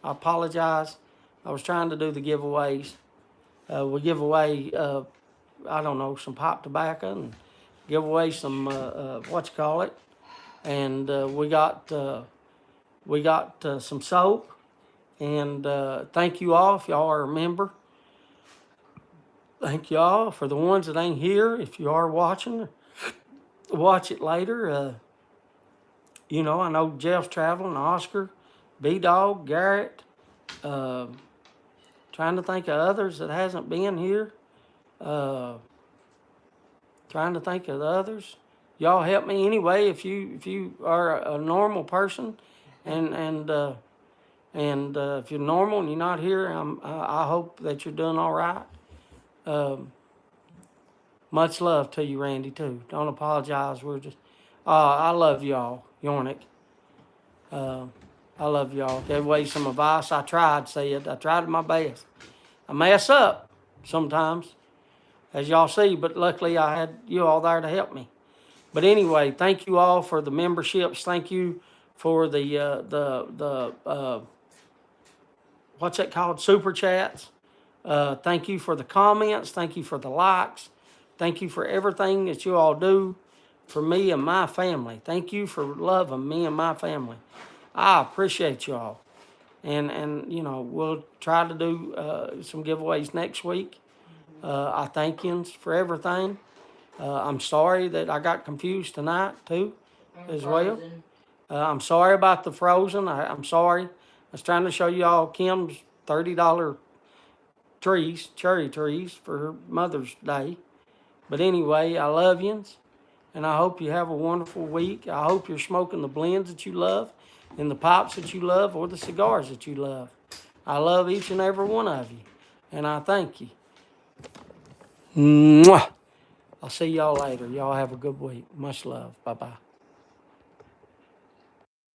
I apologize. I was trying to do the giveaways. We give away, some pop tobacco and give away some, and we got some soap. And thank you all if y'all are a member. Thank y'all. For the ones that ain't here, if you are watching, watch it later. I know Jeff's traveling, Oscar, B-Dog, Garrett. Trying to think of others that hasn't been here. Trying to think of the others. Y'all help me anyway if you are a normal person, and if you're normal and you're not here, I hope that you're doing all right. Much love to you, Randy, too. Don't apologize. We're just, I love y'all, Yornick. I love y'all. Gave away some advice. I tried my best. I mess up sometimes, as y'all see, but luckily I had you all there to help me. But anyway, thank you all for the memberships. Thank you for the what's that called? Super chats. Thank you for the comments. Thank you for the likes. Thank you for everything that you all do for me and my family. Thank you for loving me and my family. I appreciate you all. And we'll try to do some giveaways next week. I thank you for everything. I'm sorry that I got confused tonight, too, as well. I'm sorry about the frozen. I'm sorry. I was trying to show you all Kim's $30 cherry trees for her Mother's Day. But anyway, I love yous, and I hope you have a wonderful week. I hope you're smoking the blends that you love, and the pipes that you love, or the cigars that you love. I love each and every one of you, and I thank you. Mwah. I'll see y'all later. Y'all have a good week. Much love. Bye-bye.